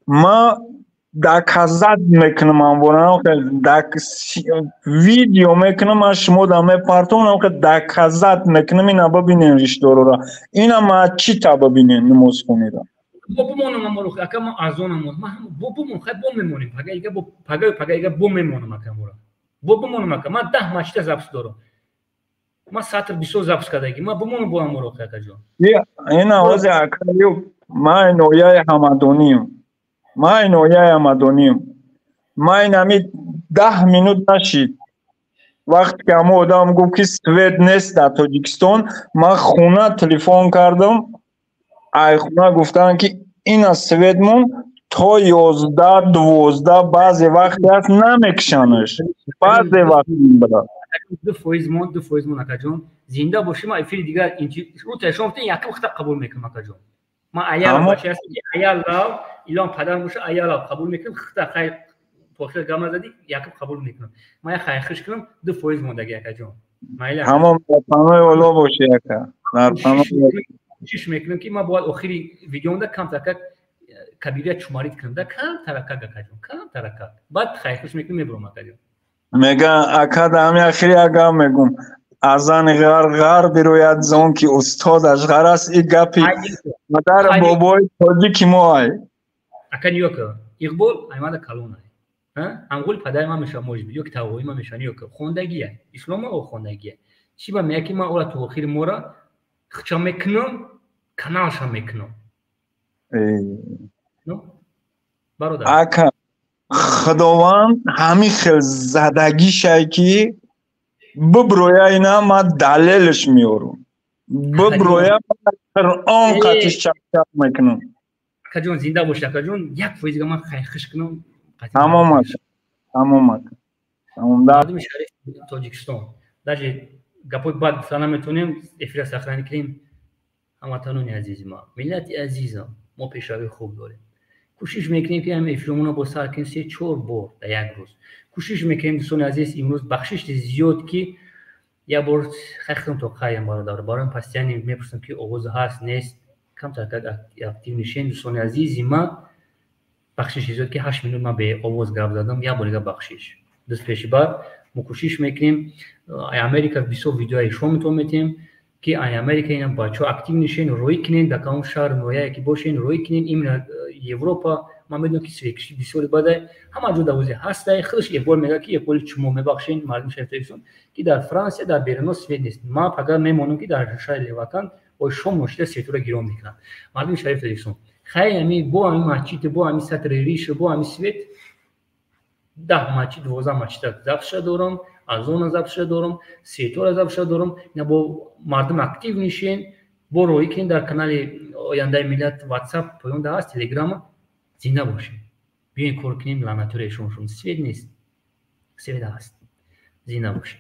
ما دکزد میکنم انوارم ویدیو میکنم از شما دامه پارتونم که دکزد میکنم اینا ببینین ریشدارو را اینا ما چی تا ببینین نماز خونیدم بمونم امروز اکا ما ازونم ما بمون خیلی بم میمونیم پگایگه بم میمونم اکا مورا بمونم اکا ما 10 ماشته زبس دارم ما سطر 20 زبس کردگی ما بمونم با امروز اکا جان اینا واسه اکا ما نویای همدونیم ما آمدونیم ما اینمی 10 minut نشید وقتی که همه آدم گفت که سوید نیست در تاجیکستان ما خونه تلفن کردم ای خونه گفتن که این از سویدمون تا 11-12 بعضی وقتی هست نمیکشنش بعضی وقتی بدا 2% اکا جان زنده باشیم افیل دیگر رو تشون فتن یکی وقت قبول میکنم اکا جان ما ایال باشه هست ایال لاو ایلان پدر باشه ایال لاو قبول میکنم خطا خیر پوخر گام زدی یکی قبول میکنم ما یک خیخش کنم 2% موندگی اکا جان همون پناه اولا باشه اکا در پناه کوشش میکنم که ما باید آخری ویدیو دا کم ترکت کبیریت شمارید کنم دا کم ترکت اکا جان کم ترکت بعد خیخش میکنم میبرم اکا جان میگه اکا دامی اخری اگه میگم ازان غر بیروید زون که استادش غر است ای گپی مدر بابای تاجیکی موهای اکا نیو که اقبال ایماده کلون های انگول پدر ما میشه موجب یا که تاوی ما میشه نیو که خوندگیه اسلام او خوندگیه چی با میگه ما اول تو آخر مورا خچا میکنم کانالش هم میکنم برادر اکا خداوند همین خیل زدگی شایی ببرویا اینا ما دلیلش میارم ببرویا قرآن قطعش چک میکنم اکا جون زنده باشه اکا جون 1% ما خیخش کنم تمام مردم شریف تاجیکستان даже گپوی بعد سلام میتونیم افیر سخنانی کنیم هموطنان عزیز ما ملت عزیزم ما پیشروی خوب داریم کوشش میکنیم که هم افیرمون با سر کنیم 3-4 بار در یک روز کوشش میکنیم دوستان عزیز امروز بخشش زیاد که یا بار خیختم تو خواهیم برادر بارم پستیانی میپرسم که آواز هست نیست کم ترکت اکتیو نشین دوستان عزیزی ما بخشش زیاد که 8 minut ما به آواز گپ زدم یا بارگاه بخشش دست پیش بعد ما کوشش میکنیم ای امریکا 20 ویدیوهای شما میتون میتیم که ای امریکا اینا بچه اکتیو نشین روی کنین در کام شهر نویایی که باشین روی کنین این اروپا ما میدونم که سویکشی بسیار بده همه جو دوازه هسته خودش یه بار میگه که یه پول چمو میبخشین مردم شهرتون که در فرانسه در برنو سوئد نیست ما فقط میمونم که در شهر لیواتان و شما مشکل سیتو رو گیرون میکنن مردم شهرتون خیلی با همین مچیت با همین سطر ریش با همین سویت 10 مچی 12 مچی ضبط دارم از اون ضبط دارم 3 تا ضبط دارم نه با مردم اکتیو میشین برو که در کانال آینده ملت واتساپ پیام هست تلگرام زنده باشین بیاین کار کنیم لعنت روشون سوید نیست سوید هست زنده باشین